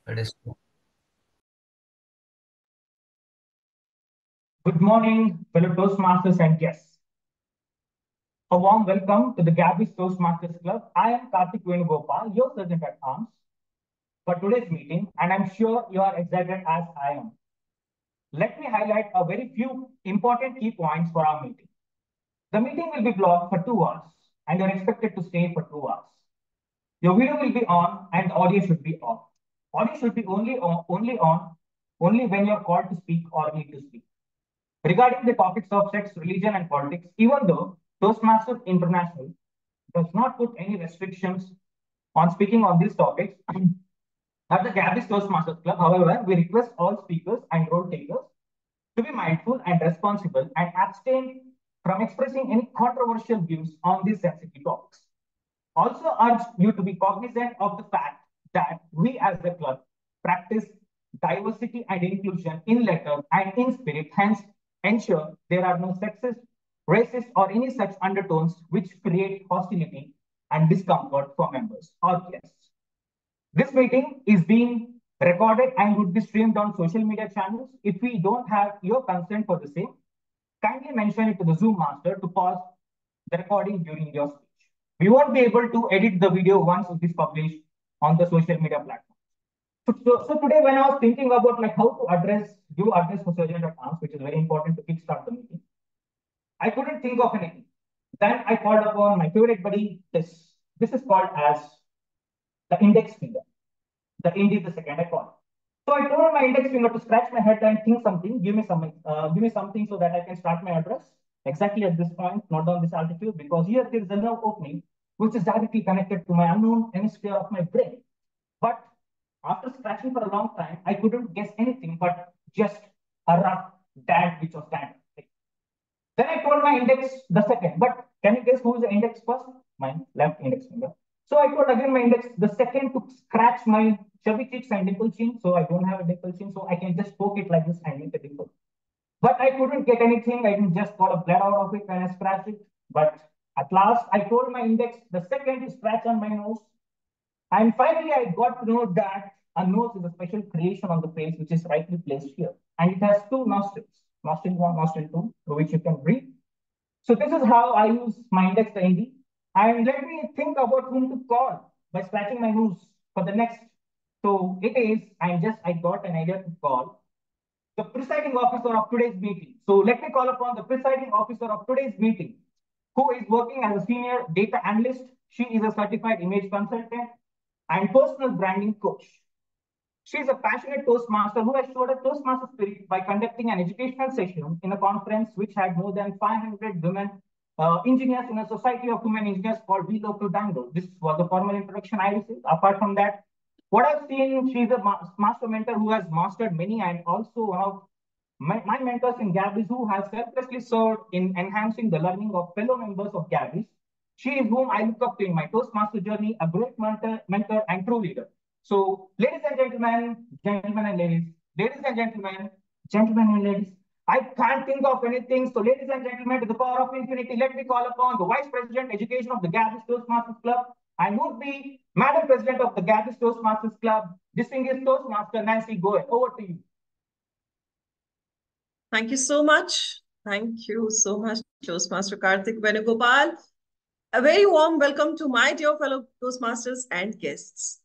That is true. Good morning, fellow Toastmasters and guests. A warm welcome to the Gabbys Toastmasters Club. I am Karthik Venugopal, your sergeant at arms for today's meeting, and I'm sure you are excited as I am. Let me highlight a very few important key points for our meeting. The meeting will be blocked for 2 hours, and you're expected to stay for 2 hours. Your video will be on, and audio should be off. Audio should be only when you're called to speak or need to speak. Regarding the topics of sex, religion, and politics, even though Toastmasters International does not put any restrictions on speaking on these topics, at the Gabbys Toastmasters Club, however, we request all speakers and role takers to be mindful and responsible and abstain from expressing any controversial views on these sensitive topics. Also urge you to be cognizant of the fact that we as the club practice diversity and inclusion in letter and in spirit, hence ensure there are no sexist, racist, or any such undertones which create hostility and discomfort for members or guests. This meeting is being recorded and would be streamed on social media channels. If we don't have your consent for the same, kindly mention it to the Zoom master to pause the recording during your speech. We won't be able to edit the video once it is published on the social media platform. So today, when I was thinking about like how to give address for Sergeant at Arms, which is very important to kickstart the meeting, I couldn't think of anything. Then I called upon my favorite buddy. This is called as the index finger. The ind is the second I call. So I told my index finger to scratch my head and think something. Give me something so that I can start my address exactly at this point, not on this altitude, because here there is a nerve opening which is directly connected to my unknown hemisphere of my brain. But after scratching for a long time, I couldn't guess anything but just a rough dad which was standing. Then I told my index the second, but can you guess who is the index first? My left index finger. So I told again my index the second to scratch my chubby cheeks and dimple chin. So I don't have a dimple chin, so I can just poke it like this and make a dimple. But I couldn't get anything. I just got a blood out of it when I scratched it. But at last, I told my index the second to scratch on my nose. And finally, I got to know that a nose is a special creation on the face, which is rightly placed here. And it has two nostrils, nostril one, nostril two, through which you can breathe. So this is how I use my index to ND. And let me think about whom to call by scratching my nose for the next. So it is, I got an idea to call the presiding officer of today's meeting. So let me call upon the presiding officer of today's meeting, who is working as a senior data analyst. She is a certified image consultant and personal branding coach. She is a passionate Toastmaster who has showed a Toastmaster spirit by conducting an educational session in a conference which had more than 500 women engineers in a society of women engineers called We Local Bangalore. This was the formal introduction I received. Apart from that, what I've seen, she's a master mentor who has mastered many and also one of my mentors in Gabbys who has selflessly served in enhancing the learning of fellow members of Gabbys. She is whom I look up to in my Toastmaster journey, a great mentor and true leader. So, ladies and gentlemen and gentlemen and ladies, I can't think of anything. So, ladies and gentlemen, to the power of infinity, let me call upon the Vice President Education of the Gabbys Toastmasters Club and would be Madam President of the Gabbys Toastmasters Club, distinguished Toastmaster Nancy Goel. Over to you. Thank you so much. Thank you so much, Toastmaster Karthik Venugopal. A very warm welcome to my dear fellow Toastmasters and guests.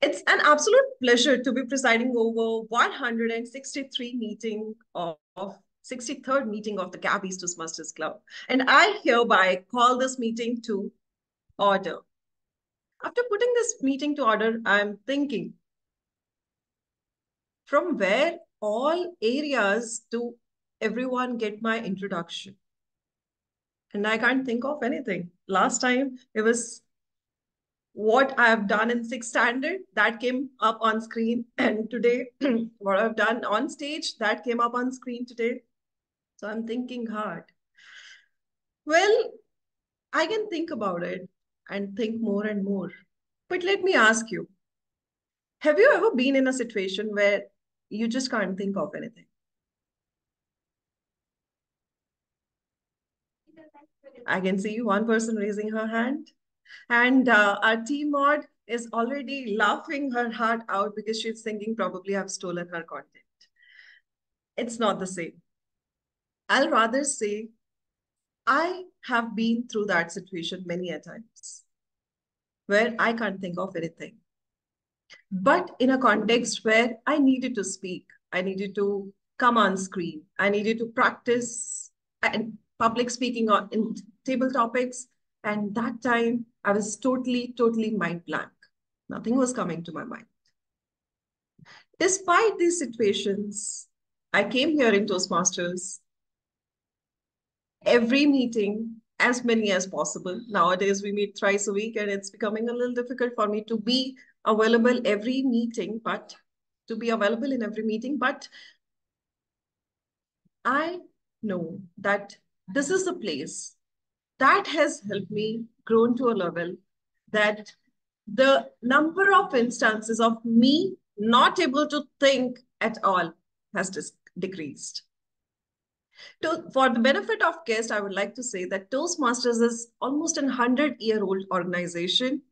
It's an absolute pleasure to be presiding over 163 meeting of 63rd meeting of the Gabbys Toastmasters Club. And I hereby call this meeting to order. After putting this meeting to order, I'm thinking, from where all areas do everyone get my introduction? And I can't think of anything. Last time it was what I've done in 6th standard that came up on screen. And today, what I've done on stage that came up on screen today. So I'm thinking hard. Well, I can think about it and think more and more. But let me ask you, have you ever been in a situation where you just can't think of anything? I can see one person raising her hand. And our TMOD is already laughing her heart out because she's thinking probably I've stolen her content. It's not the same. I'll rather say I have been through that situation many a times where I can't think of anything. But in a context where I needed to speak, I needed to come on screen, I needed to practice and public speaking in table topics. And that time I was totally mind blank. Nothing was coming to my mind. Despite these situations, I came here in Toastmasters every meeting, as many as possible. Nowadays, we meet thrice a week, and it's becoming a little difficult for me to be available every meeting, but I know that this is a place that has helped me grow to a level that the number of instances of me not able to think at all has decreased. For the benefit of guests, I would like to say that Toastmasters is almost a 100-year-old organization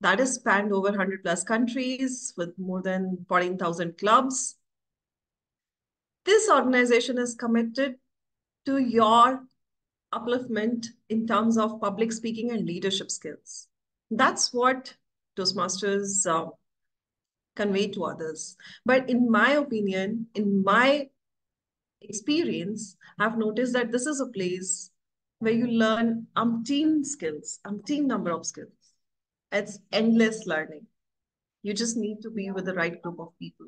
that is spanned over 100 plus countries with more than 14,000 clubs. This organization is committed to your upliftment in terms of public speaking and leadership skills. That's what Toastmasters convey to others. But in my opinion, in my experience, I've noticed that this is a place where you learn umpteen skills, umpteen number of skills. It's endless learning. You just need to be with the right group of people.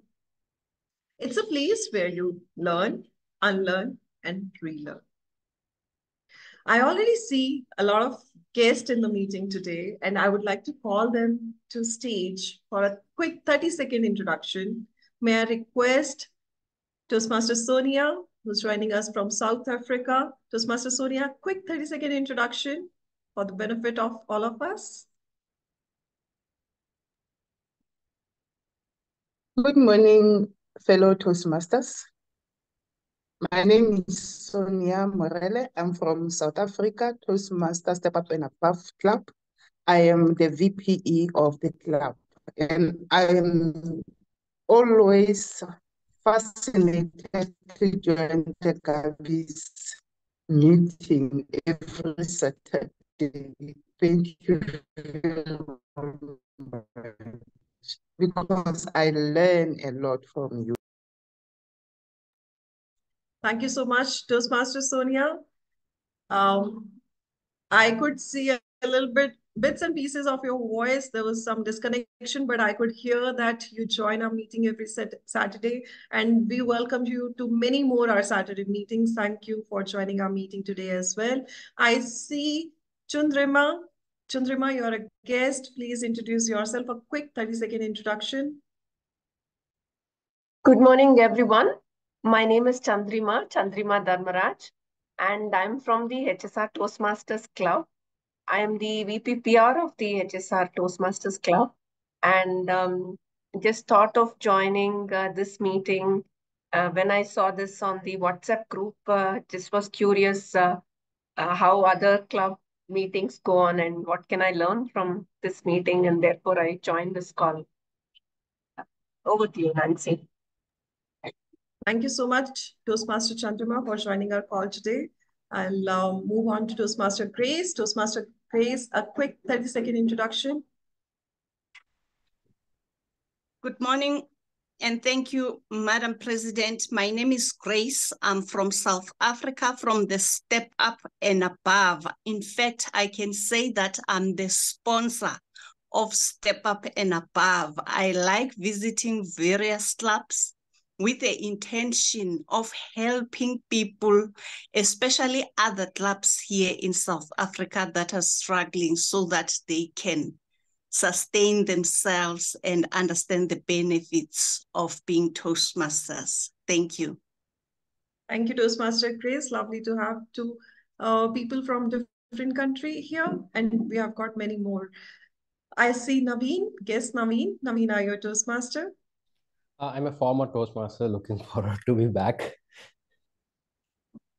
It's a place where you learn, unlearn, and relearn. I already see a lot of guests in the meeting today, and I would like to call them to stage for a quick 30-second introduction. May I request Toastmaster Sonia, who's joining us from South Africa. Toastmaster Sonia, quick 30-second introduction for the benefit of all of us. Good morning, fellow Toastmasters. My name is Sonia Morele. I'm from South Africa, Toastmasters Step Up and Above Club. I am the VPE of the club, and I am always fascinated to join the Gabbys meeting every Saturday. Thank you very much, because I learn a lot from you. Thank you so much, Toastmaster Sonia. I could see a little bits and pieces of your voice. There was some disconnection, but I could hear that you join our meeting every Saturday, and we welcome you to many more our Saturday meetings. Thank you for joining our meeting today as well. I see Chandrima. Chandrima, you're a guest. Please introduce yourself, a quick 30-second introduction. Good morning, everyone. My name is Chandrima Dharmaraj, and I'm from the HSR Toastmasters Club. I am the VPPR of the HSR Toastmasters Club, and just thought of joining this meeting when I saw this on the WhatsApp group. Just was curious how other club meetings go on and what can I learn from this meeting, and therefore I joined this call. Over to you, Nancy. Thank you so much, Toastmaster Chandrima, for joining our call today. I'll move on to Toastmaster Grace. Toastmaster Grace, a quick 30-second introduction. Good morning, and thank you, Madam President. My name is Grace. I'm from South Africa, from the Step Up and Above. In fact, I can say that I'm the sponsor of Step Up and Above. I like visiting various clubs with the intention of helping people, especially other clubs here in South Africa that are struggling, so that they can sustain themselves and understand the benefits of being Toastmasters. Thank you. Thank you, Toastmaster Grace. Lovely to have two people from different country here, and we have got many more. I see Naveen. Guest Naveen. Naveen, are you a Toastmaster? I'm a former Toastmaster, looking forward to be back.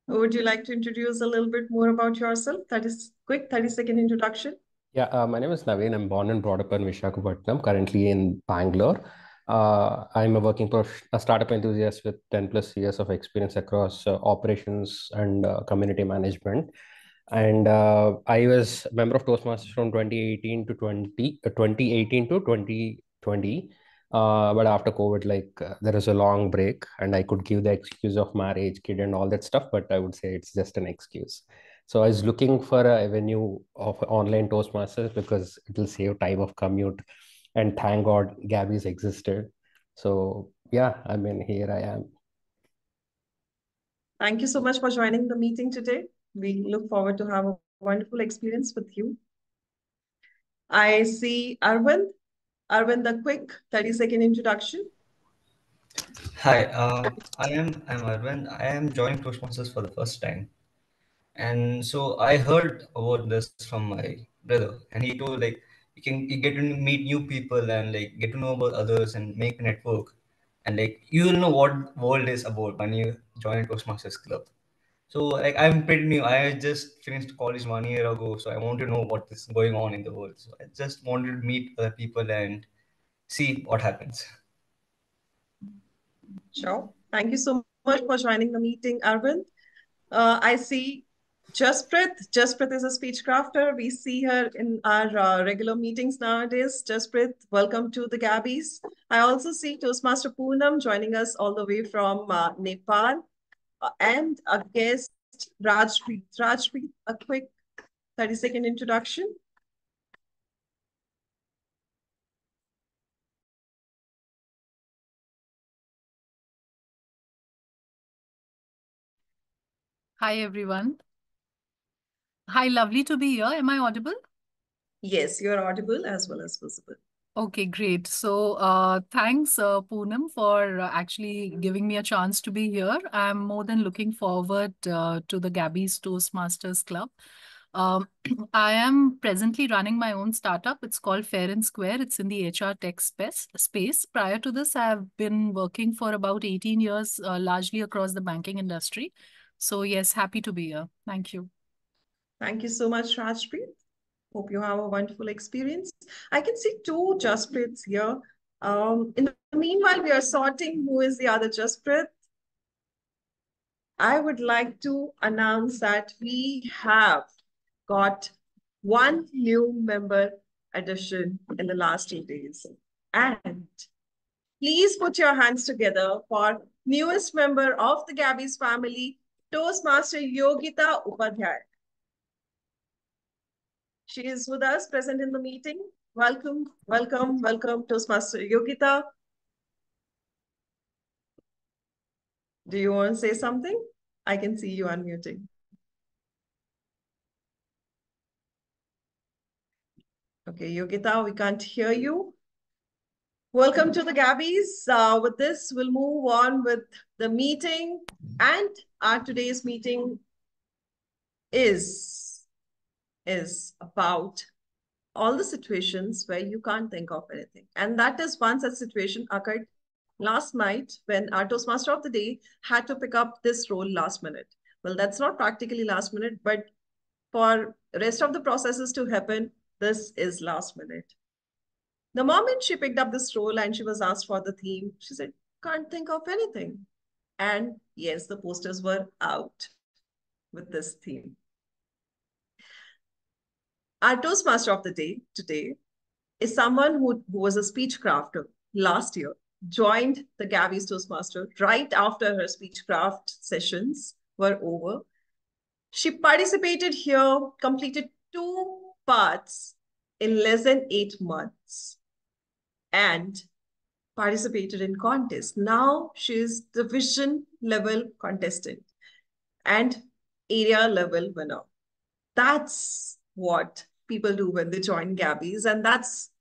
Would you like to introduce a little bit more about yourself? That is quick 30-second introduction. Yeah, my name is Naveen. I'm born and brought up in Visakhapatnam, currently in Bangalore. I'm a working a startup enthusiast with 10 plus years of experience across operations and community management. And I was a member of Toastmasters from 2018 to 2020. But after COVID, there was a long break, and I could give the excuse of marriage, kid, and all that stuff. But I would say it's just an excuse. So I was looking for a avenue of online Toastmasters because it will save time of commute. And thank God Gabbys existed. So yeah, I mean, here I am. Thank you so much for joining the meeting today. We look forward to have a wonderful experience with you. I see Arvind. Arvind, a quick 30-second introduction. Hi, I'm Arvind. I am joining Toastmasters for the first time. And so I heard about this from my brother, and he told you get to meet new people and get to know about others and make a network, and you will know what world is about when you join Toastmasters club. So I'm pretty new. I just finished college 1 year ago, so I want to know what is going on in the world. So I just wanted to meet other people and see what happens. Sure. Thank you so much for joining the meeting, Arvind. I see Jasprit. Jasprit is a speech crafter. We see her in our regular meetings nowadays. Jasprit, welcome to the Gabbys. I also see Toastmaster Poonam joining us all the way from Nepal. And a guest, Rajpreet. Rajpreet, a quick 30-second introduction. Hi, everyone. Hi, lovely to be here. Am I audible? Yes, you're audible as well as visible. Okay, great. So thanks, Poonam, for actually giving me a chance to be here. I'm more than looking forward to the Gabbys Toastmasters Club. I am presently running my own startup. It's called Fair and Square. It's in the HR tech space. Prior to this, I've been working for about 18 years, largely across the banking industry. So yes, happy to be here. Thank you. Thank you so much, Rajpreet. Hope you have a wonderful experience. I can see two Jaspreets here. In the meanwhile, we are sorting who is the other Jaspreet. I would like to announce that we have got one new member addition in the last 2 days. And please put your hands together for newest member of the Gabbys family, Toastmaster Yogita Upadhyay. She is with us, present in the meeting. Welcome, welcome, welcome, Toastmaster Yogita. Do you want to say something? I can see you unmuting. Okay, Yogita, we can't hear you. Welcome to the Gabbys. With this, we'll move on with the meeting. And our today's meeting is about all the situations where you can't think of anything. And that is one such situation occurred last night when our Toastmaster of the day had to pick up this role last minute. Well, that's not practically last minute, but for rest of the processes to happen, this is last minute. The moment she picked up this role and she was asked for the theme, she said, can't think of anything. And yes, the posters were out with this theme. Our Toastmaster of the day today is someone who was a speech crafter last year, joined the Gabbys Toastmaster right after her speech craft sessions were over. She participated here, completed 2 parts in less than 8 months, and participated in contest. Now she is division level contestant and area level winner. That's what people do when they join Gabbys, and that's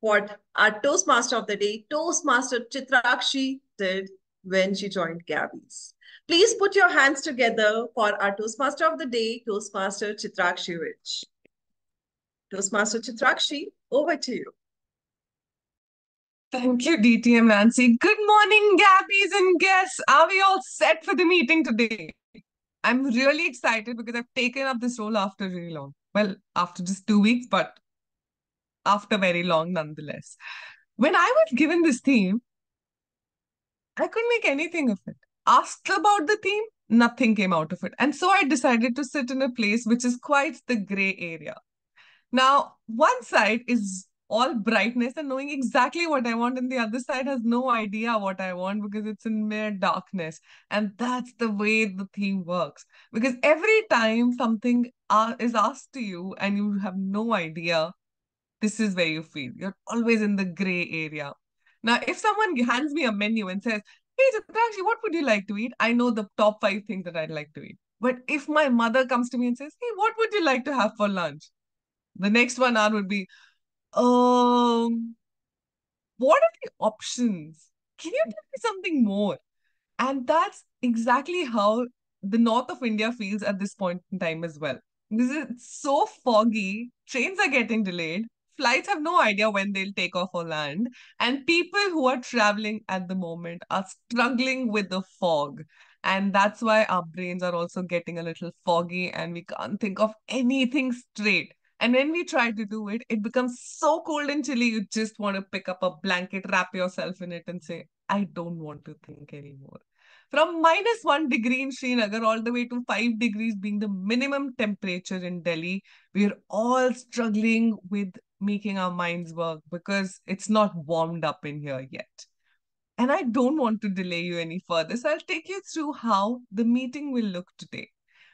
what our Toastmaster of the day, Toastmaster Chitrakshi, did when she joined Gabbys. Please put your hands together for our Toastmaster of the day, Toastmaster Chitrakshi Vij. Toastmaster Chitrakshi, over to you. Thank you, DTM Nancy. Good morning, Gabbys and guests. Are we all set for the meeting today? I'm really excited because I've taken up this role after really long. Well, after just 2 weeks, but after very long nonetheless. When I was given this theme, I couldn't make anything of it. Asked about the theme, nothing came out of it. And so I decided to sit in a place which is quite the gray area. Now, one side is all brightness and knowing exactly what I want, and the other side has no idea what I want because it's in mere darkness. And that's the way the theme works. Because every time something is asked to you and you have no idea, this is where you feel. You're always in the gray area. Now, if someone hands me a menu and says, hey, Chitrakshi, what would you like to eat? I know the top 5 things that I'd like to eat. But if my mother comes to me and says, hey, what would you like to have for lunch? The next 1 hour would be, what are the options? Can you tell me something more? And that's exactly how the north of India feels at this point in time as well. Because it's so foggy, trains are getting delayed, flights have no idea when they'll take off or land, and people who are traveling at the moment are struggling with the fog. And that's why our brains are also getting a little foggy and we can't think of anything straight. And when we try to do it, it becomes so cold and chilly, you just want to pick up a blanket, wrap yourself in it, and say, I don't want to think anymore. From -1 degree in Srinagar all the way to 5 degrees being the minimum temperature in Delhi, we're all struggling with making our minds work because it's not warmed up in here yet. And I don't want to delay you any further, so I'll take you through how the meeting will look today.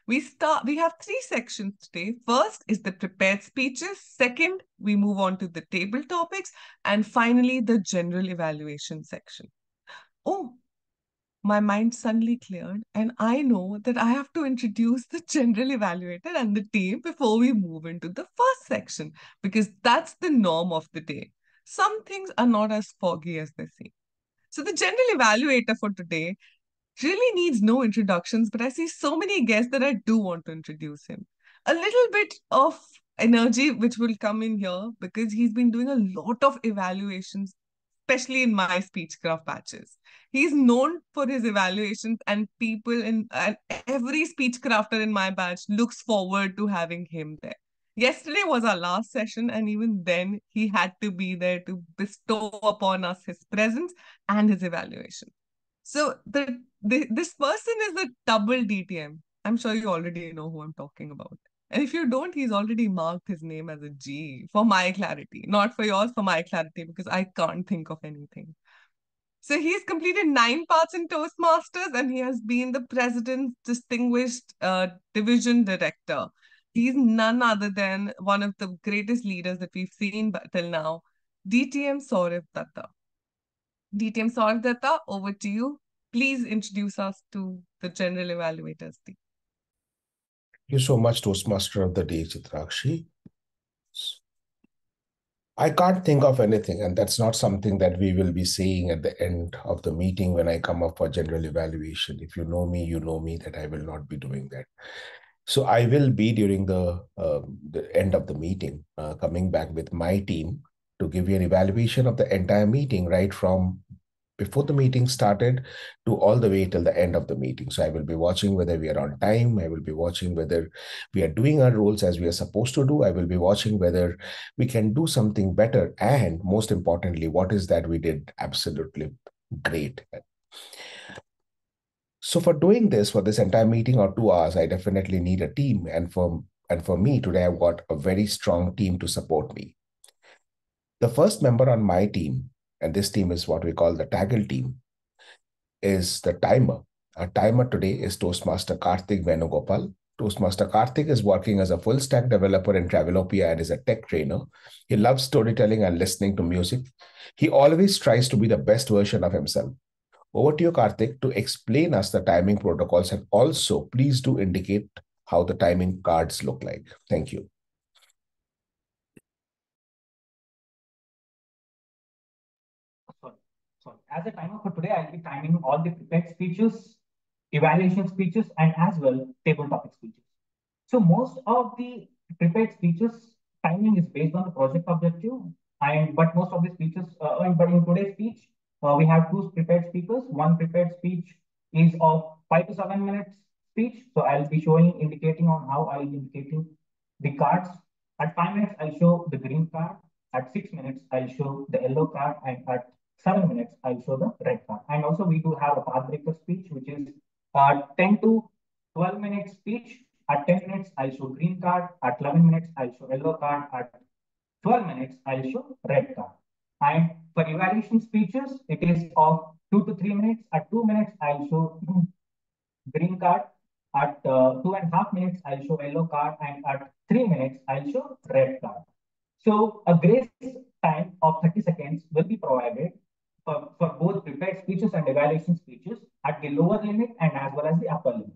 We have 3 sections today. First is the prepared speeches. Second, we move on to the table topics. And finally, the general evaluation section. Oh, my mind suddenly cleared, and I know that I have to introduce the general evaluator and the team before we move into the first section, because that's the norm of the day. Some things are not as foggy as they seem. So the general evaluator for today really needs no introductions, but I see so many guests that I do want to introduce him. A little bit of energy which will come in here because he's been doing a lot of evaluations, especially in my speechcraft batches. He's known for his evaluations, and people and every speechcrafter in my batch looks forward to having him there. Yesterday was our last session, and even then he had to be there to bestow upon us his presence and his evaluation. So this person is a double DTM. I'm sure you already know who I'm talking about. And if you don't, he's already marked his name as a G for my clarity, not for yours, for my clarity, because I can't think of anything. So he's completed 9 parts in Toastmasters, and he has been the president's distinguished division director. He's none other than one of the greatest leaders that we've seen till now, DTM Sourav Dutta. DTM Sourav Dutta, over to you. Please introduce us to the general evaluators team. Thank you so much, Toastmaster of the Day, Chitrakshi. I can't think of anything, and that's not something that we will be saying at the end of the meeting when I come up for general evaluation. If you know me that I will not be doing that. So I will be during the end of the meeting, coming back with my team to give you an evaluation of the entire meeting, right from before the meeting started to all the way till the end of the meeting. So I will be watching whether we are on time. I will be watching whether we are doing our roles as we are supposed to do. I will be watching whether we can do something better. And most importantly, what is that we did absolutely great. So for doing this, for this entire meeting or 2 hours, I definitely need a team. And for me today, I've got a very strong team to support me. The first member on my team, and this team is what we call the TAGL team, is the timer. Our timer today is Toastmaster Karthik Venugopal. Toastmaster Karthik is working as a full stack developer in Travelopia and is a tech trainer. He loves storytelling and listening to music. He always tries to be the best version of himself. Over to you, Karthik, to explain us the timing protocols, and also please do indicate how the timing cards look like. Thank you. Sorry. As a timer for today, I'll be timing all the prepared speeches, evaluation speeches, and as well table topic speeches. So most of the prepared speeches timing is based on the project objective, but most of the speeches, but in today's speech, we have 2 prepared speakers. One prepared speech is of 5 to 7 minutes speech. So I'll be indicating on how I'll be indicating the cards. At 5 minutes, I'll show the green card. At 6 minutes, I'll show the yellow card. And at 7 minutes, I'll show the red card. And also we do have a pathbreaker speech, which is 10 to 12 minutes speech. At 10 minutes, I'll show green card. At 11 minutes, I'll show yellow card. At 12 minutes, I'll show red card. And for evaluation speeches, it is of 2 to 3 minutes. At 2 minutes, I'll show green card. At 2.5 minutes, I'll show yellow card. And at 3 minutes, I'll show red card. So a grace time of 30 seconds will be provided for both prepared speeches and evaluation speeches at the lower limit and as well as the upper limit.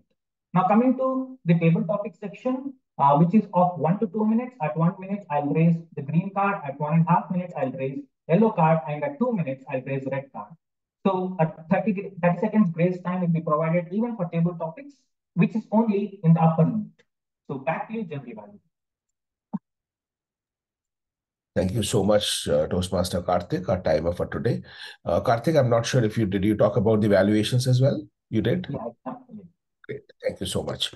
Now coming to the table topic section, which is of 1 to 2 minutes. At 1 minute, I'll raise the green card. At 1.5 minutes, I'll raise yellow card. And at 2 minutes, I'll raise red card. So a 30 seconds grace time will be provided even for table topics, which is only in the upper limit. So back to you, General Value. Thank you so much, Toastmaster Karthik, our timer for today. Karthik, I'm not sure if did you talk about the evaluations as well? You did? Yeah, absolutely. Great. Thank you so much.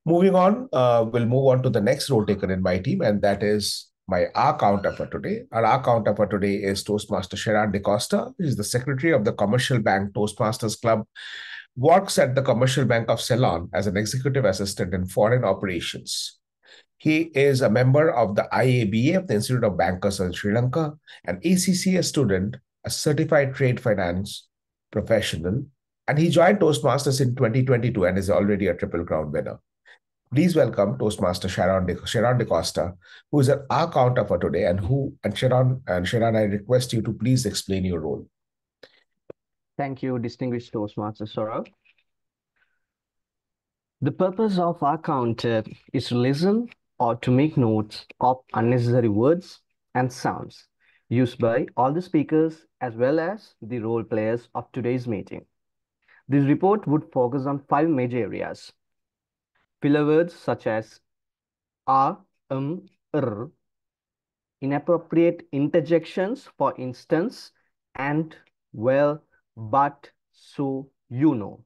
Moving on, we'll move on to the next role taker in my team, and that is my R counter for today. Our R counter for today is Toastmaster Sheran de Costa, who is the secretary of the Commercial Bank Toastmasters Club, works at the Commercial Bank of Ceylon as an executive assistant in foreign operations. He is a member of the IABA of the Institute of Bankers in Sri Lanka, an ACCA student, a certified trade finance professional, and he joined Toastmasters in 2022 and is already a Triple Crown winner. Please welcome Toastmaster Sheran de Costa, who is an R counter for today, and Sheran, I request you to please explain your role. Thank you, distinguished Toastmaster Sourav. The purpose of our counter is to listen or to make notes of unnecessary words and sounds used by all the speakers as well as the role players of today's meeting. This report would focus on 5 major areas. Filler words such as inappropriate interjections, for instance, and, well, but, so, you know.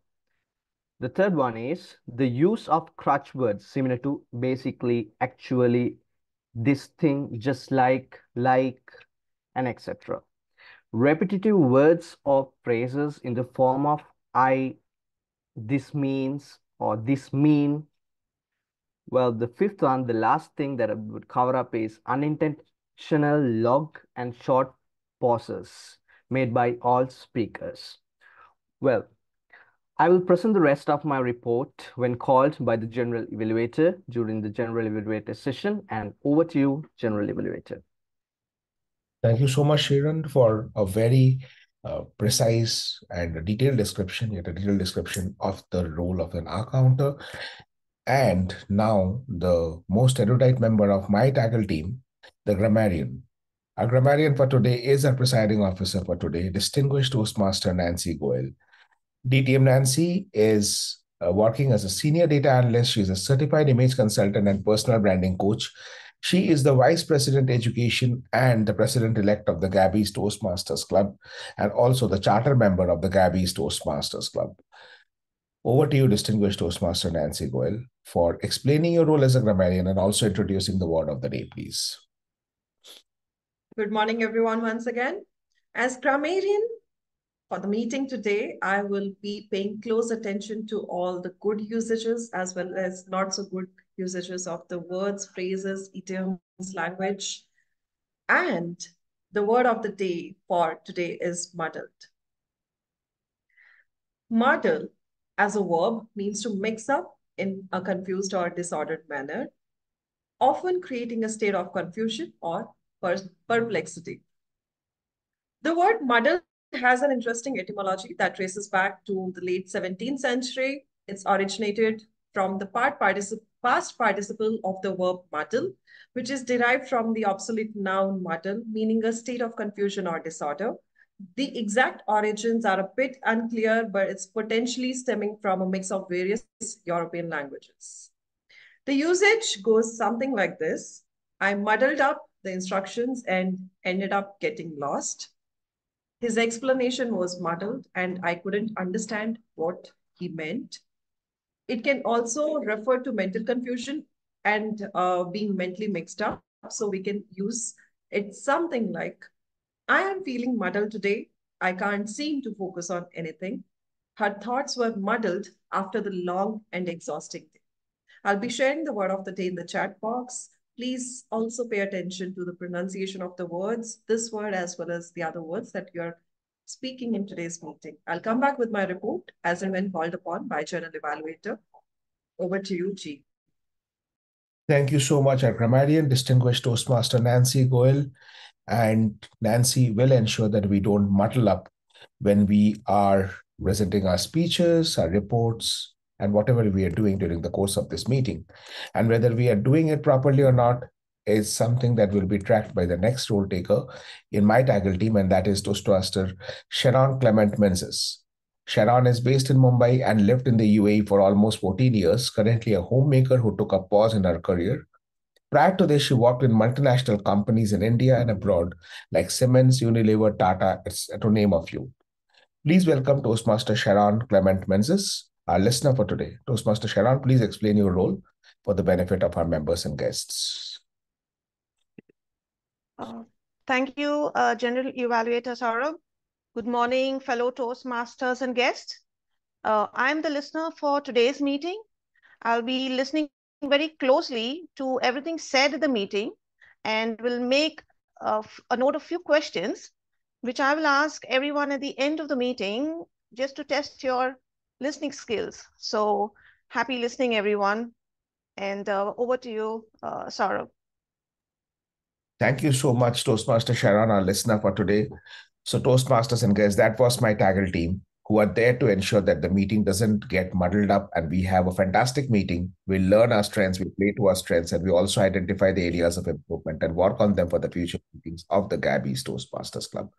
The third one is the use of crutch words similar to basically, actually, this thing, just like, and etc. Repetitive words or phrases in the form of I, this means, or this mean. Well, the fifth one, the last thing that I would cover up is unintentional long and short pauses made by all speakers. Well, I will present the rest of my report when called by the General Evaluator during the General Evaluator session. And over to you, General Evaluator. Thank you so much, Sharon, for a very precise and detailed description, of the role of an R counter. And now the most erudite member of my TAGL team, the Grammarian. Our Grammarian for today is our presiding officer for today, distinguished Toastmaster Nancy Goel. DTM Nancy is working as a senior data analyst. She's a certified image consultant and personal branding coach. She is the Vice President Education and the President-elect of the Gabbys Toastmasters Club, and also the charter member of the Gabbys Toastmasters Club. Over to you, distinguished Toastmaster Nancy Goel, for explaining your role as a grammarian and also introducing the word of the day, please. Good morning, everyone, once again. As grammarian, for the meeting today, I will be paying close attention to all the good usages as well as not so good usages of the words, phrases, idioms, language. And the word of the day for today is muddled. Muddle as a verb means to mix up in a confused or disordered manner, often creating a state of confusion or perplexity. The word muddle has an interesting etymology that traces back to the late 17th century. It's originated from the past participle of the verb muddle, which is derived from the obsolete noun muddle, meaning a state of confusion or disorder. The exact origins are a bit unclear, but it's potentially stemming from a mix of various European languages. The usage goes something like this. I muddled up the instructions and ended up getting lost. His explanation was muddled and I couldn't understand what he meant. It can also refer to mental confusion and being mentally mixed up. So we can use it something like, I am feeling muddled today. I can't seem to focus on anything. Her thoughts were muddled after the long and exhausting day. I'll be sharing the word of the day in the chat box. Please also pay attention to the pronunciation of the words, this word as well as the other words that you're speaking in today's meeting. I'll come back with my report as and when called upon by General Evaluator. Over to you, G. Thank you so much, our grammarian, distinguished Toastmaster Nancy Goel. And Nancy will ensure that we don't muddle up when we are presenting our speeches, our reports, and whatever we are doing during the course of this meeting. And whether we are doing it properly or not is something that will be tracked by the next role taker in my TAGL team, and that is Toastmaster Sharon Menezes. Sharon is based in Mumbai and lived in the UAE for almost 14 years, currently a homemaker who took a pause in her career. Prior to this, she worked in multinational companies in India and abroad, like Siemens, Unilever, Tata, to name a few. Please welcome Toastmaster Sharon Menezes, our listener for today. Toastmaster Sharon, please explain your role for the benefit of our members and guests. Thank you, General Evaluator Sourav. Good morning, fellow Toastmasters and guests. I'm the listener for today's meeting. I'll be listening very closely to everything said at the meeting and will make a note of few questions, which I will ask everyone at the end of the meeting just to test your listening skills. So happy listening, everyone. And over to you, Sourav. Thank you so much, Toastmaster Sharon, our listener for today. So Toastmasters and guests, that was my TAGL team, who are there to ensure that the meeting doesn't get muddled up and we have a fantastic meeting. We learn our strengths, we play to our strengths, and we also identify the areas of improvement and work on them for the future meetings of the Gabbys Toastmasters Club.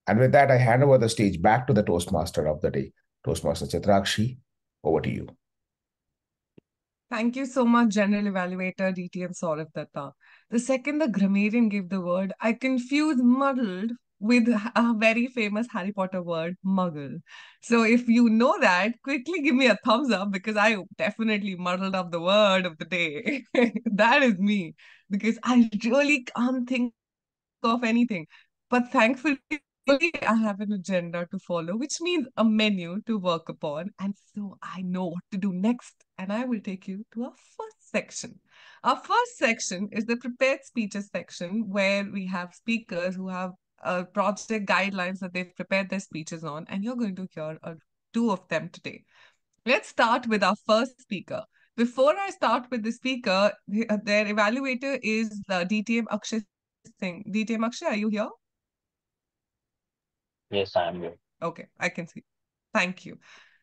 And with that, I hand over the stage back to the Toastmaster of the day, Toastmaster Chitrakshi. Over to you. Thank you so much, General Evaluator DTM Sourav Dutta. The second the grammarian gave the word, I confused muddled with a very famous Harry Potter word, muggle. So if you know that, quickly give me a thumbs up because I definitely muddled up the word of the day. That is me because I really can't think of anything. But thankfully, I have an agenda to follow, which means a menu to work upon. And so I know what to do next. And I will take you to our first section. Our first section is the prepared speeches section, where we have speakers who have project guidelines that they've prepared their speeches on. And you're going to hear two of them today. Let's start with our first speaker. Before I start with the speaker, their evaluator is DTM Akshay Singh. DTM Akshay, are you here? Yes, I am here. Okay, I can see. Thank you.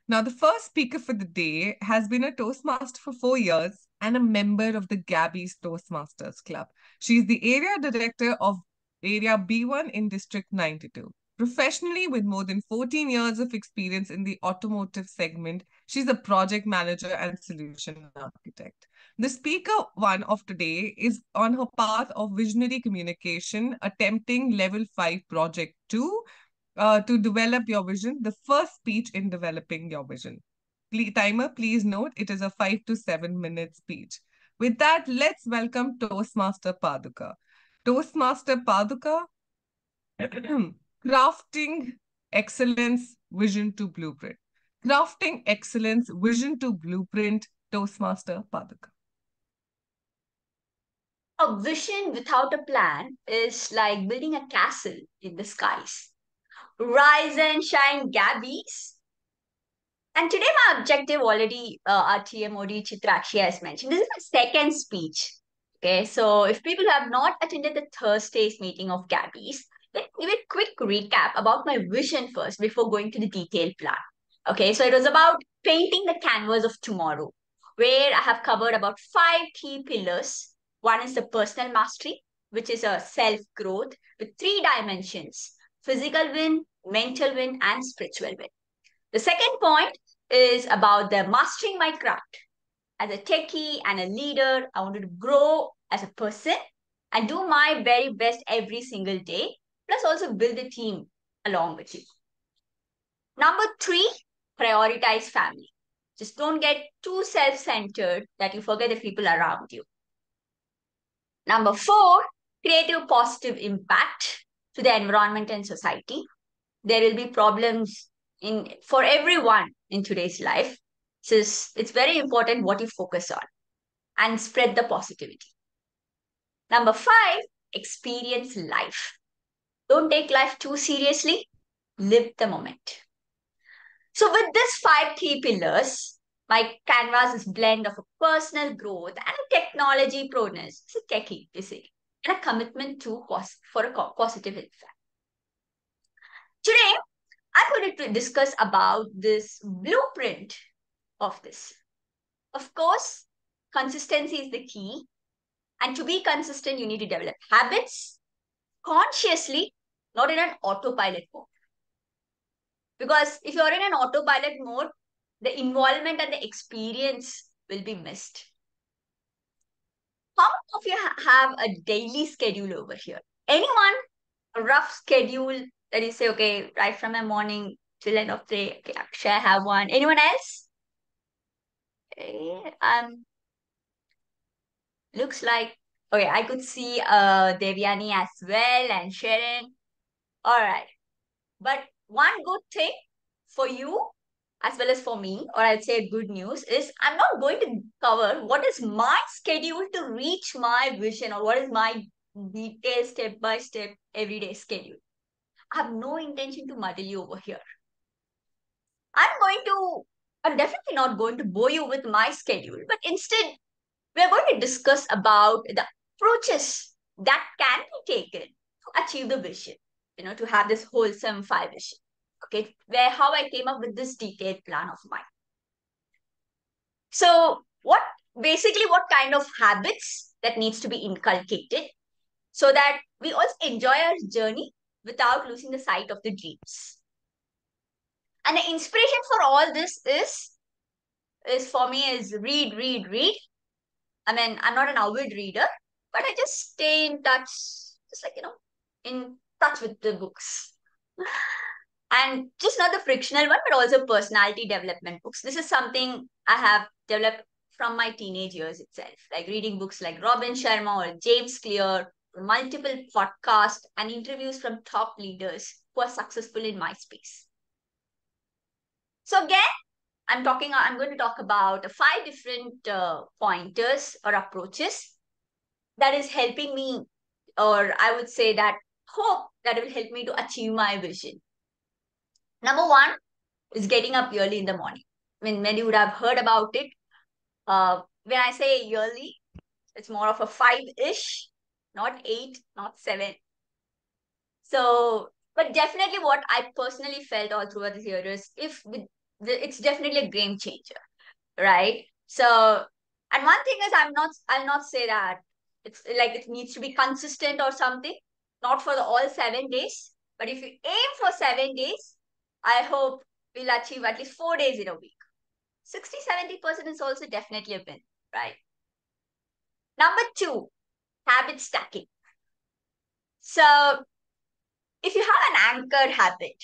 Now, the first speaker for the day has been a Toastmaster for 4 years and a member of the Gabbys Toastmasters Club. She is the area director of Area B1 in District 92. Professionally, with more than 14 years of experience in the automotive segment, she's a project manager and solution architect. The speaker one of today is on her path of visionary communication, attempting level 5 project 2, to develop your vision, the first speech in developing your vision. Timer, please note, it is a 5 to 7 minute speech. With that, let's welcome Toastmaster Paduka. Toastmaster Paduka, crafting excellence, vision to blueprint. Crafting excellence, vision to blueprint, Toastmaster Paduka. A vision without a plan is like building a castle in the skies. Rise and shine, Gabbys. And today my objective already, our TMOD Chitrakshi has mentioned. This is my second speech. Okay, so if people have not attended the Thursday's meeting of Gabbys, let me give a quick recap about my vision first before going to the detailed plan. Okay, so it was about painting the canvas of tomorrow, where I have covered about 5 key pillars. One is the personal mastery, which is a self-growth with 3 dimensions: physical win, mental win, and spiritual win. The second point is about the mastering my craft. As a techie and a leader, I wanted to grow as a person and do my very best every single day, plus also build a team along with you. Number 3, prioritize family. Just don't get too self-centered that you forget the people around you. Number 4, creative positive impact to the environment and society. There will be problems for everyone in today's life. So it's very important what you focus on and spread the positivity. Number 5, experience life. Don't take life too seriously. Live the moment. So with these 5 key pillars, my canvas is blend of a personal growth and a technology proneness. It's a techie, basically, and a commitment for a positive impact. Today, I'm going to discuss about this blueprint of this. Of course, consistency is the key. And to be consistent, you need to develop habits consciously, not in an autopilot mode. Because if you're in an autopilot mode, the involvement and the experience will be missed. How many of you have a daily schedule over here? Anyone? A rough schedule that you say, okay, right from the morning till end of the day, okay, Akshay, I have one. Anyone else? Okay, looks like, okay, I could see Devayani as well and Sharon. All right. But one good thing for you as well as for me, or I'd say good news, is I'm not going to cover what is my schedule to reach my vision or what is my detailed step-by-step everyday schedule. I have no intention to muddle you over here. I'm definitely not going to bore you with my schedule, but instead, we're going to discuss about the approaches that can be taken to achieve the vision, to have this wholesome 5 vision. Okay, how I came up with this detailed plan of mine. So what kind of habits that needs to be inculcated so that we also enjoy our journey without losing the sight of the dreams. And the inspiration for all this is for me is read. I mean, I'm not an avid reader, but I just stay in touch, just like, in touch with the books. And just not the frictional one, but also personality development books. This is something I have developed from my teenage years itself, like reading books like Robin Sharma or James Clear, multiple podcasts and interviews from top leaders who are successful in my space. So again, I'm going to talk about 5 different pointers or approaches that is helping me, or I would say that hope that will help me to achieve my vision. Number 1 is getting up early in the morning. I mean, many would have heard about it. When I say early, it's more of a 5-ish, not 8, not 7. So, but definitely what I personally felt all throughout this year is it's definitely a game changer, right? So, and one thing is I'll not say that it's like it needs to be consistent or something, not for all 7 days. But if you aim for 7 days, I hope we'll achieve at least 4 days in a week. 60-70% is also definitely a win, right? Number 2, habit stacking. So if you have an anchored habit,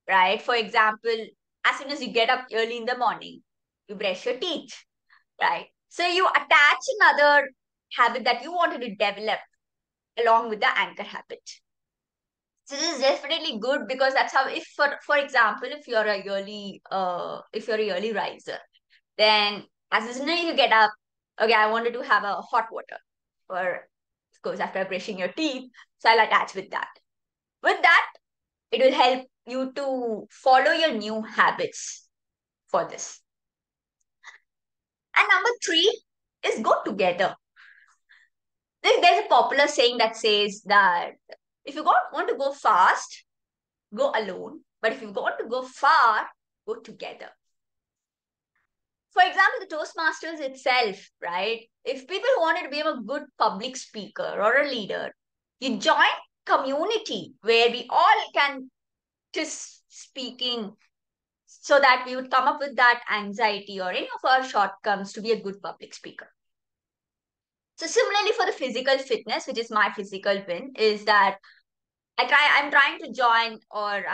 right? For example, as soon as you get up early in the morning, you brush your teeth, right? So you attach another habit that you wanted to develop along with the anchor habit. So this is definitely good because that's how, if for example, if you're a early riser, then as soon as you get up, okay, I wanted to have a hot water, or of course after brushing your teeth, so I'll attach with that. With that, it will help you to follow your new habits for this. And number 3 is go together. There's a popular saying that says that if you want to go fast, go alone. But if you want to go far, go together. For example, the Toastmasters itself, right? If people wanted to be a good public speaker or a leader, you join community where we all can just speaking so that we would come up with that anxiety or any of our shortcomings to be a good public speaker. So similarly for the physical fitness, which is my physical win, is that I'm trying to join or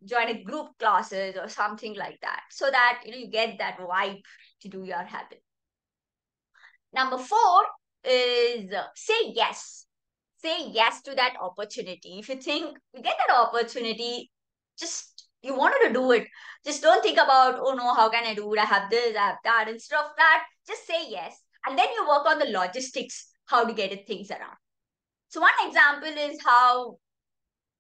join a group classes or something like that, so that you get that vibe to do your habit. Number 4 is say yes. Say yes to that opportunity. If you think you get that opportunity, just you wanted to do it. Just don't think about, oh no, how can I do it? I have this, I have that. Instead of that, just say yes. And then you work on the logistics, how to get it things around. So one example is how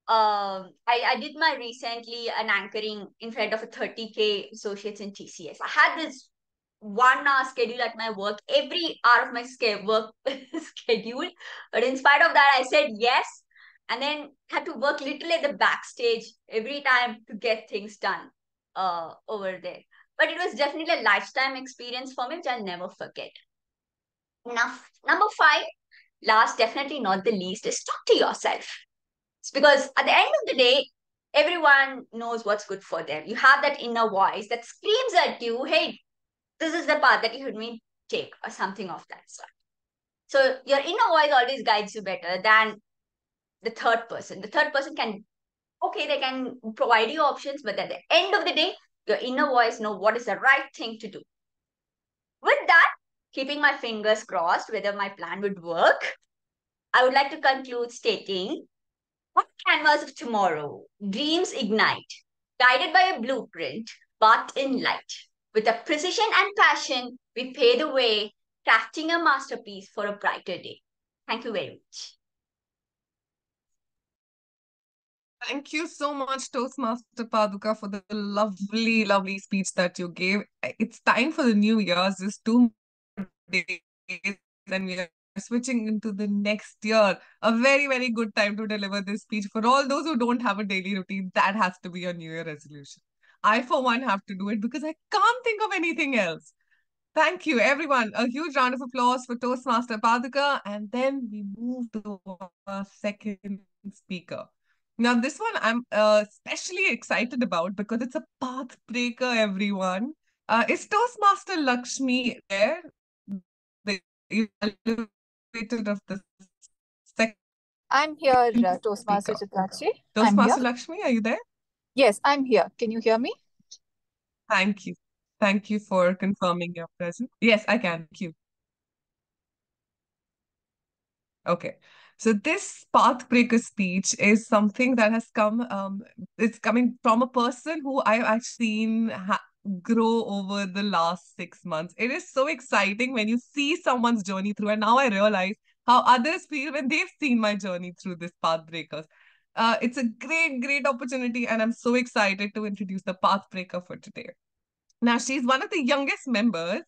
I did my recently an anchoring in front of a 30K associates in TCS. I had this 1 hour schedule at my work, every hour of my work schedule. But in spite of that, I said yes, and then had to work literally at the backstage every time to get things done over there. But it was definitely a lifetime experience for me, which I'll never forget. Now, number 5, last, definitely not the least, is talk to yourself. It's because at the end of the day, everyone knows what's good for them. You have that inner voice that screams at you, hey, this is the path that you should take, or something of that sort. So your inner voice always guides you better than the third person. The third person can, okay, they can provide you options, but at the end of the day, your inner voice knows what is the right thing to do. With that, keeping my fingers crossed whether my plan would work, I would like to conclude stating, on canvas of tomorrow, dreams ignite, guided by a blueprint, but in light. With a precision and passion, we pave the way, crafting a masterpiece for a brighter day. Thank you very much. Thank you so much, Toastmaster Paduka, for the lovely, lovely speech that you gave. It's time for the new year's. Just 2 days, and we are switching into the next year. A very, very good time to deliver this speech. For all those who don't have a daily routine, that has to be your New Year resolution. I, for one, have to do it because I can't think of anything else. Thank you, everyone. A huge round of applause for Toastmaster Paduka. And then we move to our second speaker. Now, this one I'm especially excited about because it's a path breaker, everyone. Is Toastmaster Lakshmi there? The evaluator of the second. I'm here, Toastmaster Chitrakshi. Toastmaster Lakshmi, are you there? Yes, I'm here. Can you hear me? Thank you. Thank you for confirming your presence. Yes, I can. Thank you. Okay. So this pathbreaker speech is something that has come, it's coming from a person who I've actually seen grow over the last 6 months. It is so exciting when you see someone's journey through, and now I realize how others feel when they've seen my journey through this pathbreakers. It's a great, great opportunity, and I'm so excited to introduce the pathbreaker for today. Now, she's one of the youngest members,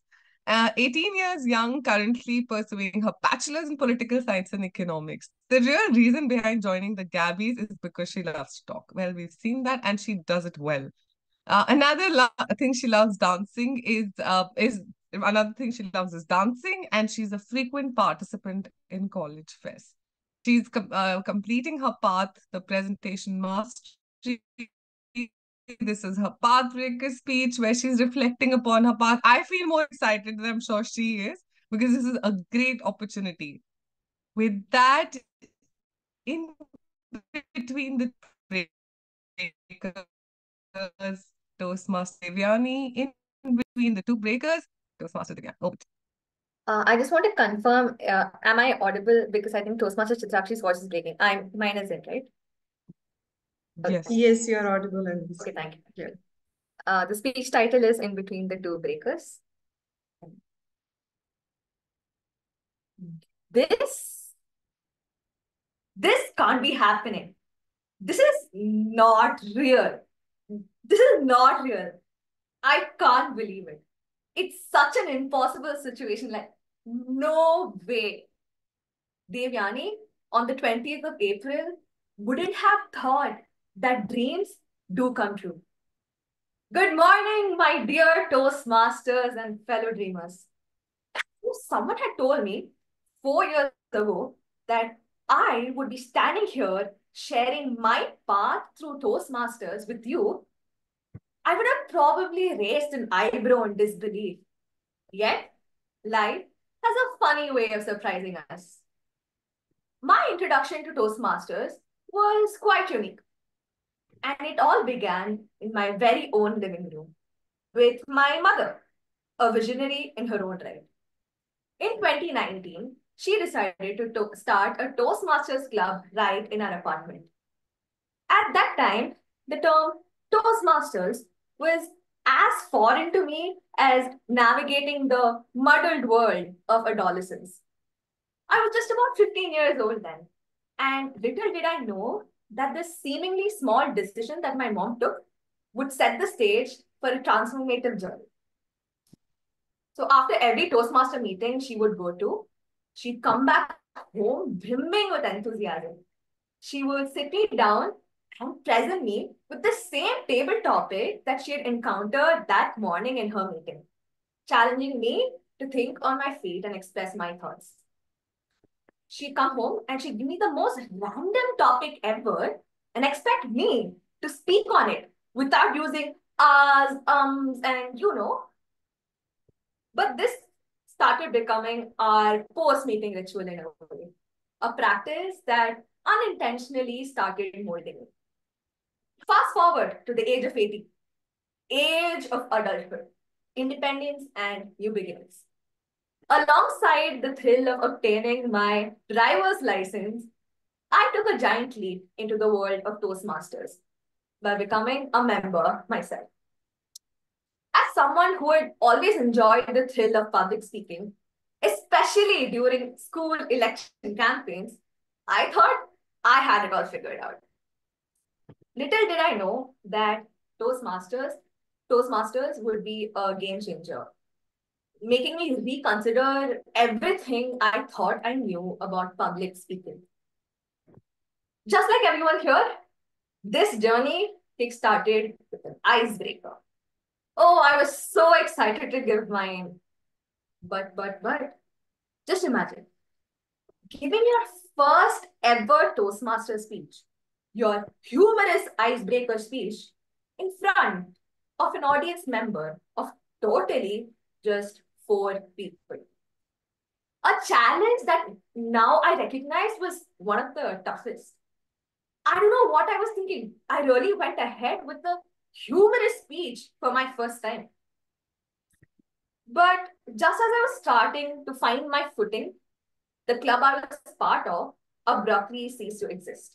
18 years young, currently pursuing her bachelor's in political science and economics. The real reason behind joining the Gabbys is because she loves to talk. Well, we've seen that, and she does it well. Another thing she loves dancing another thing she loves is dancing, and she's a frequent participant in college fest. She's completing her path, the presentation mastery. This is her pathbreaker speech where she's reflecting upon her path. I feel more excited than I'm sure she is because this is a great opportunity. With that, in between the breakers, Toastmaster Devayani, in between the 2 breakers, Toastmaster Devayani. Over to you. I just want to confirm, am I audible? Because I think Toastmaster Chitrakshi's voice is breaking. Mine is it, right? Yes. Yes, you're audible. Okay, thank you. The speech title is In Between the 2 Breakers. This can't be happening. This is not real. This is not real. I can't believe it. It's such an impossible situation. Like, no way. Devayani, on the 20th of April, wouldn't have thought that dreams do come true. Good morning, my dear Toastmasters and fellow dreamers. Someone had told me 4 years ago that I would be standing here sharing my path through Toastmasters with you. I would have probably raised an eyebrow in disbelief. Yet, life has a funny way of surprising us. My introduction to Toastmasters was quite unique. And it all began in my very own living room with my mother, a visionary in her own right. In 2019, she decided to start a Toastmasters club right in our apartment. At that time, the term Toastmasters was as foreign to me as navigating the muddled world of adolescence. I was just about 15 years old then, and little did I know that this seemingly small decision that my mom took would set the stage for a transformative journey. So after every Toastmaster meeting she would go to, she'd come back home brimming with enthusiasm. She would sit me down and present me with the same table topic that she had encountered that morning in her meeting, challenging me to think on my feet and express my thoughts. She'd come home and she'd give me the most random topic ever and expect me to speak on it without using ahs, and But this started becoming our post-meeting ritual in a way, a practice that unintentionally started molding me. Fast forward to the age of 18, age of adulthood, independence, and new beginnings. Alongside the thrill of obtaining my driver's license, I took a giant leap into the world of Toastmasters by becoming a member myself. As someone who had always enjoyed the thrill of public speaking, especially during school election campaigns, I thought I had it all figured out. Little did I know that Toastmasters would be a game changer, making me reconsider everything I thought I knew about public speaking. Just like everyone here, this journey kick-started with an icebreaker. Oh, I was so excited to give mine. But, just imagine, giving your first ever Toastmaster speech, your humorous icebreaker speech, in front of an audience member of totally just 4 people. A challenge that now I recognize was one of the toughest. I don't know what I was thinking. I really went ahead with the humorous speech for my first time. But just as I was starting to find my footing, the club I was part of abruptly ceased to exist,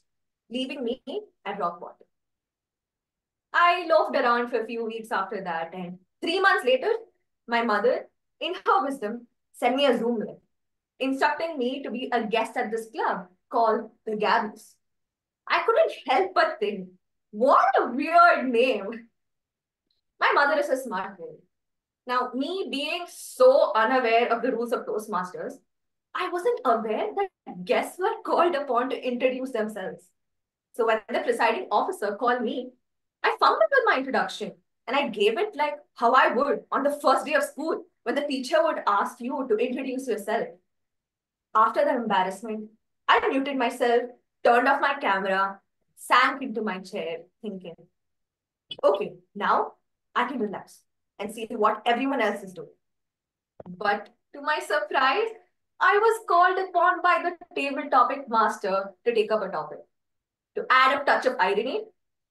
leaving me at rock bottom. I loafed around for a few weeks after that, and 3 months later, my mother, in her wisdom, sent me a Zoom link, instructing me to be a guest at this club called the Gabbys. I couldn't help but think, what a weird name. My mother is a smart woman. Now, me being so unaware of the rules of Toastmasters, I wasn't aware that guests were called upon to introduce themselves. So when the presiding officer called me, I fumbled with my introduction and I gave it like how I would on the first day of school when the teacher would ask you to introduce yourself. After the embarrassment, I muted myself, turned off my camera, sank into my chair, thinking, okay, now I can relax and see what everyone else is doing. But to my surprise, I was called upon by the table topic master to take up a topic. To add a touch of irony,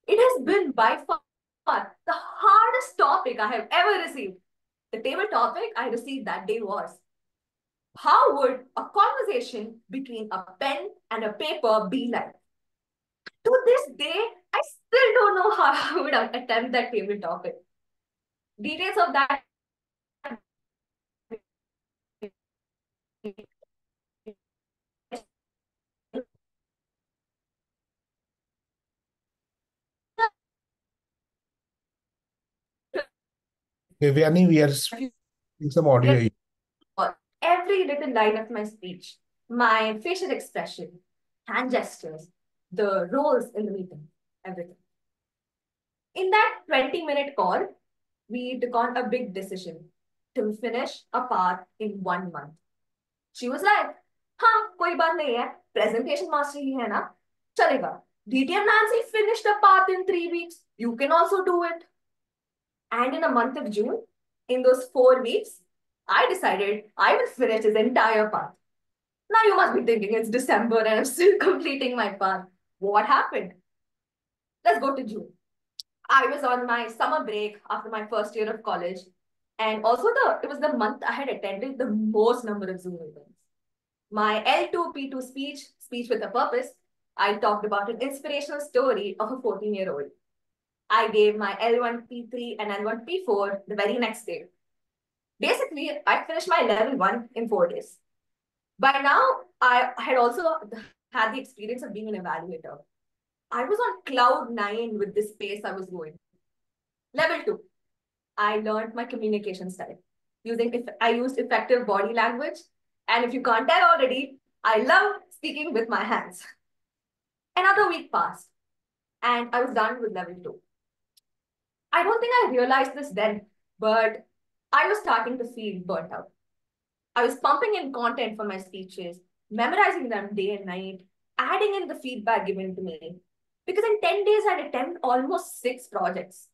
it has been by far the hardest topic I have ever received. The table topic I received that day was, how would a conversation between a pen and a paper be like? To this day, I still don't know how I would attempt that table topic. Details of that Devayani, we are seeing some audio. every little line of my speech, my facial expression, hand gestures, the roles in the meeting, everything. In that 20-minute call, we took on a big decision to finish a path in 1 month. She was like, हाँ, कोई बात नहीं है, presentation master ही है ना, चलेगा. DTM Nancy finished a path in 3 weeks. You can also do it. And in the month of June, in those 4 weeks, I decided I will finish this entire path. Now you must be thinking it's December and I'm still completing my path. What happened? Let's go to June. I was on my summer break after my first year of college. And also it was the month I had attended the most number of Zoom events. My L2 P2 speech with a purpose, I talked about an inspirational story of a 14-year-old. I gave my L1 P3 and L1 P4 the very next day. Basically, I finished my level 1 in 4 days. By now, I had also had the experience of being an evaluator. I was on cloud 9 with this pace I was going. Level 2, I learned my communication style. I used effective body language. And if you can't tell already, I love speaking with my hands. Another week passed, and I was done with level 2. I don't think I realized this then, but I was starting to feel burnt out. I was pumping in content for my speeches, memorizing them day and night, adding in the feedback given to me. Because in 10 days, I'd attempt almost 6 projects.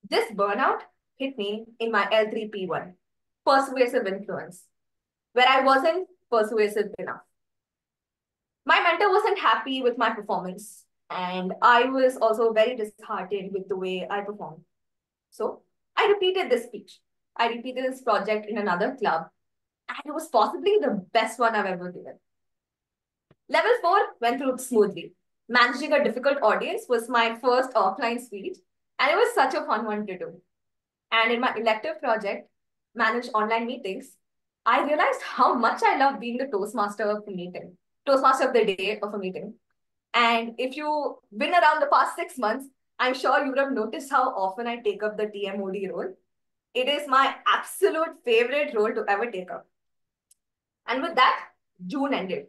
This burnout hit me in my L3P1, persuasive influence, where I wasn't persuasive enough. My mentor wasn't happy with my performance, and I was also very disheartened with the way I performed. So I repeated this speech. I repeated this project in another club, and it was possibly the best one I've ever given. Level 4 went through smoothly. Managing a difficult audience was my first offline speech, and it was such a fun one to do. And in my elective project, Manage Online Meetings, I realized how much I love being the Toastmaster of the meeting, Toastmaster of the day of a meeting. And if you've been around the past 6 months, I'm sure you would have noticed how often I take up the TMOD role. It is my absolute favorite role to ever take up. And with that, June ended,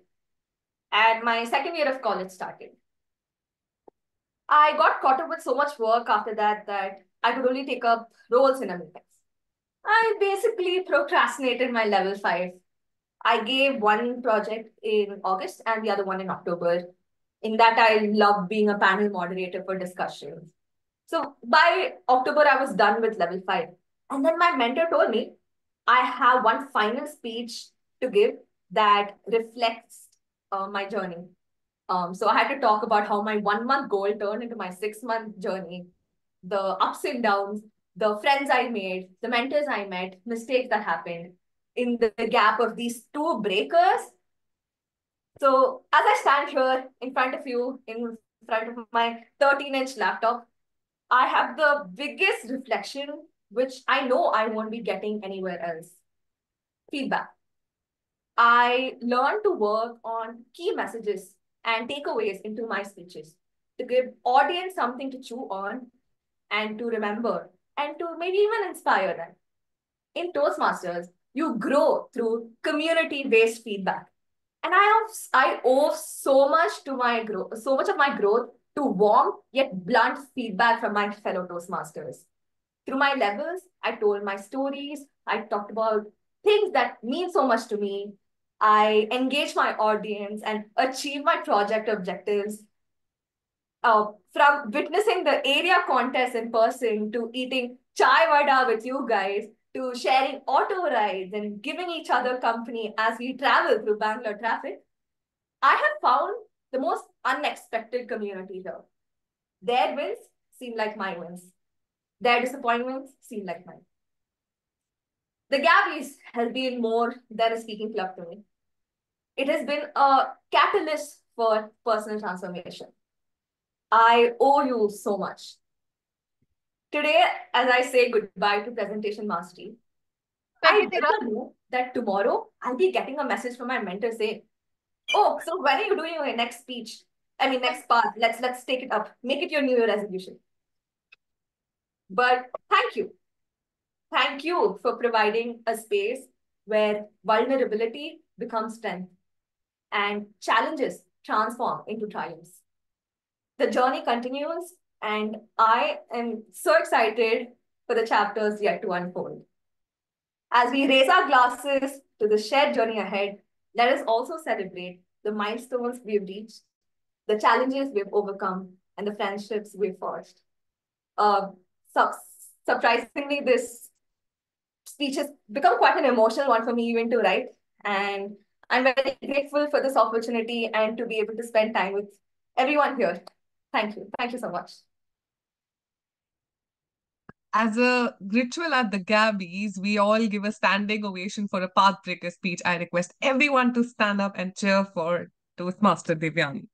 and my second year of college started. I got caught up with so much work after that I could only take up roles in a meeting. I basically procrastinated my level 5. I gave one project in August and the other one in October. In that, I loved being a panel moderator for discussions. So by October, I was done with level 5. And then my mentor told me, I have one final speech to give that reflects my journey. So I had to talk about how my 1-month goal turned into my 6-month journey, the ups and downs, the friends I made, the mentors I met, mistakes that happened in the gap of these 2 breakers. So as I stand here in front of you, in front of my 13-inch laptop, I have the biggest reflection, which I know I won't be getting anywhere else. Feedback. I learned to work on key messages and takeaways into my speeches to give audience something to chew on and to remember and to maybe even inspire them. In Toastmasters, you grow through community-based feedback. And I owe so much to my growth, so much of my growth to warm yet blunt feedback from my fellow Toastmasters. Through my levels, I told my stories, I talked about things that mean so much to me. I engaged my audience and achieved my project objectives. From witnessing the area contest in person to eating chai vada with you guys, to sharing auto rides and giving each other company as we travel through Bangalore traffic, I have found the most unexpected community here. Their wins seem like my wins. Their disappointments seem like mine. The Gabbys has been more than a speaking club to me. It has been a catalyst for personal transformation. I owe you so much. Today, as I say goodbye to presentation mastery, I better know that tomorrow I'll be getting a message from my mentor saying, oh, so when are you doing your next speech? I mean, next part, let's take it up. Make it your New Year resolution. But thank you. Thank you for providing a space where vulnerability becomes strength and challenges transform into triumphs. The journey continues, and I am so excited for the chapters yet to unfold. As we raise our glasses to the shared journey ahead, let us also celebrate the milestones we've reached, the challenges we've overcome, and the friendships we've forged. Surprisingly, this speech has become quite an emotional one for me even to write. And I'm very grateful for this opportunity and to be able to spend time with everyone here. Thank you. Thank you so much. As a ritual at the Gabbys, we all give a standing ovation for a pathbreaker speech. I request everyone to stand up and cheer for Toastmaster Devayani.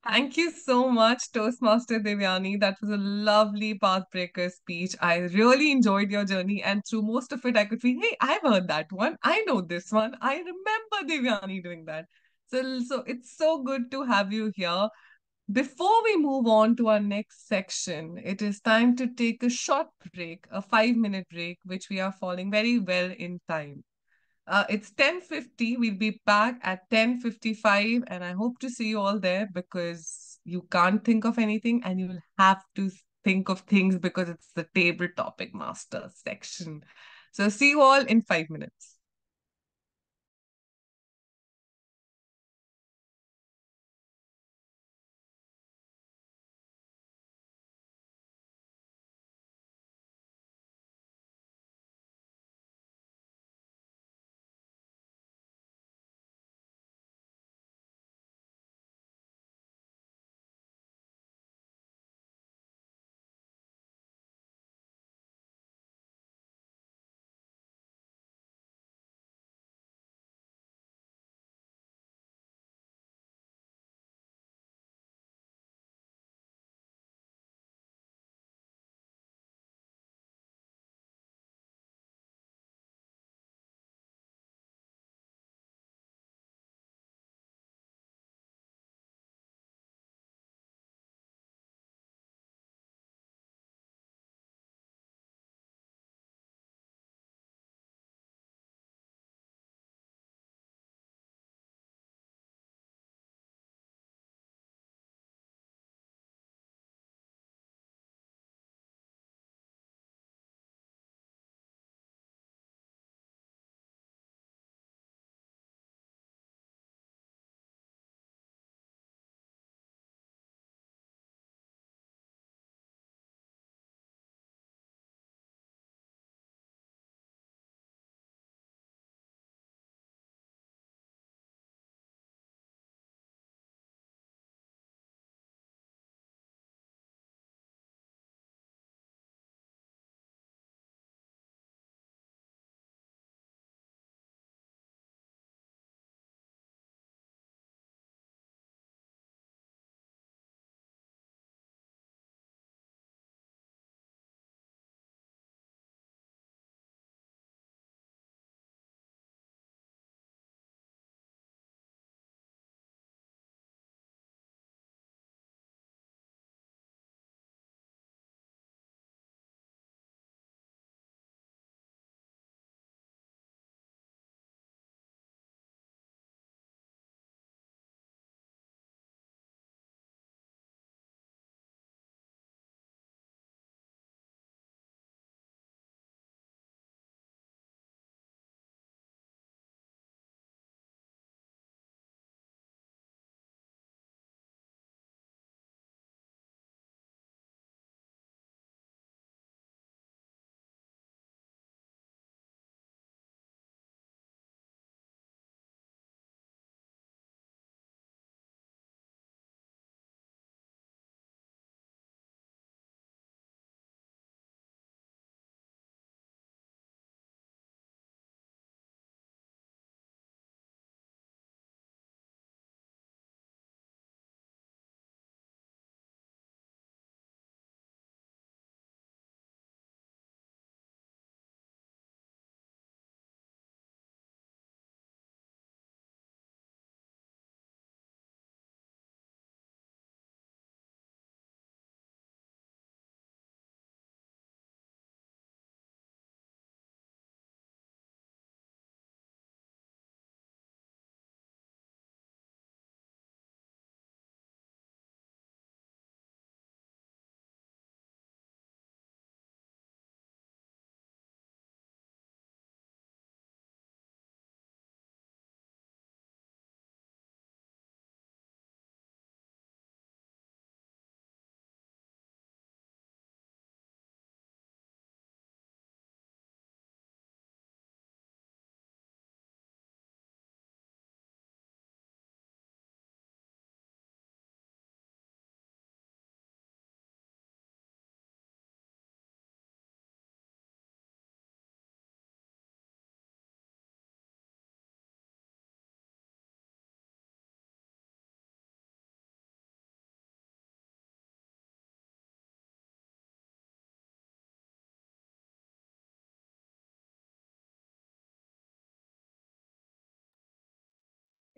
Thank you so much, Toastmaster Devayani. That was a lovely pathbreaker speech. I really enjoyed your journey, and through most of it, I could feel, hey, I've heard that one. I know this one. I remember Devayani doing that. So it's so good to have you here. Before we move on to our next section, it is time to take a short break, a 5-minute break, which we are falling very well in time. It's 10:50. We'll be back at 10:55, and I hope to see you all there because you can't think of anything and you'll have to think of things because it's the table topic master section. So see you all in 5 minutes.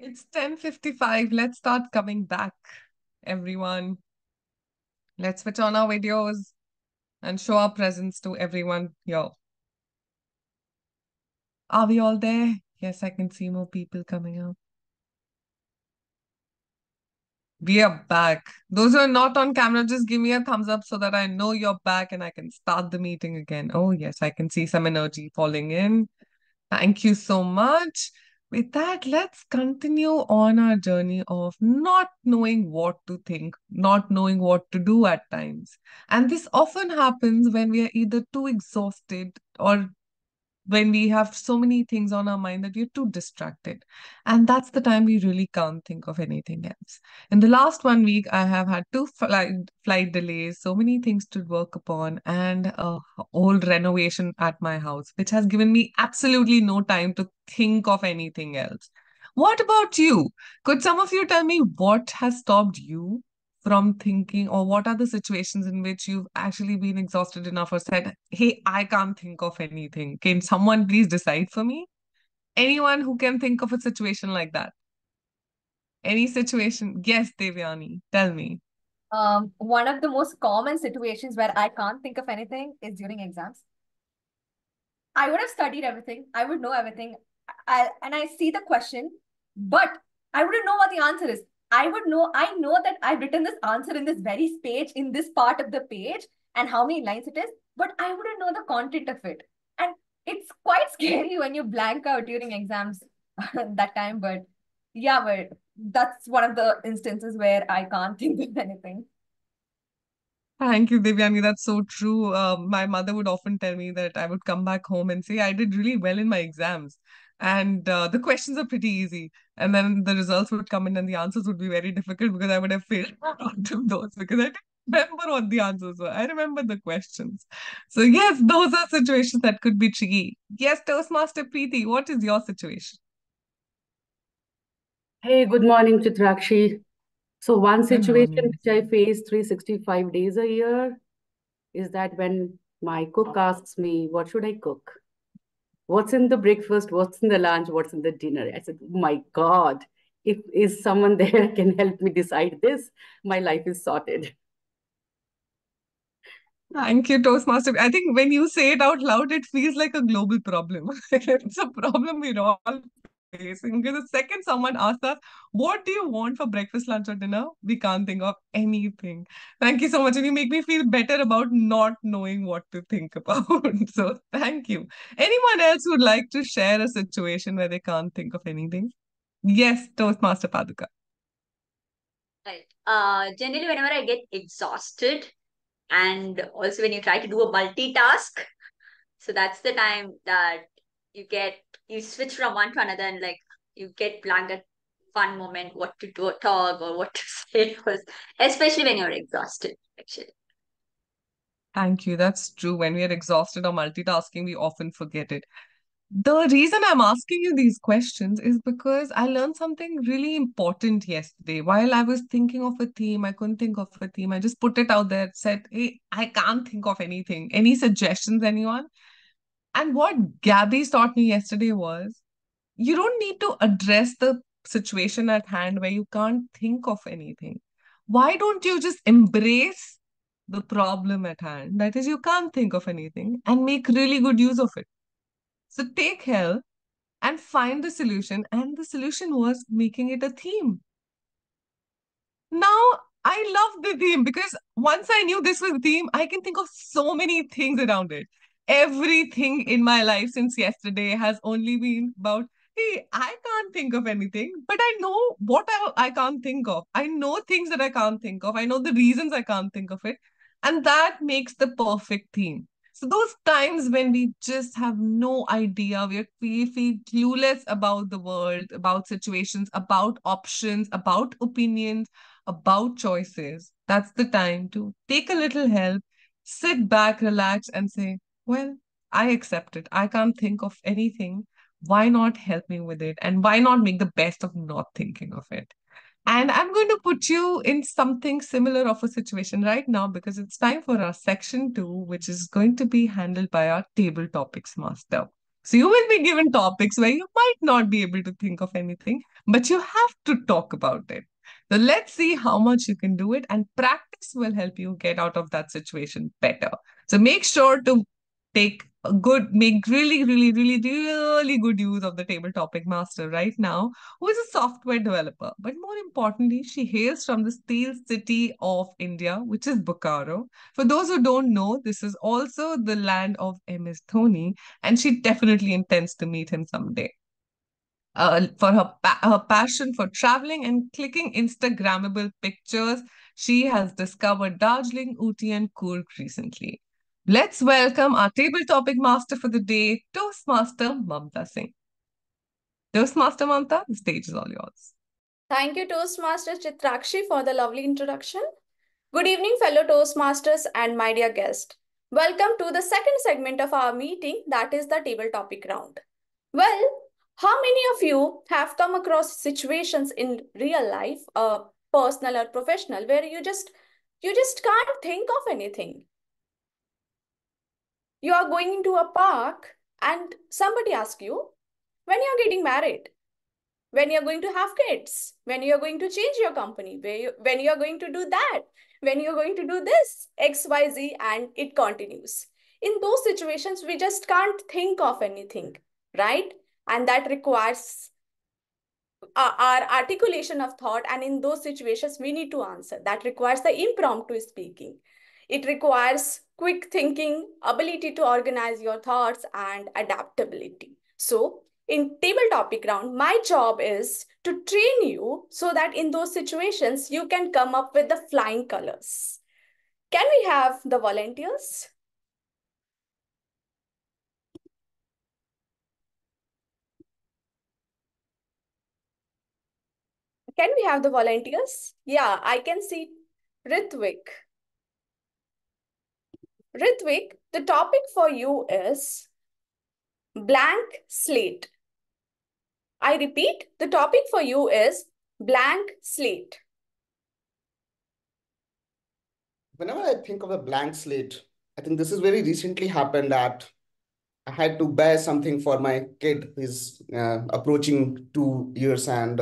It's 10:55. Let's start coming back, everyone. Let's switch on our videos and show our presence to everyone here. Are we all there? Yes, I can see more people coming up. We are back. Those who are not on camera, just give me a thumbs up so that I know you're back and I can start the meeting again. Oh, yes, I can see some energy falling in. Thank you so much. With that, let's continue on our journey of not knowing what to think, not knowing what to do at times. And this often happens when we are either too exhausted or when we have so many things on our mind that we're too distracted. And that's the time we really can't think of anything else. In the last 1 week, I have had two flight delays, so many things to work upon, and a whole renovation at my house, which has given me absolutely no time to think of anything else. What about you? Could some of you tell me what has stopped you from thinking, or what are the situations in which you've actually been exhausted enough or said, hey, I can't think of anything. Can someone please decide for me? Anyone who can think of a situation like that? Any situation? Yes, Devayani, tell me. One of the most common situations where I can't think of anything is during exams. I would have studied everything. I would know everything. And I see the question, but I wouldn't know what the answer is. I know that I've written this answer in this very page, in this part of the page, and how many lines it is, but I wouldn't know the content of it. And it's quite scary when you blank out during exams that time. But yeah, but that's one of the instances where I can't think of anything. Thank you, Devyani. That's so true. My mother would often tell me that I would come back home and say I did really well in my exams. And the questions are pretty easy. And then the results would come in and the answers would be very difficult because I would have failed out of those because I didn't remember what the answers were. I remember the questions. So yes, those are situations that could be tricky. Yes, Toastmaster Preeti, what is your situation? Hey, good morning, Chitrakshi. So one Good situation morning. which I face 365 days a year is that when my cook asks me, what should I cook? What's in the breakfast? What's in the lunch? What's in the dinner? I said, oh my God, if is someone there can help me decide this, my life is sorted. Thank you, Toastmaster. I think when you say it out loud, it feels like a global problem. It's a problem we're all facing. Because the second someone asks us, what do you want for breakfast, lunch, or dinner? We can't think of anything. Thank you so much. And you make me feel better about not knowing what to think about. So thank you. Anyone else would like to share a situation where they can't think of anything? Yes, Toastmaster Paduka. Right. Generally, whenever I get exhausted, and also when you try to do a multitask, so that's the time that you switch from one to another, and like you get blank at one moment what to do, talk or what to say, especially when you're exhausted, actually. Thank you. That's true. When we are exhausted or multitasking, we often forget it. The reason I'm asking you these questions is because I learned something really important yesterday. While I was thinking of a theme, I couldn't think of a theme. I just put it out there, said, hey, I can't think of anything. Any suggestions, anyone? And what Gabbys taught me yesterday was you don't need to address the situation at hand where you can't think of anything. Why don't you just embrace the problem at hand? That is, you can't think of anything and make really good use of it. So take help and find the solution. And the solution was making it a theme. Now, I love the theme because once I knew this was a theme, I can think of so many things around it. Everything in my life since yesterday has only been about, hey, I can't think of anything, but I know what I can't think of. I know things that I can't think of. I know the reasons I can't think of it. And that makes the perfect theme. So those times when we just have no idea, we feel clueless about the world, about situations, about options, about opinions, about choices, that's the time to take a little help, sit back, relax, and say, well, I accept it. I can't think of anything. Why not help me with it? And why not make the best of not thinking of it? And I'm going to put you in something similar of a situation right now because it's time for our section 2, which is going to be handled by our table topics master. So you will be given topics where you might not be able to think of anything, but you have to talk about it. So let's see how much you can do it, and practice will help you get out of that situation better. So make sure to make really good use of the table topic master right now, who is a software developer. But more importantly, she hails from the steel city of India, which is Bokaro. For those who don't know, this is also the land of MS Dhoni, and she definitely intends to meet him someday. For her passion for traveling and clicking Instagrammable pictures, she has discovered Darjeeling, Ooty, and Coorg recently. Let's welcome our table topic master for the day, Toastmaster Mamta Singh. Toastmaster Mamta, the stage is all yours. Thank you, Toastmaster Chitrakshi, for the lovely introduction. Good evening, fellow Toastmasters and my dear guest. Welcome to the second segment of our meeting, that is the table topic round. Well, how many of you have come across situations in real life, personal or professional, where you just can't think of anything? You are going into a park and somebody asks you, when you're getting married, when you're going to have kids, when you're going to change your company, when you're going to do that, when you're going to do this, XYZ, and it continues. In those situations, we just can't think of anything, right? And that requires our articulation of thought. And in those situations, we need to answer. That requires the impromptu speaking. It requires quick thinking, ability to organize your thoughts, and adaptability. So in table topic round, my job is to train you so that in those situations, you can come up with the flying colors. Can we have the volunteers? Can we have the volunteers? Yeah, I can see Ritvik. Ritvik, the topic for you is blank slate. I repeat, the topic for you is blank slate. Whenever I think of a blank slate, I think this is very recently happened that I had to buy something for my kid who is approaching 2 years and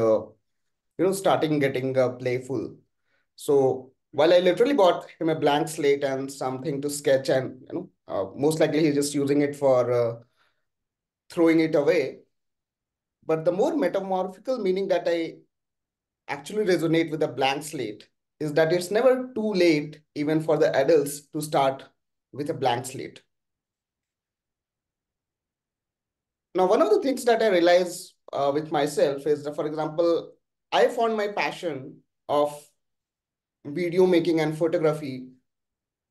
starting getting playful. So while I literally bought him a blank slate and something to sketch, and most likely he's just using it for throwing it away. But the more metamorphical meaning that I actually resonate with a blank slate is that it's never too late even for the adults to start with a blank slate. Now, one of the things that I realize with myself is that, for example, I found my passion of video making and photography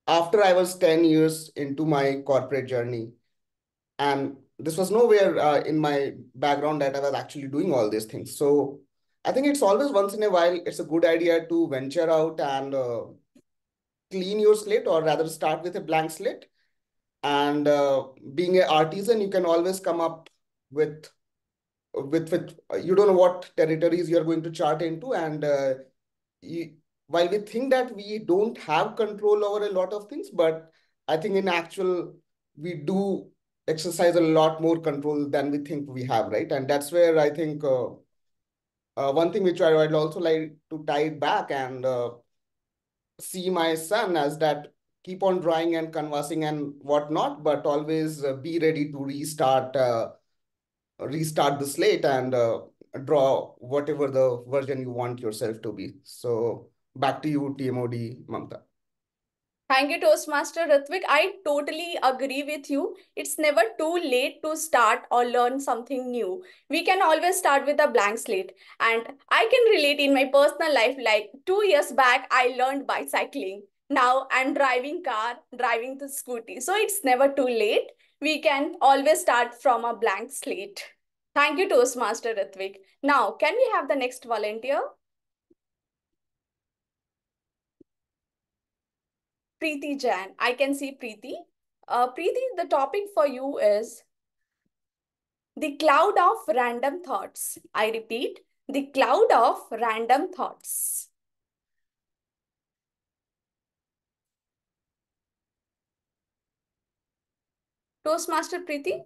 after I was 10 years into my corporate journey. And this was nowhere in my background that I was actually doing all these things. So I think it's always once in a while, it's a good idea to venture out and clean your slate, or rather start with a blank slate. And being an artisan, you can always come up with you don't know what territories you're going to chart into. And while we think that we don't have control over a lot of things, but I think in actual, we do exercise a lot more control than we think we have, right? And that's where I think one thing which I'd also like to tie it back and see my son as that keep on drawing and conversing and whatnot, but always be ready to restart the slate and draw whatever the version you want yourself to be. So back to you, TMOD, Mamta. Thank you, Toastmaster Ritvik. I totally agree with you. It's never too late to start or learn something new. We can always start with a blank slate. And I can relate in my personal life, like 2 years back, I learned bicycling. Now I'm driving car, driving the scooty. So it's never too late. We can always start from a blank slate. Thank you, Toastmaster Ritvik. Now, can we have the next volunteer? Preeti Jain. I can see Preeti. Preeti, the topic for you is the cloud of random thoughts. I repeat, the cloud of random thoughts. Toastmaster Preeti.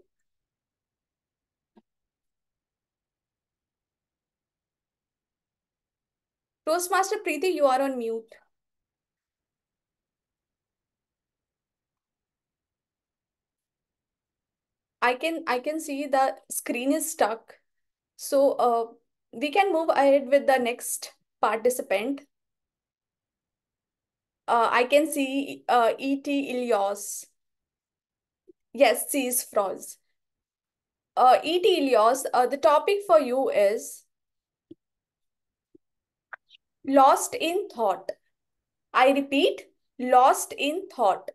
Toastmaster Preeti, you are on mute. I can see the screen is stuck. So we can move ahead with the next participant. I can see E.T. Ilyas. Yes, she is froze. E.T. Ilyas, the topic for you is lost in thought. I repeat, lost in thought.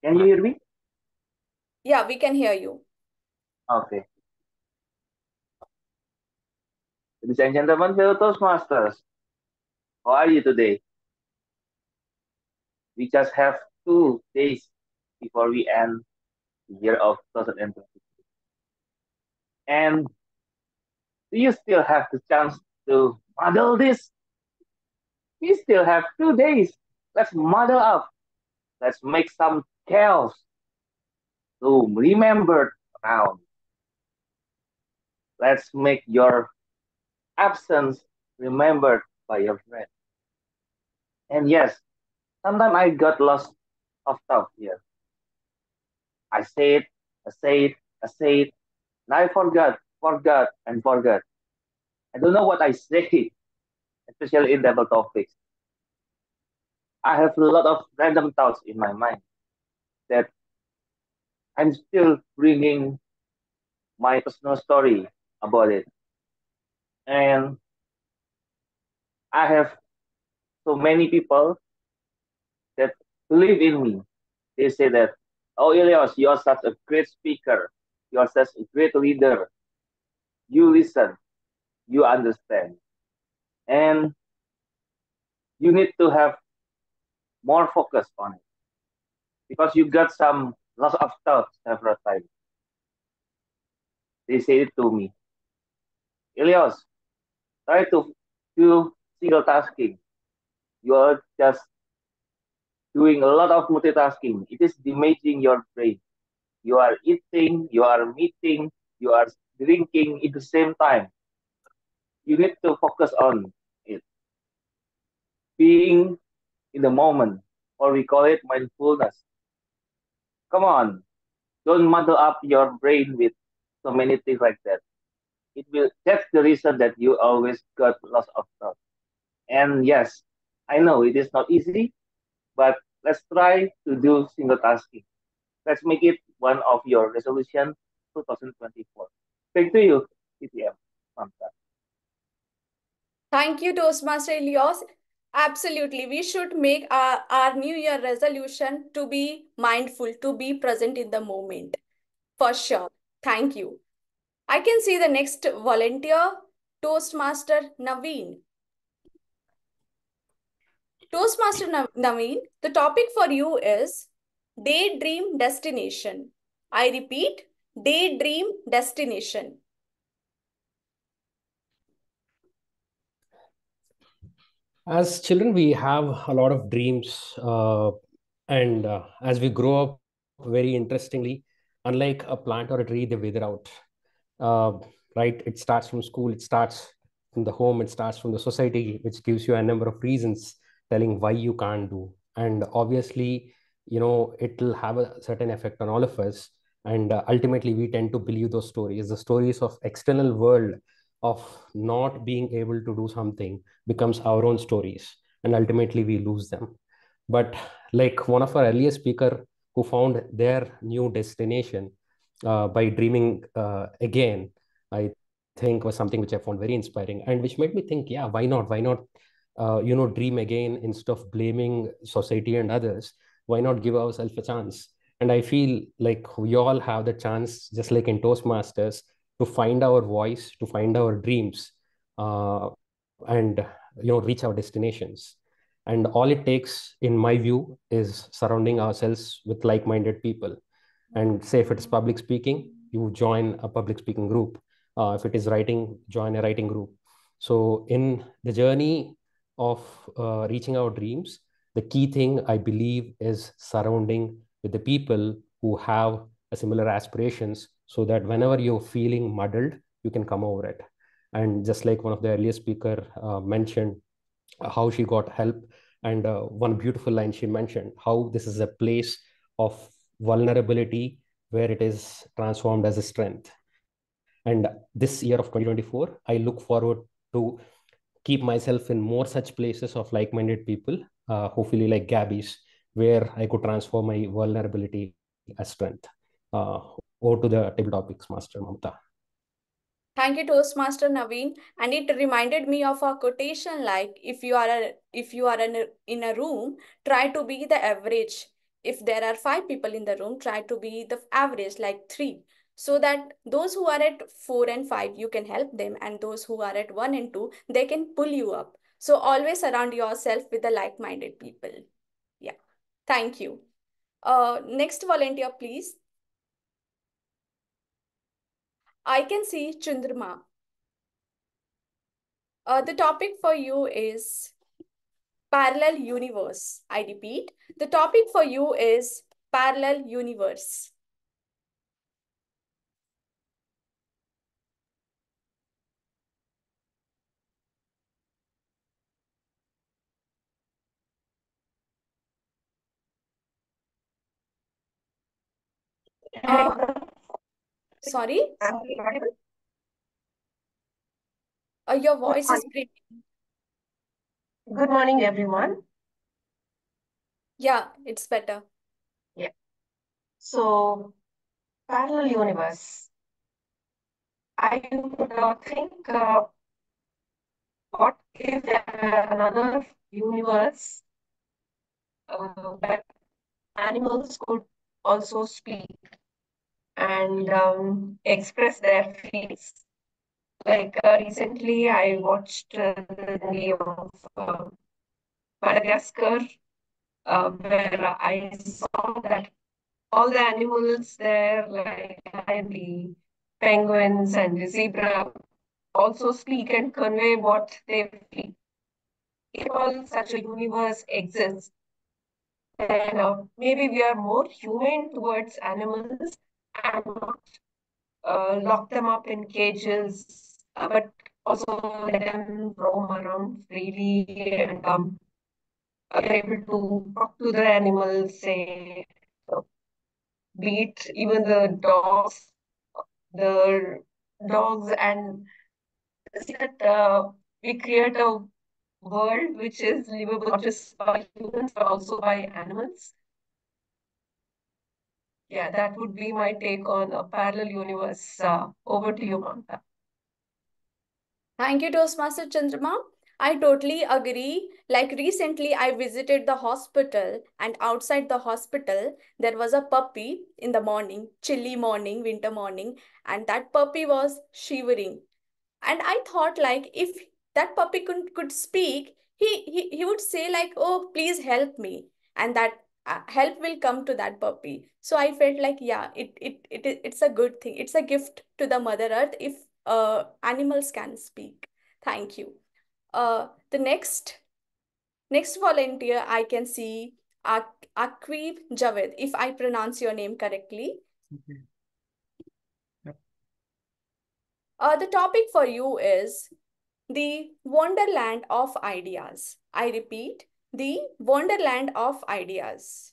Can you hear me? Yeah, we can hear you. Okay. Ladies and gentlemen, fellow Toastmasters, how are you today? We just have 2 days before we end the year of 2020. And do you still have the chance to model this? We still have 2 days. Let's model up. Let's make some chaos to remember around. Let's make your absence remembered by your friend. And yes, sometimes I got lost of thought here. I said, I said, I said, and I forgot, and forgot. I don't know what I say, especially in double topics. I have a lot of random thoughts in my mind that I'm still bringing my personal story about it. And I have so many people that believe in me. They say that, oh, Ilyas, you are such a great speaker. You are such a great leader. You listen, you understand. And you need to have more focus on it because you got some lots of thoughts several times. They say it to me, Ilyas, try to do single tasking. You are just doing a lot of multitasking. It is damaging your brain. You are eating, you are meeting, you are drinking at the same time. You need to focus on it. Being in the moment, or we call it mindfulness. Come on, don't muddle up your brain with so many things like that. It will. That's the reason that you always got lots of thoughts. And yes, I know it is not easy, but let's try to do single tasking. Let's make it one of your resolution 2024. Thank you, TTM. Mamta. Thank you, Toastmaster Ilyas. Absolutely. We should make our New Year resolution to be mindful, to be present in the moment. For sure. Thank you. I can see the next volunteer, Toastmaster Naveen. Toastmaster Naveen, the topic for you is Daydream Destination. I repeat, Daydream Destination. As children, we have a lot of dreams, and as we grow up, very interestingly, unlike a plant or a tree, they wither out. Right? It starts from school, it starts from the home, it starts from the society, which gives you a number of reasons telling why you can't do. And obviously, it will have a certain effect on all of us. And ultimately, we tend to believe those stories, the stories of external world of not being able to do something becomes our own stories, and ultimately we lose them. But like one of our earliest speaker who found their new destination by dreaming again, I think was something which I found very inspiring, and which made me think, yeah, why not dream again instead of blaming society and others. Why not give ourselves a chance? And I feel like we all have the chance, just like in Toastmasters, to find our voice, to find our dreams, and reach our destinations. And all it takes, in my view, is surrounding ourselves with like-minded people. And say if it is public speaking, you join a public speaking group. If it is writing, join a writing group. So in the journey of reaching our dreams, the key thing I believe is surrounding with the people who have similar aspirations, so that whenever you're feeling muddled, you can come over it. And just like one of the earlier speaker mentioned, how she got help, and one beautiful line she mentioned, how this is a place of vulnerability where it is transformed as a strength. And this year of 2024, I look forward to keep myself in more such places of like-minded people, hopefully like Gabbys, where I could transform my vulnerability as strength. Over to the table topics, Master Mamta. Thank you, Toastmaster Naveen. And it reminded me of a quotation like, if you are in a room, try to be the average. If there are 5 people in the room, try to be the average, like 3. So that those who are at 4 and 5, you can help them. And those who are at 1 and 2, they can pull you up. So always surround yourself with the like-minded people. Yeah, thank you. Next volunteer, please. I can see Chandrama. The topic for you is parallel universe. I repeat, the topic for you is parallel universe. Sorry? Your voice is breaking. Good morning, everyone. Yeah, it's better. Yeah. So, parallel universe. I would think, what if there were another universe that animals could also speak and express their feelings? Like recently, I watched the movie of Madagascar, where I saw that all the animals there, like the penguins and the zebra, also speak and convey what they feel. If all such a universe exists, then maybe we are more human towards animals and not lock them up in cages, but also let them roam around freely and are able to talk to the animals, say, be it even the dogs, and see that we create a world which is livable not just by humans but also by animals. Yeah, that would be my take on a parallel universe. Over to you, Mamta. Thank you, Toastmaster Chandrama. I totally agree. Like recently, I visited the hospital, and outside the hospital, there was a puppy in the morning, chilly morning, winter morning, and that puppy was shivering. And I thought, like, if that puppy could speak, he would say like, oh, please help me, and that help will come to that puppy. So I felt like, yeah, it's a good thing. It's a gift to the Mother Earth if animals can speak. Thank you. The next volunteer I can see Aqib Javed, if I pronounce your name correctly. Okay. Yep. The topic for you is the wonderland of ideas. I repeat, the wonderland of ideas.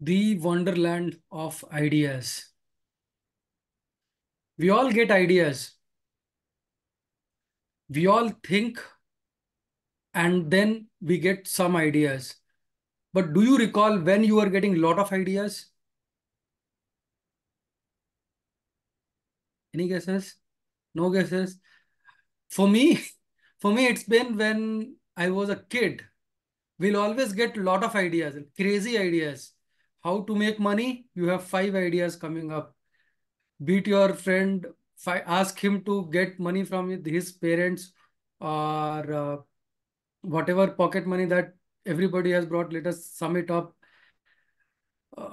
The wonderland of ideas. We all get ideas. We all think, and then we get some ideas. But do you recall when you were getting a lot of ideas? Any guesses? No guesses? For me, it's been when I was a kid. We'll always get a lot of ideas, crazy ideas. How to make money? You have 5 ideas coming up. Beat your friend, ask him to get money from his parents, or whatever pocket money that everybody has brought. Let us sum it up.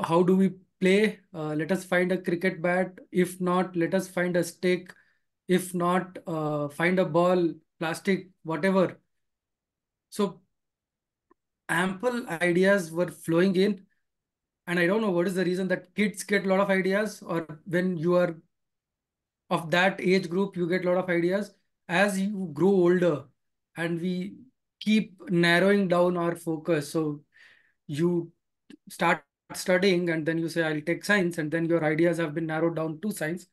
How do we play? Let us find a cricket bat. If not, let us find a stick. If not, find a ball, plastic, whatever. So ample ideas were flowing in. And I don't know what is the reason that kids get a lot of ideas, or when you are of that age group, you get a lot of ideas. As you grow older and we keep narrowing down our focus, so you start studying and then you say, I'll take science, and then your ideas have been narrowed down to science.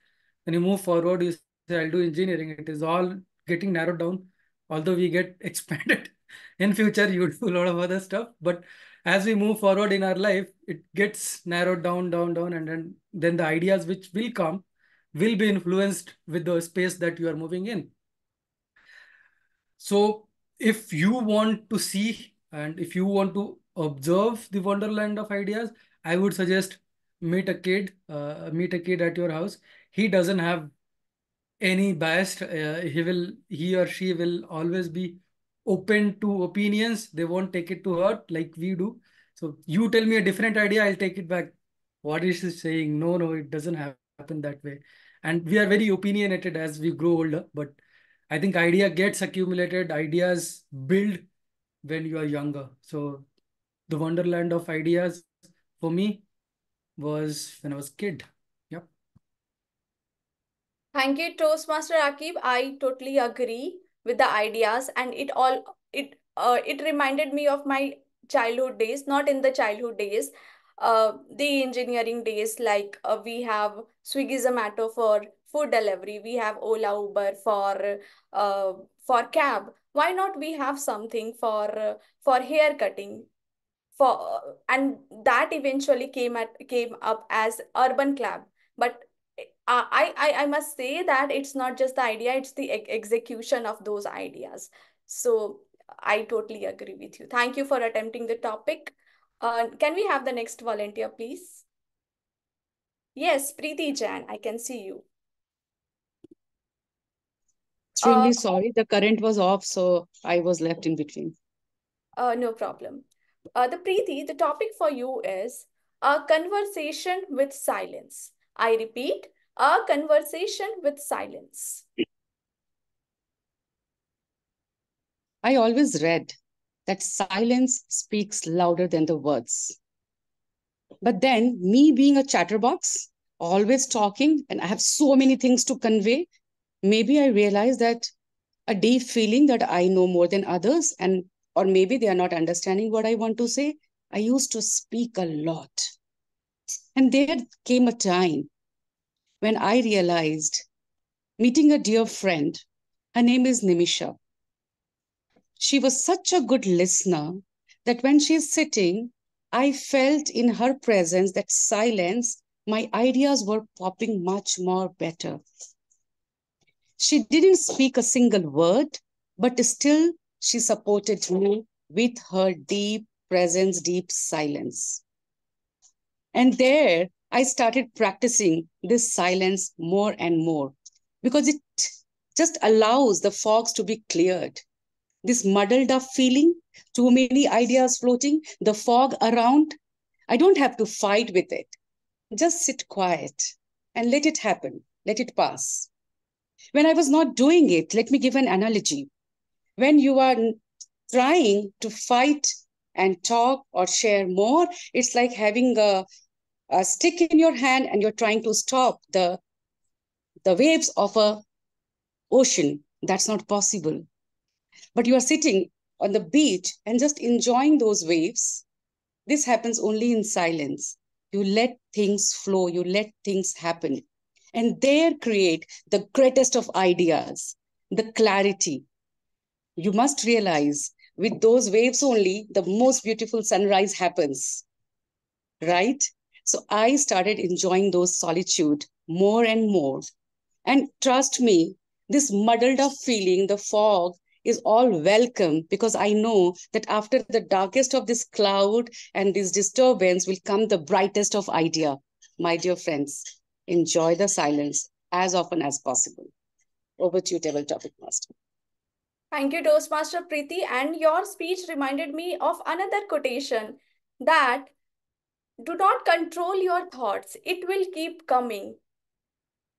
Then you move forward, you say, I'll do engineering. It is all getting narrowed down, although we get expanded. In future, you do a lot of other stuff. But as we move forward in our life, it gets narrowed down, and then the ideas which will come will be influenced with the space that you are moving in. So if you want to see and if you want to observe the wonderland of ideas, I would suggest meet a kid at your house. He doesn't have any bias. He or she will always be open to opinions. They won't take it to heart like we do. So you tell me a different idea, I'll take it back. What is he saying? No, it doesn't happen that way. And we are very opinionated as we grow older, but I think idea gets accumulated, ideas build when you are younger. So the wonderland of ideas for me was when I was a kid. Yep. Thank you, Toastmaster Akib. I totally agree with the ideas, and it reminded me of my childhood days, not in the childhood days, the engineering days. Like we have Swiggy Zomato for food delivery, we have Ola Uber for cab. Why not we have something for hair cutting? And that eventually came up as urban club. But I must say that it's not just the idea, it's the execution of those ideas. So I totally agree with you. Thank you for attempting the topic. Can we have the next volunteer, please? Yes, Preeti Jan, I can see you. Extremely sorry, the current was off, so I was left in between. No problem. The Preeti, the topic for you is a conversation with silence. I repeat, a conversation with silence. I always read that silence speaks louder than the words. But then, me being a chatterbox, always talking, and I have so many things to convey, maybe I realized that a deep feeling that I know more than others, or maybe they are not understanding what I want to say. I used to speak a lot. And there came a time when I realized, meeting a dear friend, her name is Nimisha. She was such a good listener that when she's sitting, I felt in her presence that silence, my ideas were popping much more better. She didn't speak a single word, but still she supported me with her deep presence, deep silence. And there I started practicing this silence more and more because it just allows the fogs to be cleared. This muddled up feeling, too many ideas floating, the fog around, I don't have to fight with it. Just sit quiet and let it happen, let it pass. When I was not doing it, let me give an analogy. When you are trying to fight and talk or share more, it's like having a stick in your hand and you're trying to stop the waves of a ocean. That's not possible. But you are sitting on the beach and just enjoying those waves. This happens only in silence. You let things flow, you let things happen. And there create the greatest of ideas, the clarity. You must realize with those waves only, the most beautiful sunrise happens, right? So I started enjoying those solitude more and more. And trust me, this muddled up feeling, the fog, is all welcome because I know that after the darkest of this cloud and this disturbance will come the brightest of idea. My dear friends, enjoy the silence as often as possible. Over to you, Table Topic Master. Thank you, Toastmaster Preeti. And your speech reminded me of another quotation that do not control your thoughts. It will keep coming.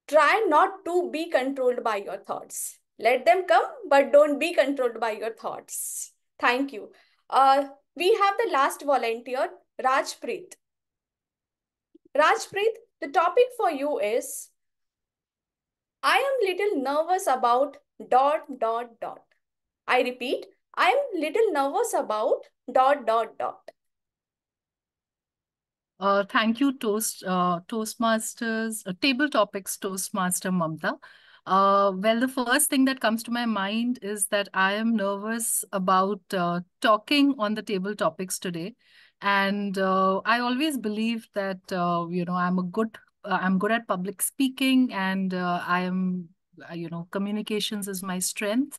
Try not to be controlled by your thoughts. Let them come, but don't be controlled by your thoughts. Thank you. We have the last volunteer, Rajpreet. Rajpreet, the topic for you is, I am little nervous about ... I repeat, I am little nervous about ... Thank you, Toastmasters, Table Topics Toastmaster Mamta. Well, the first thing that comes to my mind is that I am nervous about talking on the table topics today. And I always believe that, I'm good at public speaking, and communications is my strength.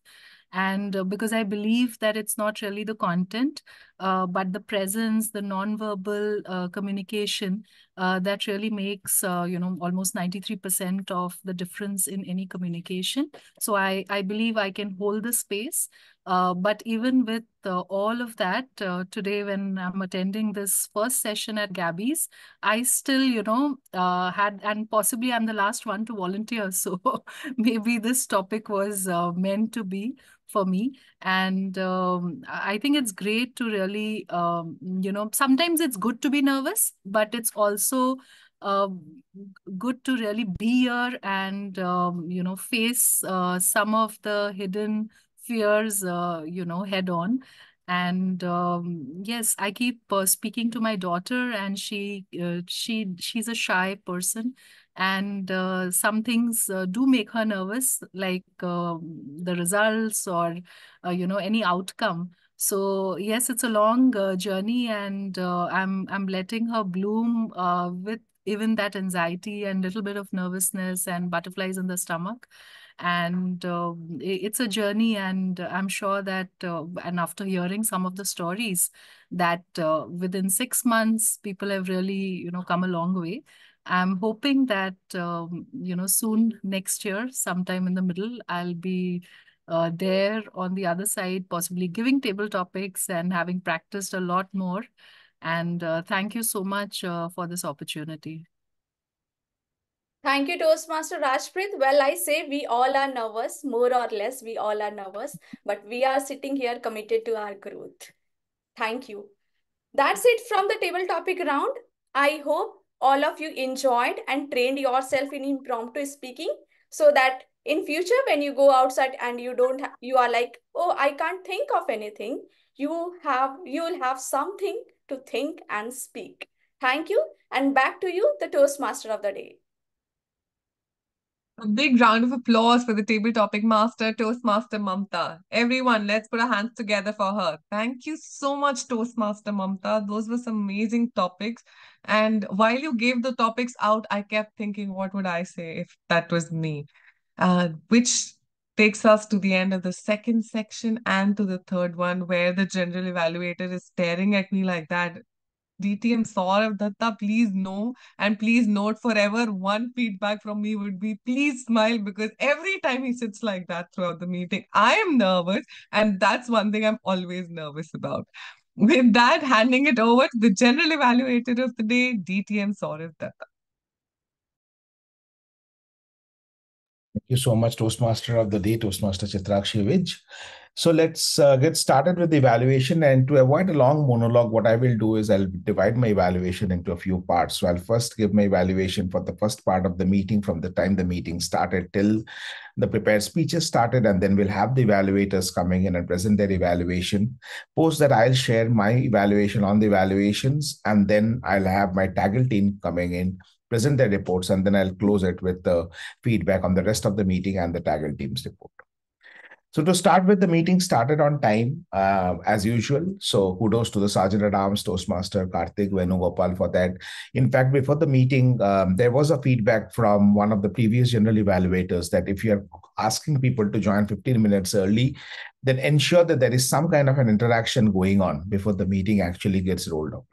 And because I believe that it's not really the content, but the presence, the non-verbal communication that really makes, almost 93% of the difference in any communication. So I believe I can hold the space. But even with all of that, today when I'm attending this first session at Gabbys, I still, and possibly I'm the last one to volunteer. So maybe this topic was meant to be for me. And I think it's great to really, sometimes it's good to be nervous, but it's also good to really be here and, face some of the hidden fears, head on. And yes, I keep speaking to my daughter, and she's a shy person, and some things do make her nervous, like the results or any outcome. So yes, it's a long journey, and I'm letting her bloom with even that anxiety and little bit of nervousness and butterflies in the stomach. And it's a journey, and I'm sure that, and after hearing some of the stories, that within 6 months, people have really, come a long way. I'm hoping that, soon next year, sometime in the middle, I'll be there on the other side, possibly giving table topics and having practiced a lot more. And thank you so much for this opportunity. Thank you, Toastmaster Rajpreet. Well, I say we all are nervous, more or less, we all are nervous, but we are sitting here committed to our growth. Thank you. That's it from the table topic round. I hope all of you enjoyed and trained yourself in impromptu speaking, so that in future when you go outside and you are like, oh, I can't think of anything, you'll have something to think and speak. Thank you, and back to you, the Toastmaster of the day. A big round of applause for the table topic master, Toastmaster Mamta. Everyone, let's put our hands together for her. Thank you so much, Toastmaster Mamta. Those were some amazing topics. And while you gave the topics out, I kept thinking, what would I say if that was me? Which takes us to the end of the second section and to the third one, where the general evaluator is staring at me like that. DTM Sourav Dutta, please know, and please note forever, one feedback from me would be, please smile, because every time he sits like that throughout the meeting, I am nervous, and that's one thing I'm always nervous about. With that, handing it over to the general evaluator of the day, DTM Sourav Dutta. Thank you so much, Toastmaster of the day, Toastmaster Chitrakshi Vij. So let's get started with the evaluation. And to avoid a long monologue, what I will do is I'll divide my evaluation into a few parts. So I'll first give my evaluation for the first part of the meeting, from the time the meeting started till the prepared speeches started, and then we'll have the evaluators coming in and present their evaluation. Post that, I'll share my evaluation on the evaluations, and then I'll have my TAGL team coming in, present their reports, and then I'll close it with the feedback on the rest of the meeting and the TAGL team's report. So to start with, the meeting started on time, as usual. So kudos to the Sergeant at Arms, Toastmaster Karthik, Venugopal for that. In fact, before the meeting, there was a feedback from one of the previous general evaluators that if you're asking people to join 15 minutes early, then ensure that there is some kind of an interaction going on before the meeting actually gets rolled out.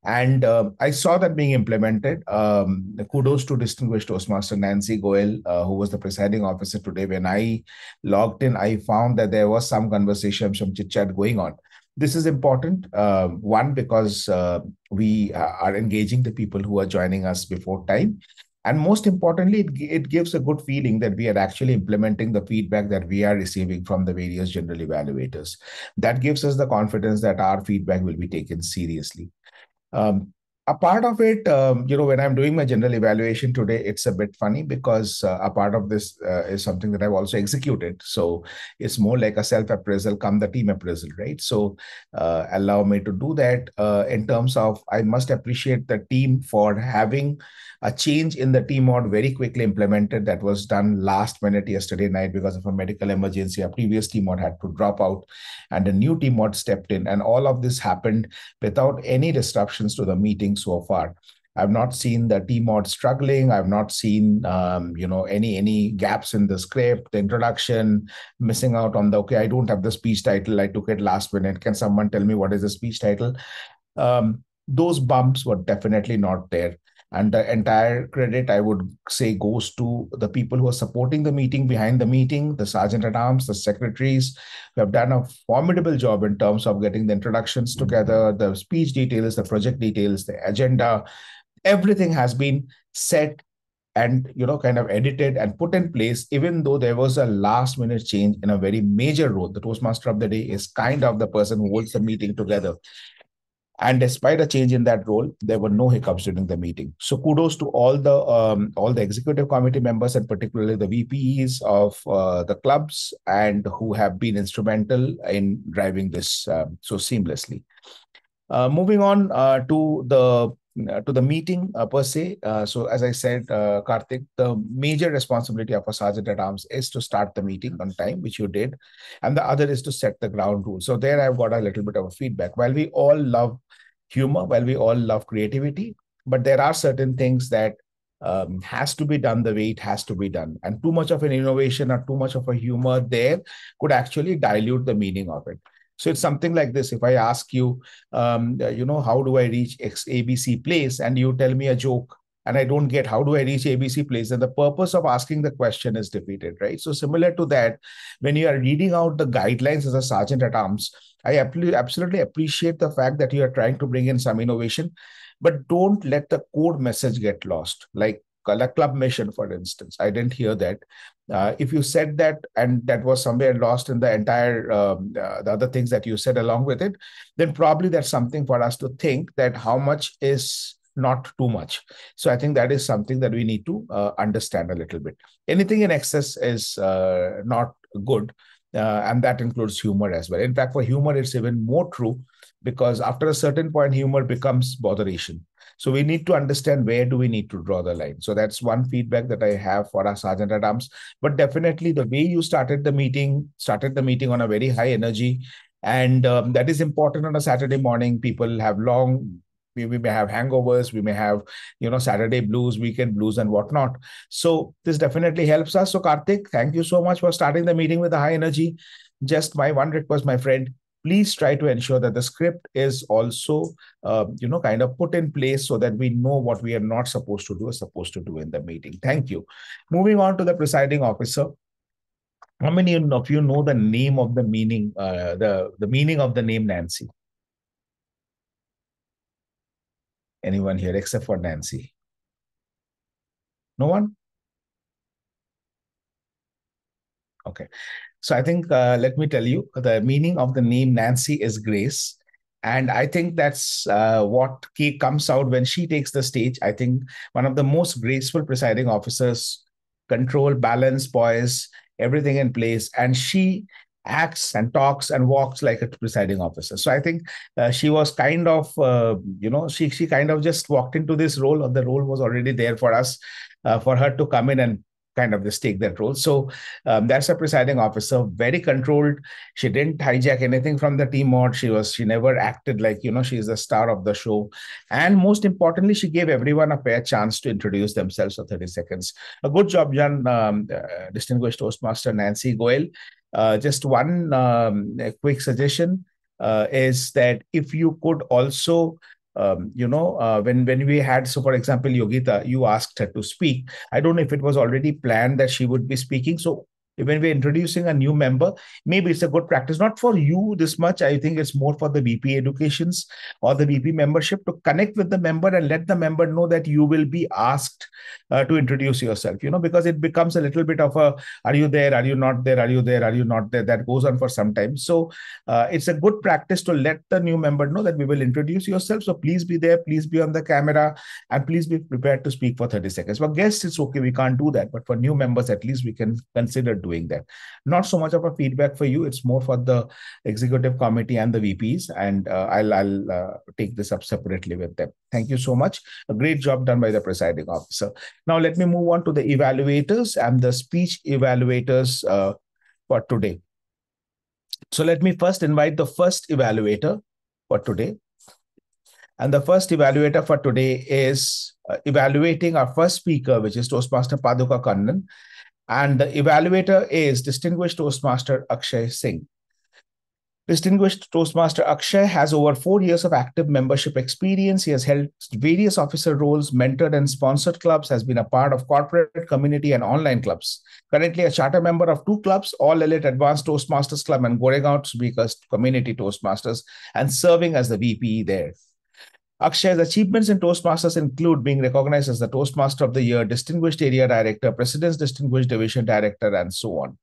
And I saw that being implemented. Kudos to distinguished Toastmaster Nancy Goel, who was the presiding officer today. When I logged in, I found that there was some conversation, some chit-chat going on. This is important, one, because we are engaging the people who are joining us before time. And most importantly, it gives a good feeling that we are actually implementing the feedback that we are receiving from the various general evaluators. That gives us the confidence that our feedback will be taken seriously. A part of it, when I'm doing my general evaluation today, it's a bit funny because a part of this is something that I've also executed. So it's more like a self-appraisal come the team appraisal, right? So allow me to do that in terms of I must appreciate the team for having a change in the TMOD very quickly implemented. That was done last minute yesterday night because of a medical emergency. A previous TMOD had to drop out and a new TMOD stepped in. And all of this happened without any disruptions to the meeting so far. I've not seen the TMOD struggling. I've not seen, any gaps in the script, the introduction, missing out on the, okay, I don't have the speech title. I took it last minute. Can someone tell me what is the speech title? Those bumps were definitely not there. And the entire credit, I would say, goes to the people who are supporting the meeting, behind the meeting, the sergeant-at-arms, the secretaries, who have done a formidable job in terms of getting the introductions together, the speech details, the project details, the agenda. Everything has been set and kind of edited and put in place, even though there was a last-minute change in a very major role. The Toastmaster of the day is kind of the person who holds the meeting together. And despite a change in that role, there were no hiccups during the meeting. So kudos to all the executive committee members and particularly the VPEs of the clubs and who have been instrumental in driving this so seamlessly. Moving on to the meeting per se. So as I said, Karthik, the major responsibility of a sergeant-at-arms is to start the meeting on time, which you did. And the other is to set the ground rules. So there I've got a little bit of a feedback. While we all love humor, while we all love creativity, but there are certain things that has to be done the way it has to be done. And too much of an innovation or too much of a humor there could actually dilute the meaning of it. So it's something like this. If I ask you, how do I reach ABC place? And you tell me a joke and I don't get how do I reach ABC place? And the purpose of asking the question is defeated, right? So similar to that, when you are reading out the guidelines as a sergeant-at-arms, I absolutely appreciate the fact that you are trying to bring in some innovation, but don't let the core message get lost. Like color club mission, for instance, I didn't hear that. If you said that and that was somewhere lost in the entire the other things that you said along with it, then probably that's something for us to think that how much is not too much. So I think that is something that we need to understand a little bit. Anything in excess is not good. And that includes humor as well. In fact, for humor, it's even more true because after a certain point, humor becomes botheration. So we need to understand where do we need to draw the line. So that's one feedback that I have for our sergeant-at-arms. But definitely the way you started the meeting on a very high energy. And that is important on a Saturday morning. People have we may have hangovers, we may have, Saturday blues, weekend blues and whatnot. So this definitely helps us. So Karthik, thank you so much for starting the meeting with a high energy. Just my one request, my friend, please try to ensure that the script is also, kind of put in place so that we know what we are not supposed to do or supposed to do in the meeting. Thank you. Moving on to the presiding officer. How many of you know the name of the meaning, the meaning of the name Nancy? Anyone here except for Nancy? No one? Okay. So I think, let me tell you, the meaning of the name Nancy is grace. And I think that's what comes out when she takes the stage. I think one of the most graceful presiding officers, control, balance, poise, everything in place. And she acts and talks and walks like a presiding officer. So I think she was kind of, she kind of just walked into this role, or the role was already there for us, for her to come in and kind of just take that role. So that's a presiding officer, very controlled. She didn't hijack anything from the TMOD. She never acted like, she's the star of the show. And most importantly, she gave everyone a fair chance to introduce themselves for 30 seconds. A good job, Jan, distinguished Toastmaster Nancy Goel. Just one quick suggestion is that if you could also, when we had, so for example, Yogita, you asked her to speak. I don't know if it was already planned that she would be speaking. So when we're introducing a new member, maybe it's a good practice, not for you this much. I think it's more for the VP educations or the VP membership to connect with the member and let the member know that you will be asked to introduce yourself, because it becomes a little bit of a, are you there? Are you not there? Are you there? Are you not there? That goes on for some time. So it's a good practice to let the new member know that we will introduce yourself. So please be there, please be on the camera, and please be prepared to speak for 30 seconds. For guests, it's okay, we can't do that. But for new members, at least we can consider doing that. Not so much of a feedback for you. It's more for the executive committee and the VPs. And I'll take this up separately with them. Thank you so much. A great job done by the presiding officer. Now, let me move on to the evaluators and the speech evaluators for today. So let me first invite the first evaluator for today. And the first evaluator for today is evaluating our first speaker, which is Toastmaster Paduka Kannan. And the evaluator is Distinguished Toastmaster Akshay Singh. Distinguished Toastmaster Akshay has over 4 years of active membership experience. He has held various officer roles, mentored and sponsored clubs, has been a part of corporate, community, and online clubs. Currently a charter member of 2 clubs, All Elite Advanced Toastmasters Club and Goregaon Speakers Community Toastmasters, and serving as the VP there. Akshay's achievements in Toastmasters include being recognized as the Toastmaster of the Year, Distinguished Area Director, President's Distinguished Division Director, and so on.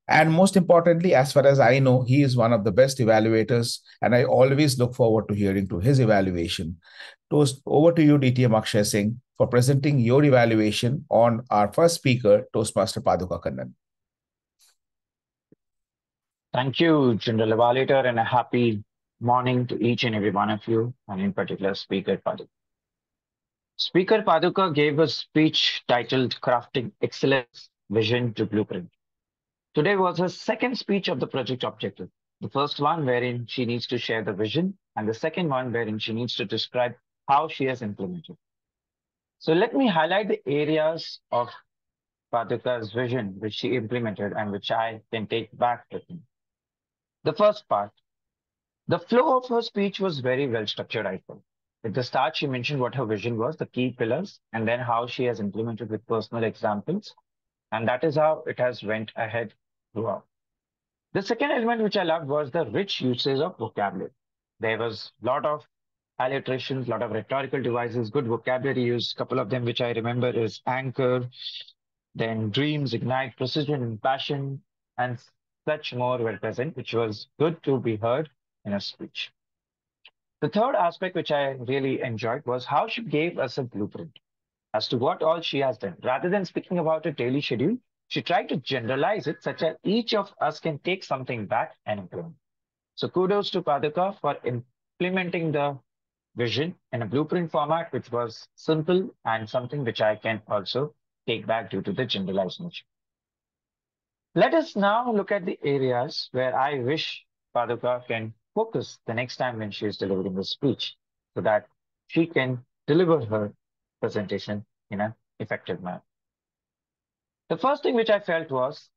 And most importantly, as far as I know, he is one of the best evaluators, and I always look forward to hearing to his evaluation. Over to you, DTM Akshay Singh, for presenting your evaluation on our first speaker, Toastmaster Paduka Kannan. Thank you, General Evaluator, and a happy morning to each and every one of you, and in particular, Speaker Paduka. Speaker Paduka gave a speech titled Crafting Excellence, Vision to Blueprint. Today was her second speech of the project objective. The first one wherein she needs to share the vision, and the second one wherein she needs to describe how she has implemented. So let me highlight the areas of Paduka's vision which she implemented and which I can take back with me. The first part, the flow of her speech was very well structured, I felt. At the start, she mentioned what her vision was, the key pillars, and then how she has implemented with personal examples. And that is how it has went ahead throughout. The second element which I loved was the rich usage of vocabulary. There was a lot of alliterations, a lot of rhetorical devices, good vocabulary use. A couple of them which I remember is anchor, then dreams, ignite, precision, and passion, and such more were present, which was good to be heard in a speech. The third aspect which I really enjoyed was how she gave us a blueprint as to what all she has done. Rather than speaking about a daily schedule, she tried to generalize it such that each of us can take something back and implement. So kudos to Paduka for implementing the vision in a blueprint format, which was simple and something which I can also take back due to the generalized nature. Let us now look at the areas where I wish Paduka can focus the next time when she is delivering the speech so that she can deliver her presentation in an effective manner. The first thing which I felt was,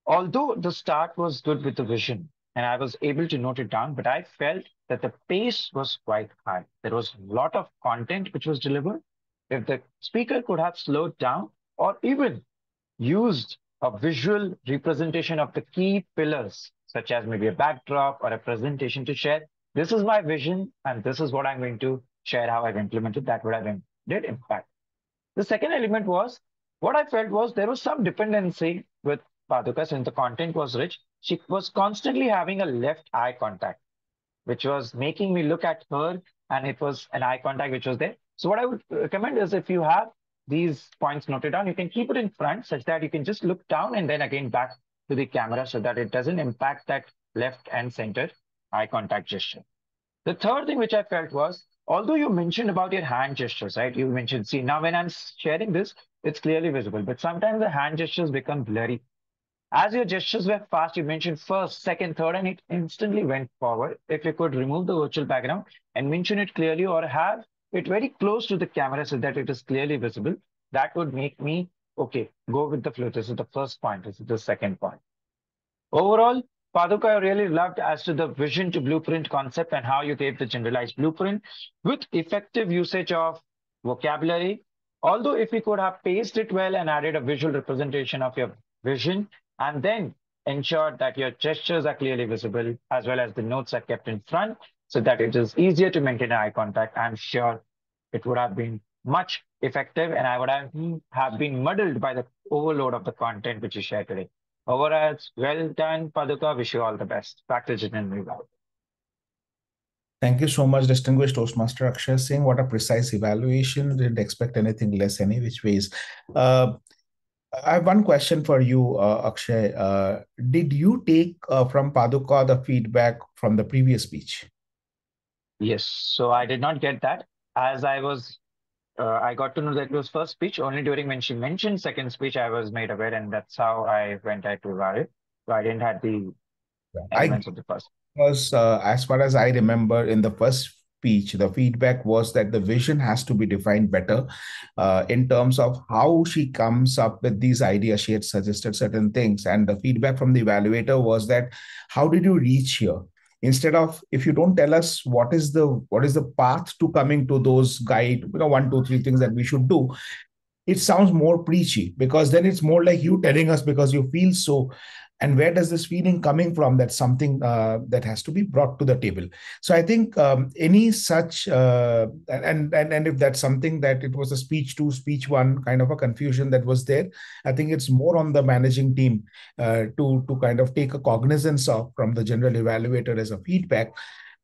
although the start was good with the vision and I was able to note it down, but I felt that the pace was quite high. There was a lot of content which was delivered. If the speaker could have slowed down or even used a visual representation of the key pillars, such as maybe a backdrop or a presentation to share, this is my vision and this is what I'm going to share how I've implemented, that would have did impact. The second element was, what I felt was there was some dependency with Paduka since the content was rich. She was constantly having a left eye contact, which was making me look at her, and it was an eye contact which was there. So what I would recommend is if you have these points noted down, you can keep it in front such that you can just look down and then again back to the camera so that it doesn't impact that left and center eye contact gesture. The third thing which I felt was, although you mentioned about your hand gestures, right? You mentioned, see, now when I'm sharing this, it's clearly visible, but sometimes the hand gestures become blurry. As your gestures were fast, you mentioned first, second, third, and it instantly went forward. If you could remove the virtual background and mention it clearly or have it very close to the camera so that it is clearly visible, that would make me, okay, go with the flow. This is the first point. This is the second point. Overall, Paduka, I really loved as to the vision to blueprint concept and how you gave the generalized blueprint with effective usage of vocabulary. Although if we could have paced it well and added a visual representation of your vision, and then ensure that your gestures are clearly visible as well as the notes are kept in front so that it is easier to maintain eye contact. I'm sure it would have been much effective and I would have been muddled by the overload of the content which you shared today. Overall, well done, Paduka. Wish you all the best. Back to Jitin. Thank you so much, distinguished Toastmaster Akshay Singh. What a precise evaluation. Didn't expect anything less any which ways. I have one question for you, Akshay. Did you take from Paduka the feedback from the previous speech? Yes, so I did not get that as I got to know that it was first speech only during when she mentioned second speech. I was made aware, and that's how I went ahead to it. So I didn't have the elements of the first. Because as far as I remember, in the first speech, the feedback was that the vision has to be defined better in terms of how she comes up with these ideas. She had suggested certain things, and the feedback from the evaluator was that, how did you reach here? Instead of, if you don't tell us what is the path to coming to those guide, 1, 2, 3 things that we should do, it sounds more preachy, because then it's more like you telling us because you feel so. And where does this feeling coming from? That's something that has to be brought to the table. So I think any such and if that's something that it was a speech 2, speech 1 kind of a confusion that was there, I think it's more on the managing team to kind of take a cognizance of from the general evaluator as a feedback,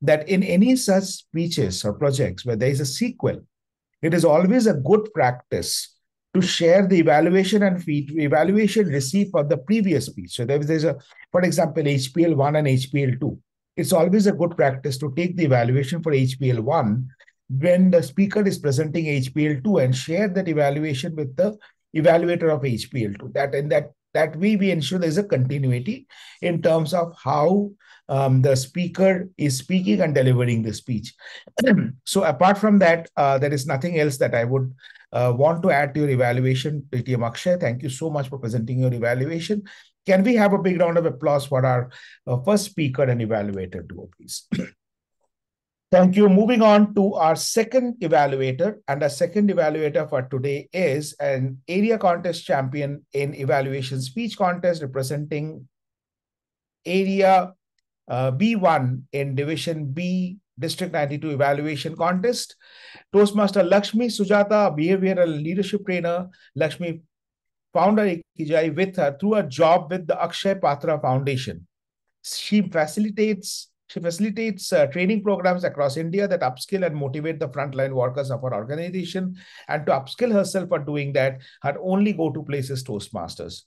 that in any such speeches or projects where there is a sequel, it is always a good practice to share the evaluation and evaluation receipt for the previous speech. So there's a, for example, HPL1 and HPL2. It's always a good practice to take the evaluation for HPL1 when the speaker is presenting HPL2 and share that evaluation with the evaluator of HPL2. That way we ensure there's a continuity in terms of how the speaker is speaking and delivering the speech. So apart from that, there is nothing else that I would want to add to your evaluation, DTM Akshay. Thank you so much for presenting your evaluation. Can we have a big round of applause for our first speaker and evaluator duo, please? Thank you. Moving on to our second evaluator, and our second evaluator for today is an area contest champion in evaluation speech contest, representing area B1 in Division B District 92 evaluation contest. Toastmaster Lakshmi, Sujatha, behavioral leadership trainer. Lakshmi found her Ikigai with her through a job with the Akshay Patra Foundation. She facilitates training programs across India that upskill and motivate the frontline workers of our organization. And to upskill herself for doing that, her only go-to place is Toastmasters.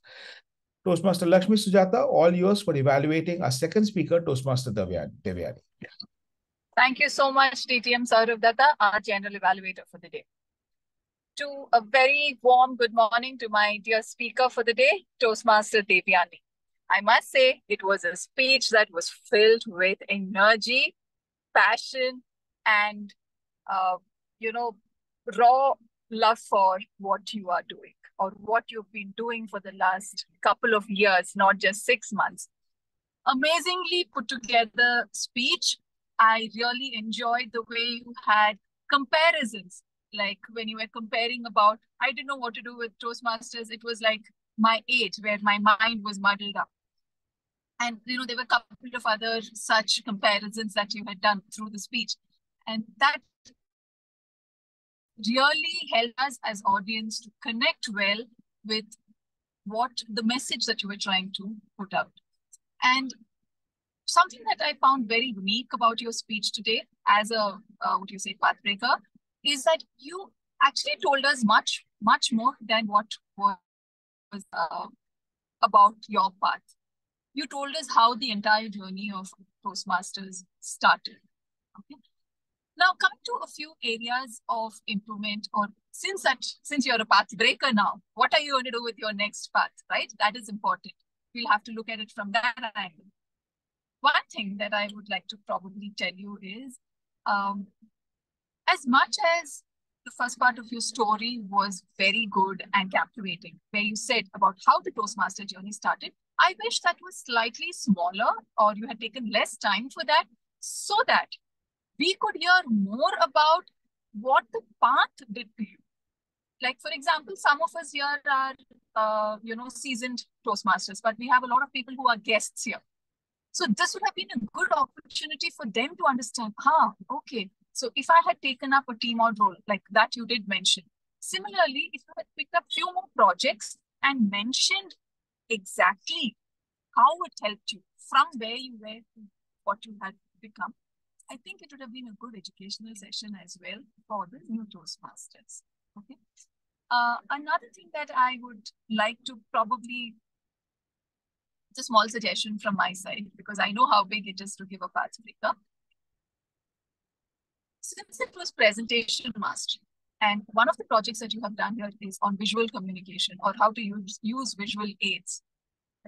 Toastmaster Lakshmi, Sujatha, all yours for evaluating our second speaker, Toastmaster Devayani. Thank you so much, DTM Sourav Dutta, our general evaluator for the day. To a very warm good morning to my dear speaker for the day, Toastmaster Devayani. I must say it was a speech that was filled with energy, passion, and raw love for what you are doing or what you've been doing for the last couple of years, not just 6 months. Amazingly put together speech. I really enjoyed the way you had comparisons. Like when you were comparing about, I didn't know what to do with Toastmasters. It was like my age where my mind was muddled up. And, there were a couple of other such comparisons that you had done through the speech. And that really helped us as audience to connect well with what the message that you were trying to put out. And something that I found very unique about your speech today as a, pathbreaker, is that you actually told us much, much more than what was about your path. You told us how the entire journey of Toastmasters started. Okay. Now, coming to a few areas of improvement, or since you're a path breaker now, what are you going to do with your next path, right? That is important. We'll have to look at it from that angle. One thing that I would like to probably tell you is, as much as the first part of your story was very good and captivating, where you said about how the Toastmaster journey started, I wish that was slightly smaller, or you had taken less time for that, so that we could hear more about what the path did to you. Like, for example, some of us here are seasoned Toastmasters, but we have a lot of people who are guests here. So this would have been a good opportunity for them to understand, okay, so if I had taken up a TMOD role like that you did mention, similarly, if you had picked up few more projects and mentioned exactly how it helped you from where you were to what you had become, I think it would have been a good educational session as well for the new Toastmasters. Okay. Another thing that I would like to probably, it's a small suggestion from my side, because I know how big it is to give a path breaker. Since it was presentation mastery, and one of the projects that you have done here is on visual communication, or how to use visual aids,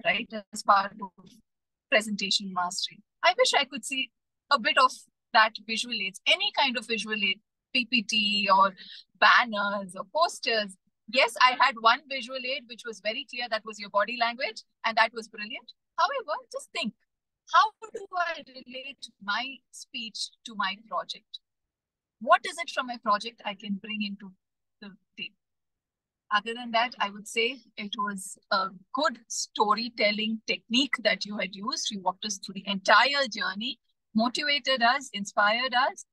right, as part of presentation mastery. I wish I could see a bit of that visual aids, any kind of visual aid, PPT or banners or posters. Yes, I had one visual aid which was very clear, that was your body language, and that was brilliant. However, just think, how do I relate my speech to my project? What is it from my project I can bring into the table? Other than that, I would say it was a good storytelling technique that you had used. You walked us through the entire journey, motivated us, inspired us.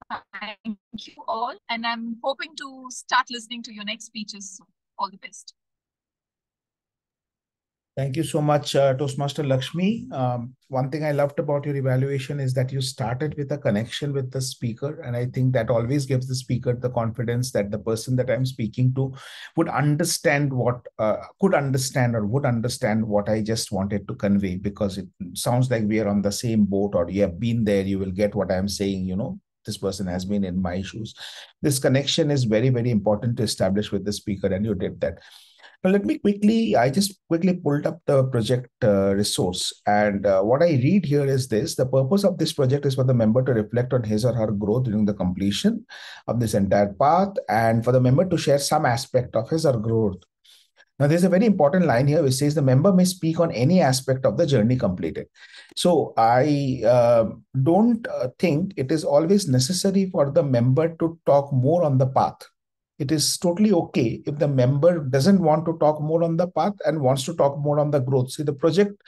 Thank you all. And I'm hoping to start listening to your next speeches soon. All the best. Thank you so much, Toastmaster Lakshmi. One thing I loved about your evaluation is that you started with a connection with the speaker. And I think that always gives the speaker the confidence that the person that I'm speaking to would understand what, would understand what I just wanted to convey, because it sounds like we are on the same boat, or you have been there, you will get what I'm saying, this person has been in my shoes. This connection is very, very important to establish with the speaker, and you did that. Now, I just quickly pulled up the project resource. And what I read here is this: the purpose of this project is for the member to reflect on his or her growth during the completion of this entire path, and for the member to share some aspect of his or her growth. Now, there's a very important line here which says the member may speak on any aspect of the journey completed. So I don't think it is always necessary for the member to talk more on the path. It is totally okay if the member doesn't want to talk more on the path and wants to talk more on the growth. See, the project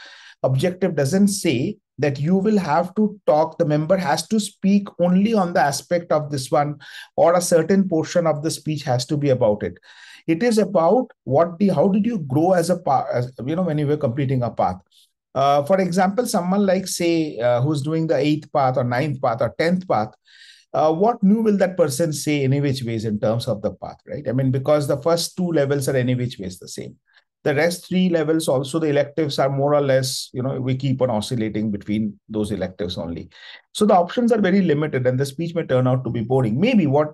objective doesn't say that you will have to talk, the member has to speak only on the aspect of this one, or a certain portion of the speech has to be about it. It is about how did you grow as a path, when you were completing a path. For example, someone like, say, who's doing the 8th path or 9th path or 10th path, what new will that person say any which ways in terms of the path, right? I mean, because the first 2 levels are any which ways the same. The rest 3 levels also, the electives are more or less, we keep on oscillating between those electives only. So the options are very limited, and the speech may turn out to be boring. Maybe what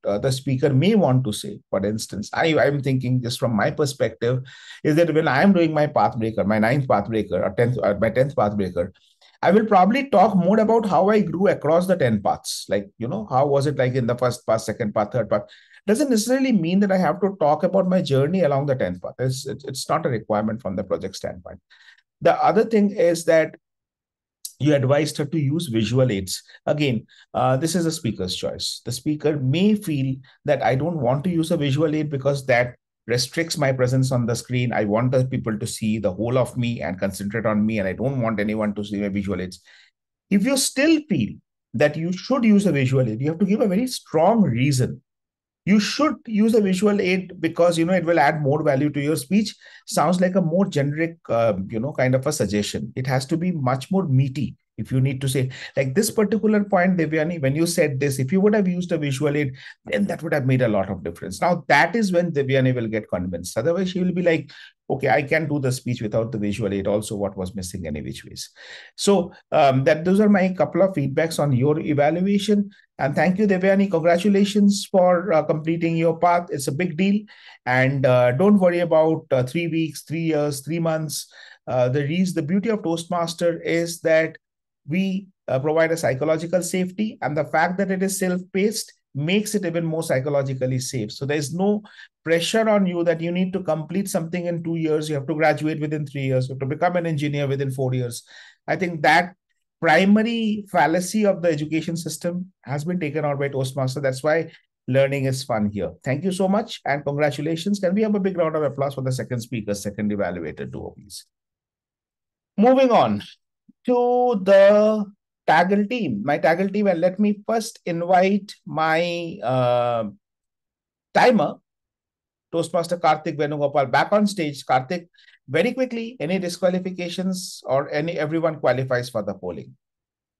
the speaker may want to say, for instance, I'm thinking just from my perspective, is that when I'm doing my path breaker, my 9th path breaker or my 10th path breaker, I will probably talk more about how I grew across the 10 paths. Like, how was it like in the first path, second path, third path? Doesn't necessarily mean that I have to talk about my journey along the 10th path. It's not a requirement from the project standpoint. The other thing is that you advised her to use visual aids. Again, this is a speaker's choice. The speaker may feel that I don't want to use a visual aid because that restricts my presence on the screen. I want the people to see the whole of me and concentrate on me, and I don't want anyone to see my visual aids. If you still feel that you should use a visual aid, you have to give a very strong reason. You should use a visual aid because, it will add more value to your speech. Sounds like a more generic, kind of a suggestion. It has to be much more meaty. If you need to say, like this particular point, Devayani, when you said this, if you would have used a visual aid, then that would have made a lot of difference. Now, that is when Devayani will get convinced. Otherwise, she will be like, okay, I can do the speech without the visual aid also. What was missing any which ways? So those are my couple of feedbacks on your evaluation. And thank you, Devayani. Congratulations for completing your path. It's a big deal. And don't worry about 3 weeks, 3 years, 3 months. The beauty of Toastmaster is that we provide a psychological safety, and the fact that it is self-paced makes it even more psychologically safe. So there's no pressure on you that you need to complete something in 2 years. You have to graduate within 3 years. You have to become an engineer within 4 years. I think that primary fallacy of the education system has been taken out by Toastmaster. That's why learning is fun here. Thank you so much and congratulations. Can we have a big round of applause for the second speaker, second evaluator duo, please? Moving on to the TAGL team, my TAGL team, and let me first invite my timer, Toastmaster Karthik Venugopal, back on stage. Karthik, very quickly, any disqualifications or everyone qualifies for the polling?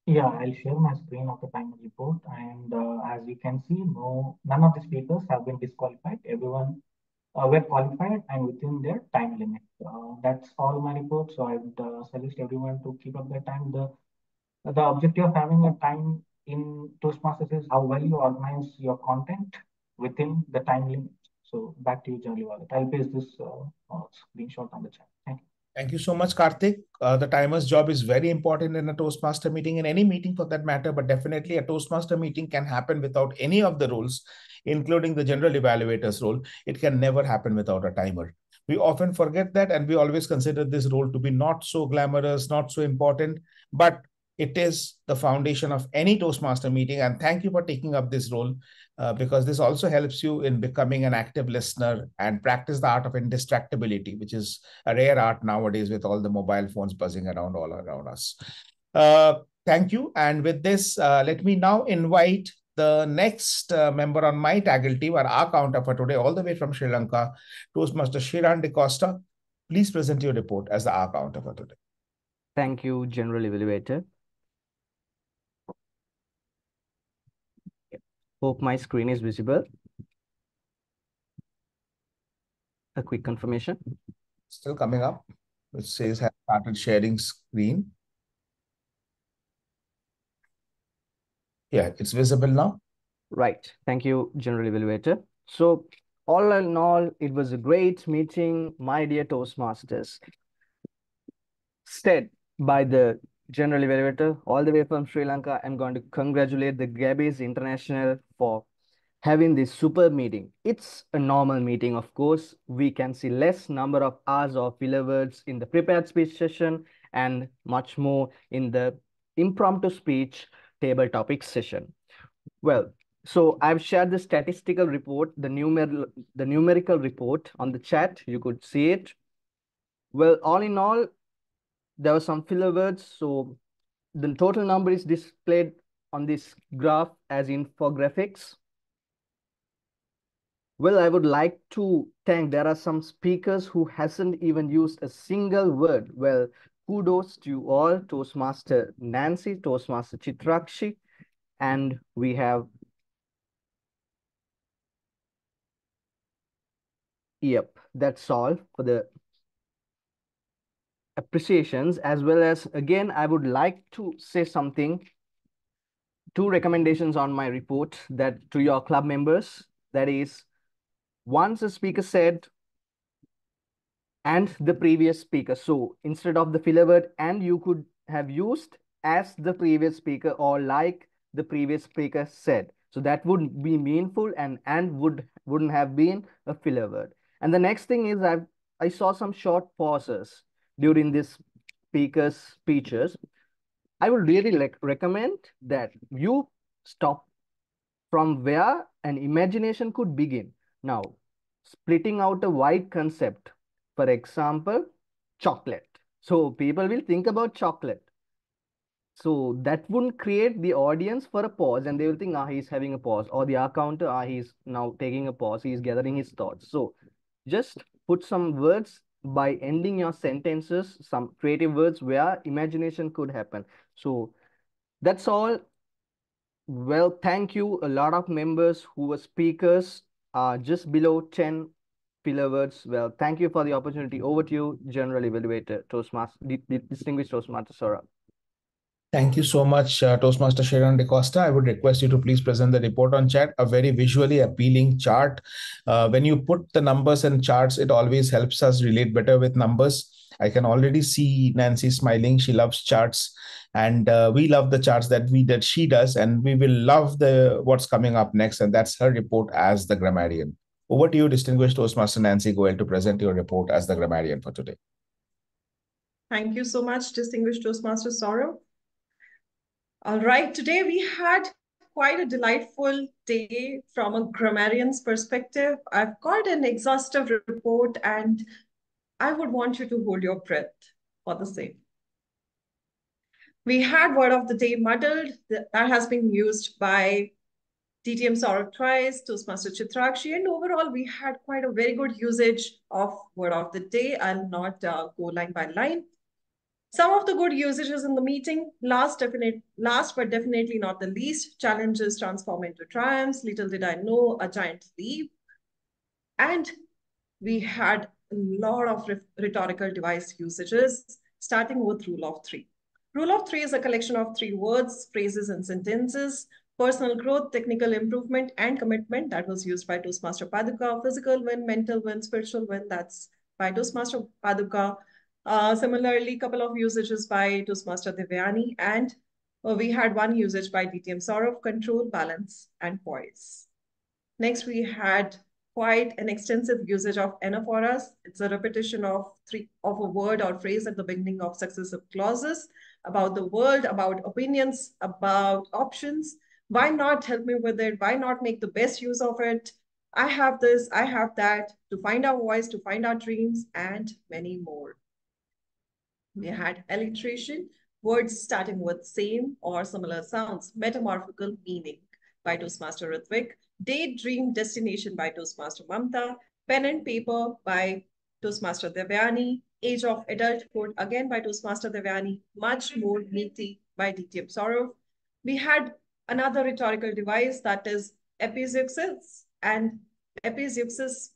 Yeah, I'll share my screen of the timer report, and as you can see, none of the speakers have been disqualified. Everyone were qualified and within their time limit. That's all my report. So I would suggest everyone to keep up their time. The objective of having a time in Toastmasters is how well you organize your content within the time limit. So back to you, General Wallet. I'll paste this screenshot on the chat. Thank you. Thank you so much, Karthik. The timer's job is very important in a Toastmaster meeting, in any meeting for that matter, but definitely a Toastmaster meeting can happen without any of the rules, including the general evaluator's role. It can never happen without a timer. We often forget that, and we always consider this role to be not so glamorous, not so important, but it is the foundation of any Toastmaster meeting. And thank you for taking up this role because this also helps you in becoming an active listener and practice the art of indistractability, which is a rare art nowadays with all the mobile phones buzzing around all around us. Thank you. And with this, let me now invite the next member on my TAGL team, our counter for today, all the way from Sri Lanka, Toastmaster Sheran de Costa. Please present your report as the R counter for today. Thank you, General Evaluator. Hope my screen is visible. A quick confirmation. Still coming up. It says has started sharing screen. Yeah, it's visible now. Right. Thank you, General Evaluator. So all in all, it was a great meeting, my dear Toastmasters. Said by the General Evaluator, all the way from Sri Lanka, I'm going to congratulate the Gabbys International for having this super meeting. It's a normal meeting, of course. We can see less number of hours of filler words in the prepared speech session and much more in the impromptu speech table topic session. Well, so I've shared the statistical report, the numerical report on the chat. You could see it. Well, all in all, there were some filler words. So the total number is displayed on this graph as infographics. Well, I would like to thank, there are some speakers who hasn't even used a single word. Well, kudos to you all, Toastmaster Nancy, Toastmaster Chitrakshi, and we have, yep, that's all for the appreciations, as well as, again, I would like to say something, 2 recommendations on my report that to your club members, that is, once a speaker said, and the previous speaker. So instead of the filler word, and you could have used as the previous speaker or like the previous speaker said. So that would be meaningful and wouldn't have been a filler word. And the next thing is I saw some short pauses during this speaker's speeches. I would really recommend that you stop from where an imagination could begin. Now, splitting out a wide concept, for example, chocolate. So people will think about chocolate. So that wouldn't create the audience for a pause, and they will think, he's having a pause, or the R counter, he's now taking a pause, he's gathering his thoughts. So just put some words by ending your sentences, some creative words where imagination could happen. So that's all. Well, thank you. A lot of members who were speakers are just below 10 filler words. Well, thank you for the opportunity. Over to you, General Evaluator, Distinguished Toastmaster Sourav. Thank you so much, Toastmaster Sheran de Costa. I would request you to please present the report on chat, a very visually appealing chart. When you put the numbers and charts, it always helps us relate better with numbers. I can already see Nancy smiling. She loves charts, and we love the charts that she does, and we will love what's coming up next, and that's her report as the grammarian. Over to you, Distinguished Toastmaster Nancy Goel, to present your report as the grammarian for today. Thank you so much, Distinguished Toastmaster Sourav. All right, today we had quite a delightful day from a grammarian's perspective. I've got an exhaustive report and I would want you to hold your breath for the same. We had word of the day muddled. That has been used by DTM Sourav twice, Toastmaster Chitrakshi, and overall we had quite a very good usage of word of the day. I'll not go line by line. Some of the good usages in the meeting, last but definitely not the least, challenges transform into triumphs, little did I know, a giant leap. And we had a lot of rhetorical device usages, starting with rule of three. Rule of three is a collection of 3 words, phrases, and sentences. Personal growth, technical improvement, and commitment. That was used by Toastmaster Paduka. Physical win, mental win, spiritual win. That's by Toastmaster Paduka. Similarly, a couple of usages by Toastmaster Devayani. And we had one usage by DTM Sourav, control, balance, and poise. Next, we had quite an extensive usage of anaphoras. It's a repetition of a word or phrase at the beginning of successive clauses about the world, about opinions, about options. Why not help me with it? Why not make the best use of it? I have this, I have that, to find our voice, to find our dreams, and many more. We had alliteration, words starting with same or similar sounds, metamorphical meaning by Toastmaster Ritvik, daydream destination by Toastmaster Mamta, pen and paper by Toastmaster Devayani, age of adulthood again by Toastmaster Devayani, much more meaty by DTM Sourav. We had another rhetorical device that is epizeuxis, and epizeuxis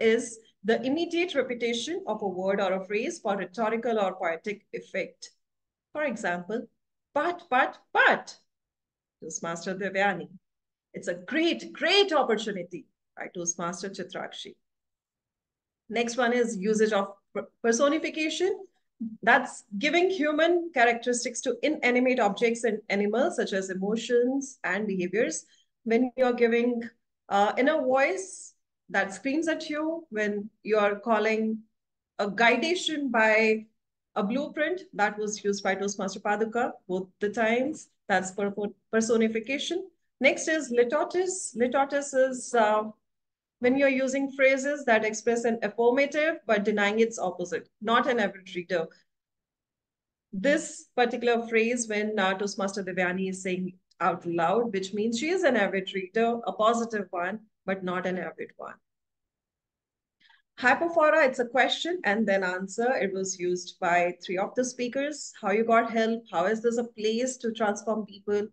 is the immediate repetition of a word or a phrase for rhetorical or poetic effect. For example, but, Toastmaster Devayani. It's a great, great opportunity by Toastmaster Chitrakshi. Next one is usage of personification. That's giving human characteristics to inanimate objects and animals, such as emotions and behaviors. When you're giving inner voice that screams at you, when you're calling a guidation by a blueprint, that was used by Toastmaster Paduka both the times. That's personification. Next is litotis. Litotis is when you're using phrases that express an affirmative but denying its opposite, not an average reader. This particular phrase, when Toastmaster Devayani is saying out loud, which means she is an average reader, a positive one, but not an average one. Hypophora, it's a question and then answer. It was used by 3 of the speakers. How you got help? How is this a place to transform people?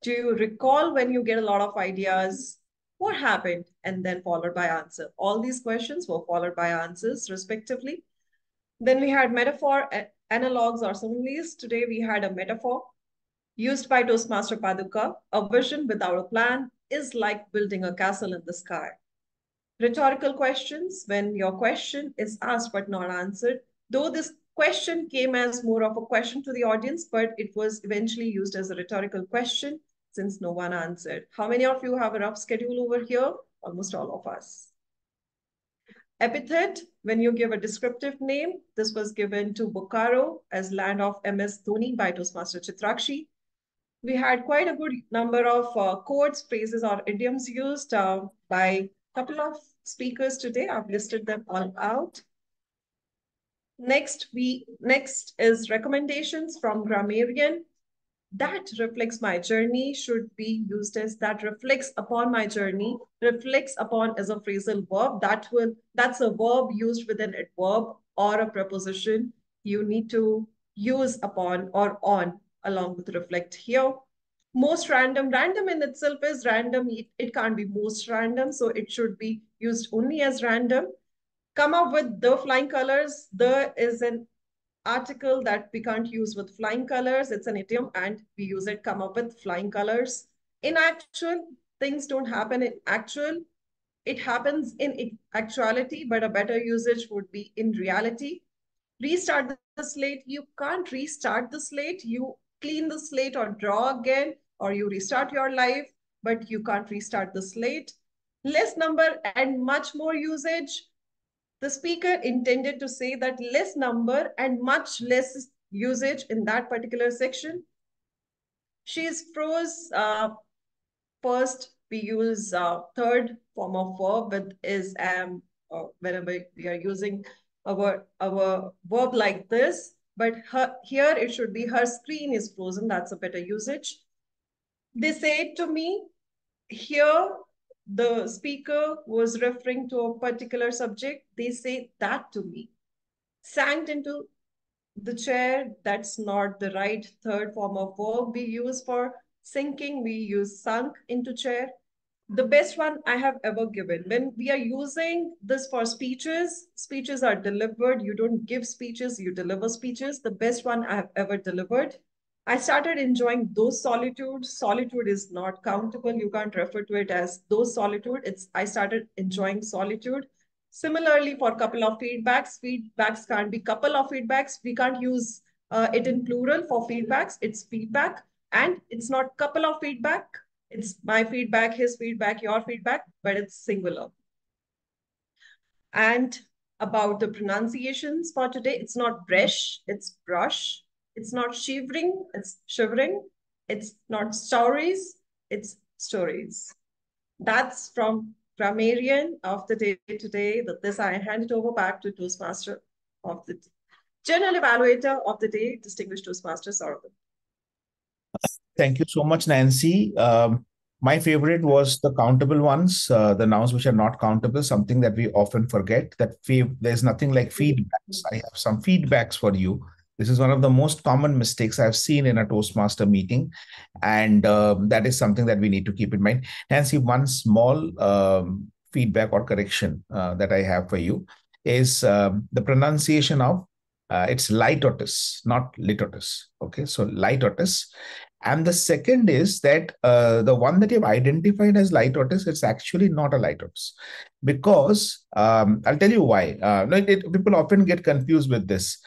Do you recall when you get a lot of ideas? What happened? And then followed by answer. All these questions were followed by answers respectively. Then we had metaphor, analogs or similes. Today we had a metaphor used by Toastmaster Paduka. A vision without a plan is like building a castle in the sky. Rhetorical questions, when your question is asked but not answered, though this question came as more of a question to the audience, but it was eventually used as a rhetorical question since no one answered. How many of you have a rough schedule over here? Almost all of us. Epithet, when you give a descriptive name, this was given to Bokaro as land of MS Dhoni by Toastmaster Chitrakshi. We had quite a good number of quotes, phrases, or idioms used by a couple of speakers today. I've listed them all out. Next is recommendations from Grammarian. That reflects my journey should be used as that reflects upon my journey. Reflects upon as a phrasal verb. That's a verb used with an adverb or a preposition. You need to use upon or on along with reflect here. Most random. Random in itself is random. It can't be most random, so it should be used only as random. Come up with the flying colors. The is an article that we can't use with flying colors. It's an idiom and we use it, come up with flying colors. In actual, things don't happen in actual. It happens in actuality, but a better usage would be in reality. Restart the slate. You can't restart the slate. You clean the slate or draw again, or you restart your life, but you can't restart the slate. Less number and much more usage. The speaker intended to say that less number and much less usage in that particular section. She's froze. First, we use third form of verb with is am, whenever we are using our verb like this. But here it should be her screen is frozen. That's a better usage. They say to me, here the speaker was referring to a particular subject. They say that to me. Sank into the chair, that's not the right third form of verb we use for sinking. We use sunk into chair. The best one I have ever given. When we are using this for speeches, speeches are delivered. You don't give speeches, you deliver speeches. The best one I have ever delivered. I started enjoying those solitude. Solitude is not countable. You can't refer to it as those solitude. I started enjoying solitude. Similarly, for couple of feedbacks, feedbacks can't be couple of feedbacks. We can't use it in plural for feedbacks. It's feedback, and it's not couple of feedback. It's my feedback, his feedback, your feedback, but it's singular. And about the pronunciations for today, it's not brush, it's brush. It's not shivering, it's shivering. It's not stories, it's stories. That's from Grammarian of the day today. This I hand it over back to Toastmaster of the General Evaluator of the day, distinguished Toastmaster Sourav. Thank you so much, Nancy. My favorite was the countable ones, the nouns which are not countable, something that we often forget, that there's nothing like feedbacks. I have some feedbacks for you. This is one of the most common mistakes I've seen in a Toastmaster meeting, and that is something that we need to keep in mind. Nancy, one small feedback or correction that I have for you is the pronunciation of it's litotus, not litotus. Okay, so litotus. And the second is that the one that you've identified as litotus, it's actually not a litotus. Because I'll tell you why. People often get confused with this.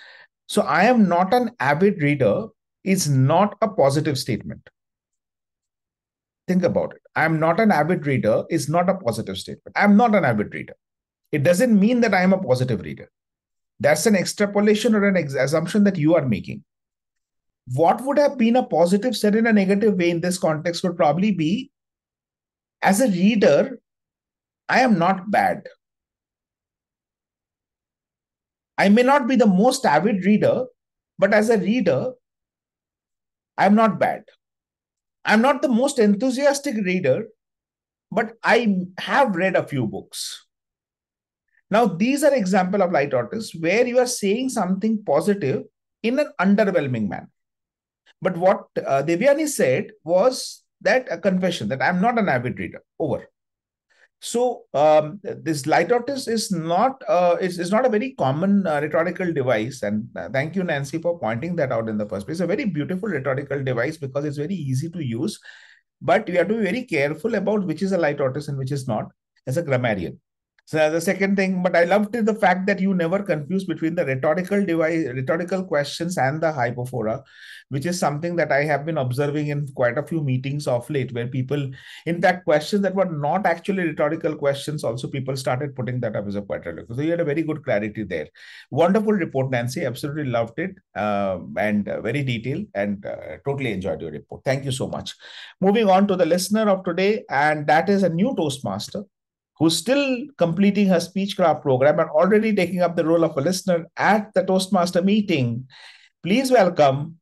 So I am not an avid reader is not a positive statement. Think about it. I'm not an avid reader is not a positive statement. I'm not an avid reader. It doesn't mean that I am a positive reader. That's an extrapolation or an assumption that you are making. What would have been a positive said in a negative way in this context would probably be, as a reader, I am not bad. I may not be the most avid reader, but as a reader, I'm not bad. I'm not the most enthusiastic reader, but I have read a few books. Now, these are examples of litotus where you are saying something positive in an underwhelming manner. But what Devayani said was that a confession that I'm not an avid reader. Over. So this litotus is not a very common rhetorical device, and thank you, Nancy, for pointing that out in the first place. It's a very beautiful rhetorical device because it's very easy to use, but we have to be very careful about which is a litotus and which is not as a grammarian. So the second thing, but I loved the fact that you never confuse between the rhetorical questions and the hypophora, which is something that I have been observing in quite a few meetings of late, where people, in fact, questions that were not actually rhetorical questions, also people started putting that up as a quadriloquy. So you had a very good clarity there. Wonderful report, Nancy. Absolutely loved it, and very detailed, and totally enjoyed your report. Thank you so much. Moving on to the listener of today, and that is a new Toastmaster who's still completing her speechcraft program and already taking up the role of a listener at the Toastmaster meeting. Please welcome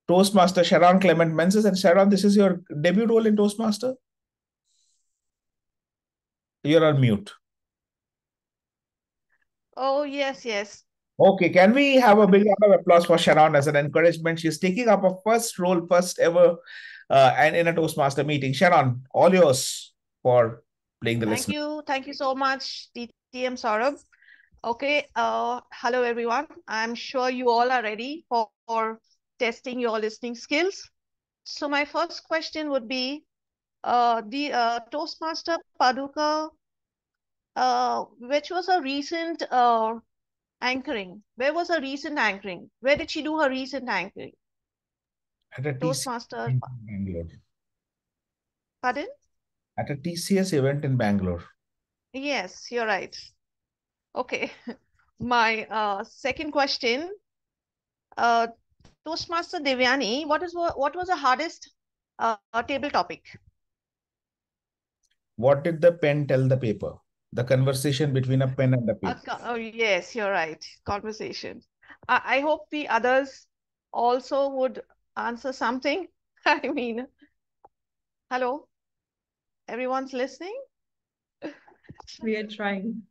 Toastmaster Sharon Clement Menezes. And Sharon, this is your debut role in Toastmaster? You're on mute. Oh, yes, yes. Okay, can we have a big round of applause for Sharon as an encouragement? She's taking up a first role, first ever, and in a Toastmaster meeting. Sharon, all yours for playing the listener. Thank you so much, DTM Sourav. Okay, hello everyone. I'm sure you all are ready for testing your listening skills. So my first question would be, the Toastmaster Paduka, which was a recent anchoring. Where was her recent anchoring? Where did she do her recent anchoring? At a Toastmaster. in Bangalore. Pardon? At a TCS event in Bangalore. Yes, you're right. Okay. My second question, Toastmaster Devayani, what was the hardest table topic? What did the pen tell the paper? The conversation between a pen and the paper. Oh, yes, you're right. Conversation. I hope the others also would answer something. I mean, hello, everyone's listening? We are trying.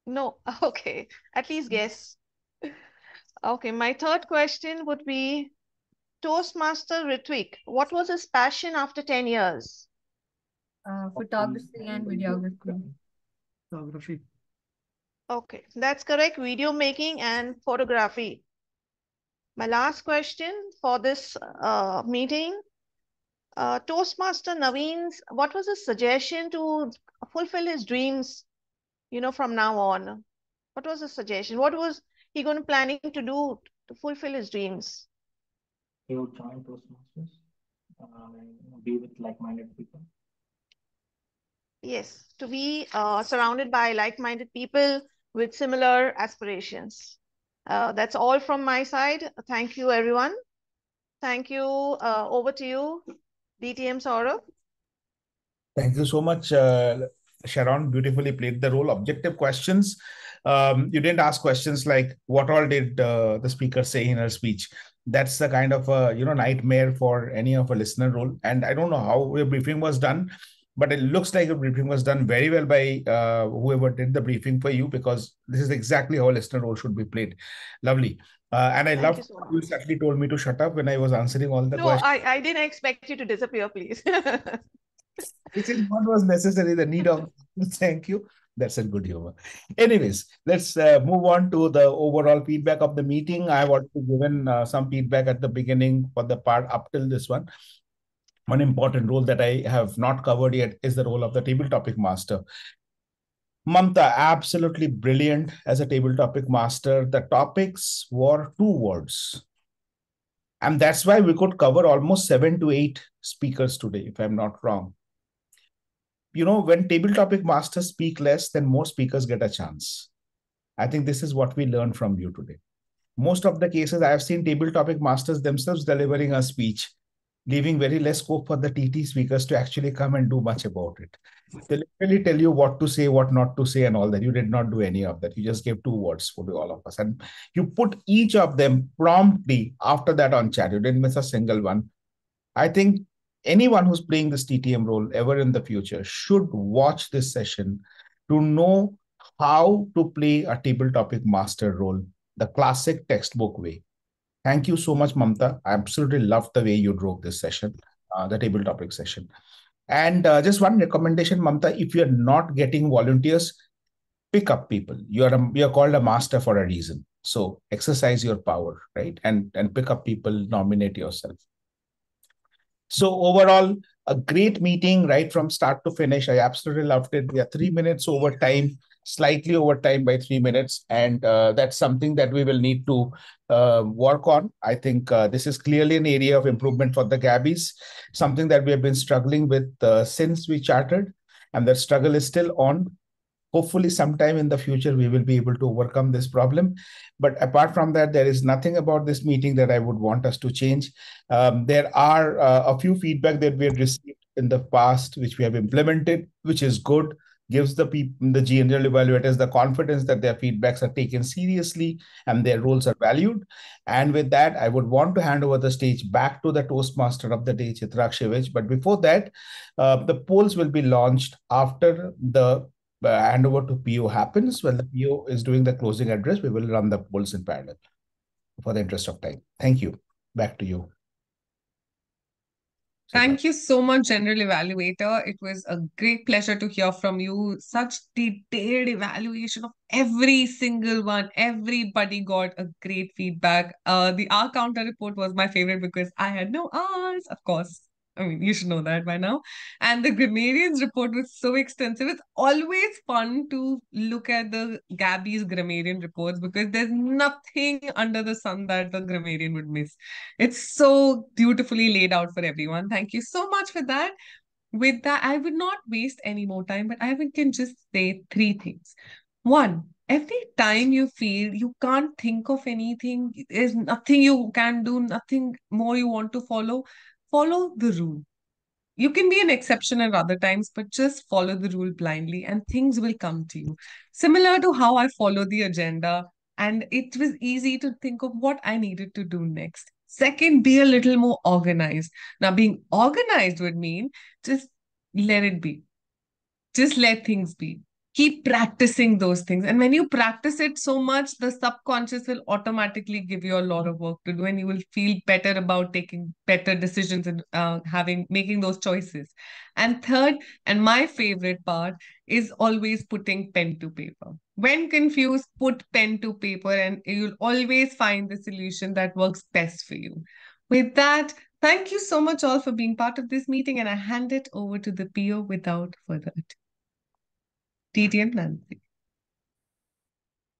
No, okay, at least guess. Okay, my third question would be Toastmaster Ritwik. What was his passion after 10 years? Photography and videography. Photography. Okay, that's correct. Video making and photography. My last question for this meeting. Toastmaster Naveen's, what was his suggestion to fulfill his dreams, from now on? What was his suggestion? What was he going to planning to do to fulfill his dreams? He would join Toastmasters and be with like-minded people. Yes, to be surrounded by like-minded people with similar aspirations. That's all from my side. Thank you, everyone. Thank you. Over to you, DTM Sourav. Thank you so much, Sharon. Beautifully played the role. Objective questions. You didn't ask questions like what all did the speaker say in her speech. That's the kind of nightmare for any of a listener role. And I don't know how your briefing was done, but it looks like a briefing was done very well by whoever did the briefing for you, because this is exactly how a listener role should be played. Lovely. And I love you certainly told me to shut up when I was answering all the questions. I didn't expect you to disappear, please. Which is what was necessary, the need of thank you. That's a good humor. Anyways, let's move on to the overall feedback of the meeting. I've already given some feedback at the beginning for the part up till this one. One important role that I have not covered yet is the role of the table topic master. Mamta, absolutely brilliant as a table topic master. The topics were 2 words. And that's why we could cover almost 7 to 8 speakers today, if I'm not wrong. When table topic masters speak less, then more speakers get a chance. I think this is what we learned from you today. Most of the cases, I have seen table topic masters themselves delivering a speech, leaving very less scope for the TT speakers to actually come and do much about it. They literally tell you what to say, what not to say, and all that. You did not do any of that. You just gave 2 words for all of us. And you put each of them promptly after that on chat. You didn't miss a single one. I think anyone who's playing this TTM role ever in the future should watch this session to know how to play a table topic master role, the classic textbook way. Thank you so much, Mamta. I absolutely loved the way you drove this session, the table topic session. And just one recommendation, Mamta, if you're not getting volunteers, pick up people. You're called a master for a reason. So exercise your power, right? And pick up people, nominate yourself. So overall, a great meeting right from start to finish. I absolutely loved it. We are 3 minutes over time, slightly over time by 3 minutes. And that's something that we will need to work on. I think this is clearly an area of improvement for the Gabbys, something that we have been struggling with since we chartered. And that struggle is still on. Hopefully, sometime in the future, we will be able to overcome this problem. But apart from that, there is nothing about this meeting that I would want us to change. There are a few feedback that we have received in the past, which we have implemented, which is good, gives the general evaluators the confidence that their feedbacks are taken seriously and their roles are valued. And with that, I would want to hand over the stage back to the Toastmaster of the day, Chitrakshi Vij. But before that, the polls will be launched after the handover to PO happens. When the PO is doing the closing address, we will run the polls in parallel for the interest of time. Thank you. Back to you. Thank you so much, General Evaluator. It was a great pleasure to hear from you. Such detailed evaluation of every single one. Everybody got a great feedback. The R counter report was my favorite because I had no R's, of course. I mean, you should know that by now. And the Grammarian's report was so extensive. It's always fun to look at the Gabbys Grammarian reports because there's nothing under the sun that the Grammarian would miss. It's so beautifully laid out for everyone. Thank you so much for that. With that, I would not waste any more time, but I can just say 3 things. 1, every time you feel you can't think of anything, there's nothing you can do, nothing more you want to follow the rule. You can be an exception at other times, but just follow the rule blindly and things will come to you. Similar to how I follow the agenda, and it was easy to think of what I needed to do next. Second, be a little more organized. Now, being organized would mean just let it be. Just let things be. Keep practicing those things. And when you practice it so much, the subconscious will automatically give you a lot of work to do, and you will feel better about taking better decisions and making those choices. And third, and my favorite part, is always putting pen to paper. When confused, put pen to paper, and you'll always find the solution that works best for you. With that, thank you so much all for being part of this meeting, and I hand it over to the PO without further ado. DTM Nancy.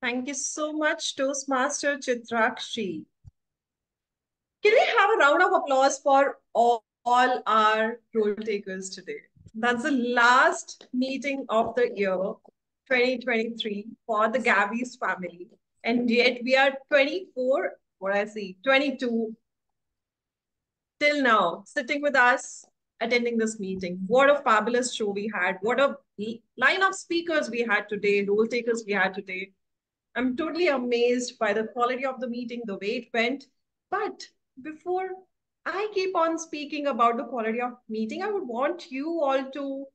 Thank you so much, Toastmaster Chitrakshi. Can we have a round of applause for all our role takers today? That's the last meeting of the year, 2023, for the Gabbys family. And yet we are 22 till now, sitting with us, attending this meeting. What a fabulous show we had. What a line of speakers we had today, role takers we had today. I'm totally amazed by the quality of the meeting, the way it went. But before I keep on speaking about the quality of meeting, I would want you all to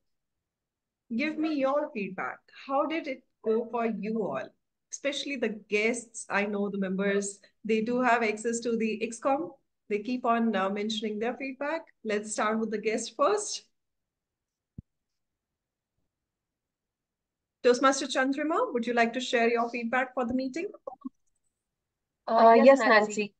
give me your feedback. How did it go for you all? Especially the guests. I know the members, they do have access to the XCOM. They keep on mentioning their feedback. Let's start with the guest first. Toastmaster Chandrima, would you like to share your feedback for the meeting? Yes, Nancy.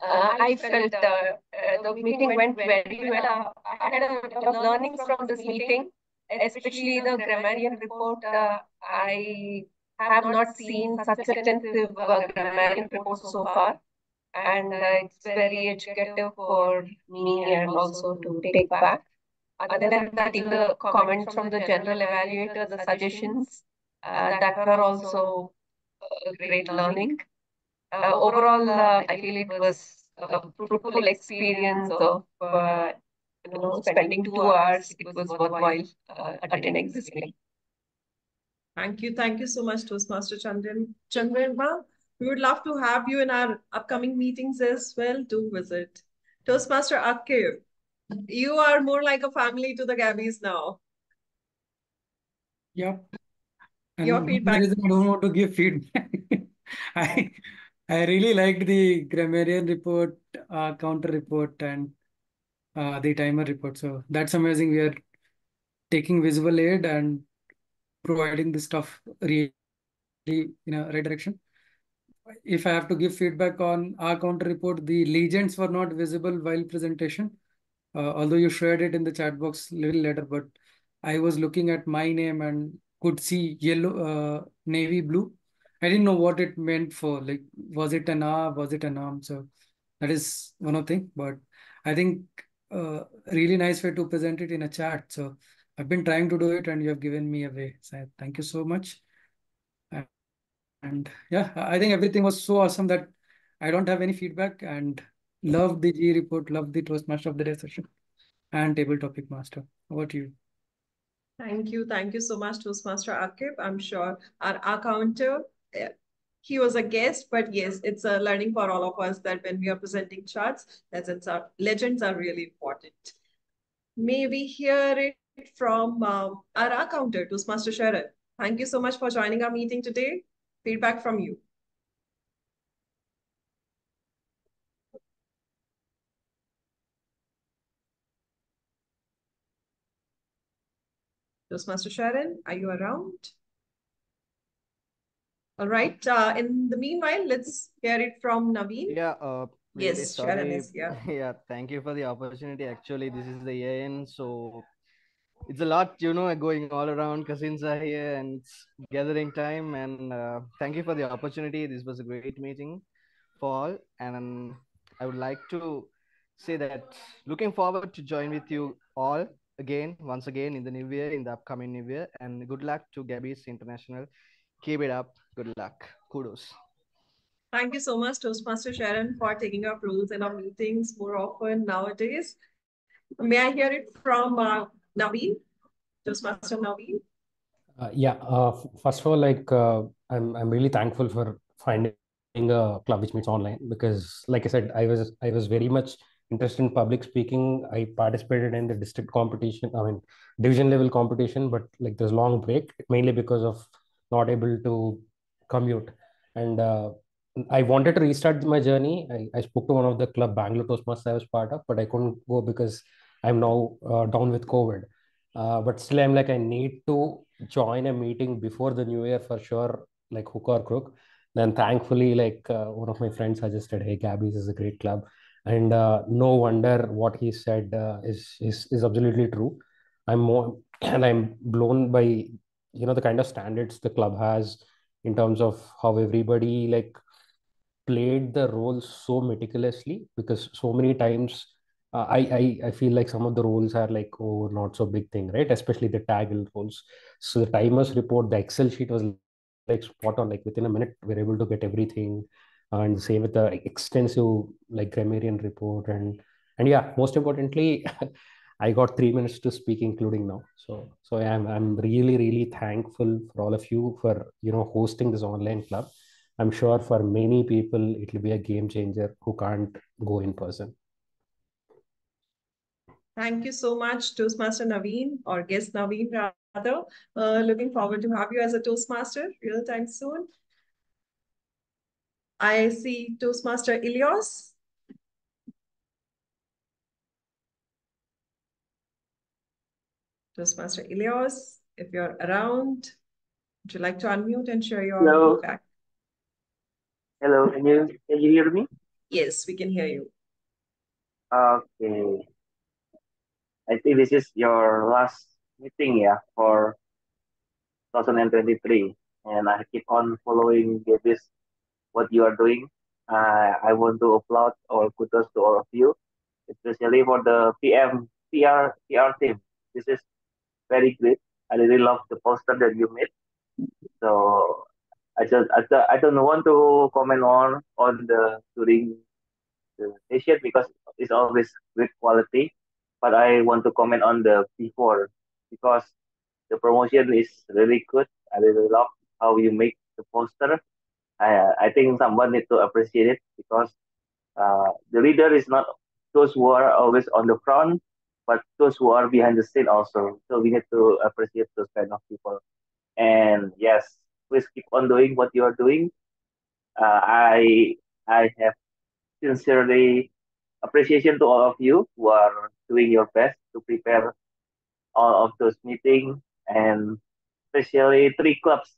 I felt the meeting went very well. I had a lot of learnings from this meeting, especially the grammarian report. I have not seen such extensive grammarian reports so far, and it's very educative for me and also to take back. Other than that, even the comments from the general evaluator, the suggestions, that were also a great learning. Overall, I feel it was a fruitful experience of spending 2 hours. It was worthwhile attending this meeting. Thank you so much, Toastmaster Chandrima. We would love to have you in our upcoming meetings as well. Do visit. Toastmaster Akshay, you are more like a family to the Gabbys now. Yep. And Your the feedback. reason I don't want to give feedback. I really liked the grammarian report, counter report, and the timer report. So that's amazing. We are taking visual aid and providing the stuff really in a right direction. If I have to give feedback on our counter report, the legends were not visible while presentation. Although you shared it in the chat box a little later, but I was looking at my name and could see yellow, navy blue. I didn't know what it meant for, like, was it an R, was it an arm? So that is one of the things, but I think really nice way to present it in a chat. So I've been trying to do it and you have given me a way. So thank you so much. And yeah, I think everything was so awesome that I don't have any feedback, and love the G report, love the Toastmaster of the Day session and table topic master. Over to you. Thank you so much, Toastmaster Akib. I'm sure our counter, he was a guest, but yes, it's a learning for all of us that when we are presenting charts, legends are really important. May we hear it from our counter, Toastmaster Sharon. Thank you so much for joining our meeting today. Feedback from you. Toastmaster Sharon, are you around? All right. In the meanwhile, let's hear it from Naveen. Yeah, really Yes, Sharon sorry. is here. Yeah, thank you for the opportunity. Actually, this is the year-end, so it's a lot, going all around. Cousins are here and it's gathering time. And thank you for the opportunity. This was a great meeting for all. And I would like to say that looking forward to join with you all once again in the new year, in the upcoming new year. And good luck to Gabbys International. Keep it up. Good luck. Kudos. Thank you so much, Toastmaster Sharon, for taking up roles in our meetings more often nowadays. May I hear it from Naveen, Toastmaster Naveen? First of all, I'm really thankful for finding a club which meets online because, like I said, I was very much interested in public speaking. I participated in the district competition, I mean division level competition, but like there's long break mainly because of not able to commute. And I wanted to restart my journey. I spoke to one of the club Bangalore Toastmasters I was part of, but I couldn't go because I'm now down with COVID. But still, I'm like, I need to join a meeting before the new year for sure, like hook or crook. Then thankfully, one of my friends suggested, hey, Gabbys is a great club. And no wonder what he said is absolutely true. I'm more and I'm blown by the kind of standards the club has in terms of how everybody played the role so meticulously, because so many times I feel like some of the roles are like, oh, not so big thing, right? Especially the TAGL roles. So the timers report, the Excel sheet was like spot on, like within a minute we're able to get everything. And same with the extensive like grammarian report, and yeah, most importantly, I got 3 minutes to speak, including now. So I'm really really thankful for all of you for hosting this online club. I'm sure for many people it will be a game changer who can't go in person. Thank you so much, Toastmaster Naveen, or guest Naveen rather. Looking forward to have you as a Toastmaster real time soon. I see Toastmaster Ilios. Toastmaster Ilios, if you're around, would you like to unmute and share your Hello. feedback? Hello, can you hear me? Yes, we can hear you. Okay. I think this is your last meeting, yeah, for 2023. And I keep on following Gabbys, what you are doing. I want to applaud or kudos to all of you, especially for the PR team. This is very great. I really love the poster that you made. So I don't want to comment on the during the session because it's always great quality. But I want to comment on the before because the promotion is really good. I really love how you make the poster. I think someone need to appreciate it because the leader is not those who are always on the front, but those who are behind the scene also. So we need to appreciate those kind of people. And yes, please keep on doing what you are doing. I have sincerely appreciation to all of you who are doing your best to prepare all of those meetings, and especially 3 clubs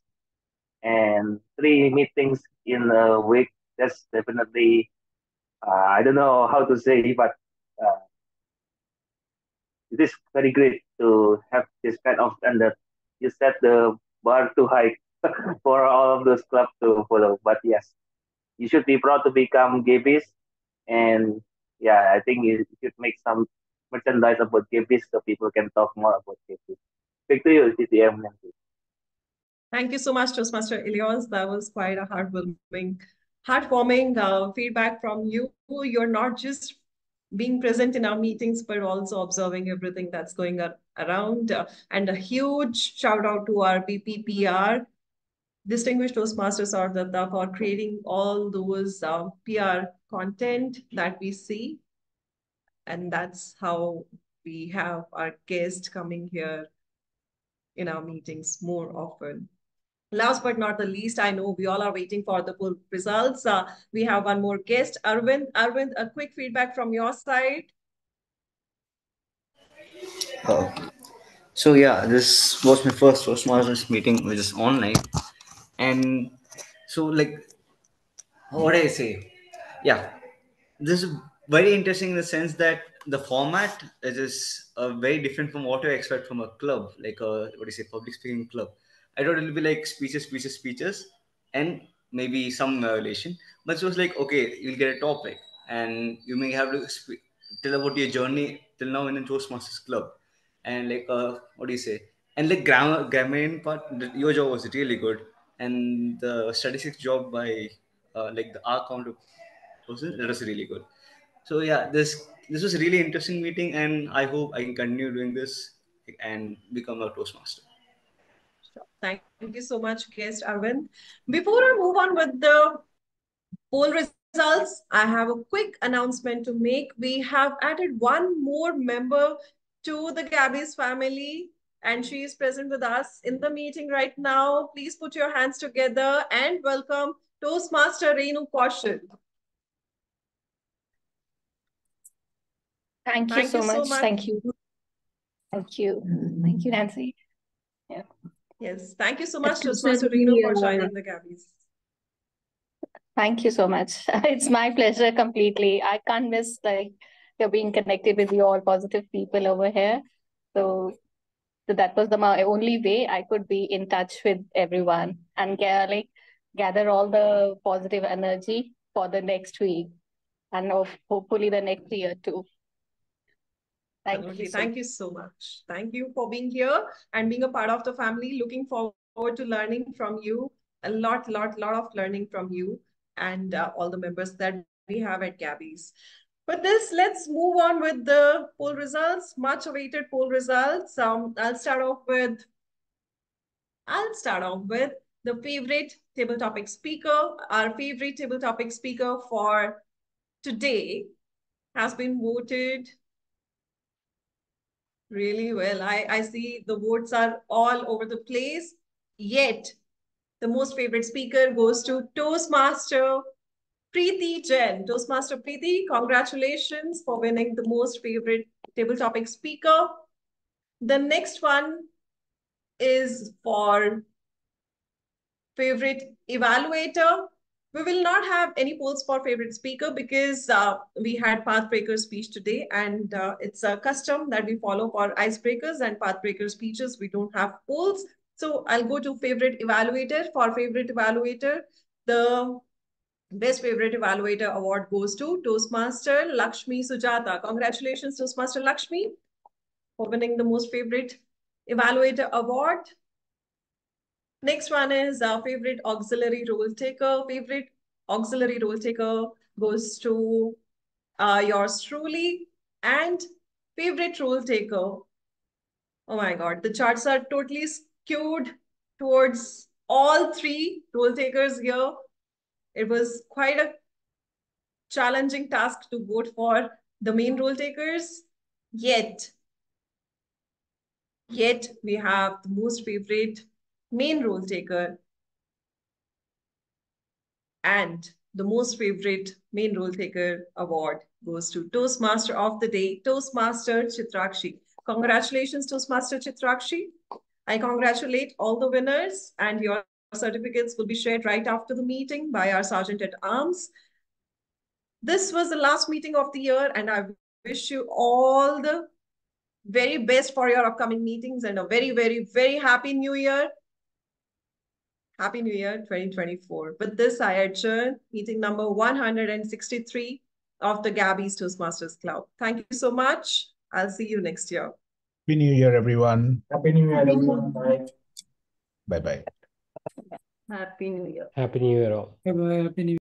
and 3 meetings in a week. That's definitely I don't know how to say, but uh, it is very great to have this kind of standard. You set the bar too high for all of those clubs to follow. But yes, you should be proud to become Gabbys, and yeah, I think you should make some merchandise about Gabbys so people can talk more about Gabbys. Back to you, TTM. Thank you so much, Toastmaster Ilios. That was quite a heartwarming feedback from you. You're not just being present in our meetings, but also observing everything that's going around. And a huge shout out to our BPPR, Distinguished Toastmasters Sourav Dutta, for creating all those PR content that we see. And that's how we have our guests coming here in our meetings more often. Last but not the least, I know we all are waiting for the full results. We have one more guest, Arvind. Arvind, a quick feedback from your side. So yeah, this was my first Toastmasters meeting, which is online, and so like, what do I say? Yeah, this is very interesting in the sense that the format is very different from what I expect from a club, like a what do you say, public speaking club. I thought it'll be like speeches, and maybe some relation. But it was like, okay, you'll get a topic, and you may have to tell about your journey till now in the Toastmasters club, and like what do you say? And like grammarian part, your job was really good, and the statistics job by like the R count person, that was really good. So yeah, this was a really interesting meeting, and I hope I can continue doing this and become a Toastmaster. Sure. Thank you so much, guest Arvind. Before I move on with the poll results, I have a quick announcement to make. We have added one more member to the Gabbys family, and she is present with us in the meeting right now. Please put your hands together and welcome Toastmaster Venugopal. Thank you so much. Thank you. Thank you. Thank you, Nancy. Yeah. Yes, thank you so much, Toastmaster Renu, for joining the Gabbys. Thank you so much. It's my pleasure completely. I can't miss being connected with you all positive people over here. So that was the only way I could be in touch with everyone and gather all the positive energy for the next week and hopefully the next year too. Thank you so much. Thank you for being here and being a part of the family. Looking forward to learning from you. A lot of learning from you and all the members that we have at Gabbys. With this, let's move on with the poll results, much awaited poll results. I'll start off with the favorite table topic speaker. Our favorite table topic speaker for today has been voted really well. I see the votes are all over the place. Yet, the most favorite speaker goes to Toastmaster Preeti Jain. Toastmaster Preeti, congratulations for winning the most favorite table topic speaker. The next one is for favorite evaluator. We will not have any polls for favorite speaker because we had Pathbreaker speech today, and it's a custom that we follow for icebreakers and Pathbreaker speeches. We don't have polls. So I'll go to favorite evaluator. For favorite evaluator, the best favorite evaluator award goes to Toastmaster Lakshmi Sujatha. Congratulations, Toastmaster Lakshmi, for winning the most favorite evaluator award. Next one is our favorite auxiliary role taker. Favorite auxiliary role taker goes to yours truly. And favorite role taker, oh my God, the charts are totally skewed towards all three role takers here. It was quite a challenging task to vote for the main role takers. Yet we have the most favorite main role taker. And the most favorite main role taker award goes to Toastmaster of the Day, Toastmaster Chitrakshi. Congratulations, Toastmaster Chitrakshi. I congratulate all the winners, and your certificates will be shared right after the meeting by our Sergeant at Arms. This was the last meeting of the year, and I wish you all the very best for your upcoming meetings and a very, very, very happy new year. Happy New Year 2024. With this, I adjourn meeting number 163 of the Gabbys Toastmasters Club. Thank you so much. I'll see you next year. Happy New Year, everyone. Happy New Year, everyone. Bye. Bye-bye. Happy New Year. Happy New Year all. Bye-bye. Happy New Year.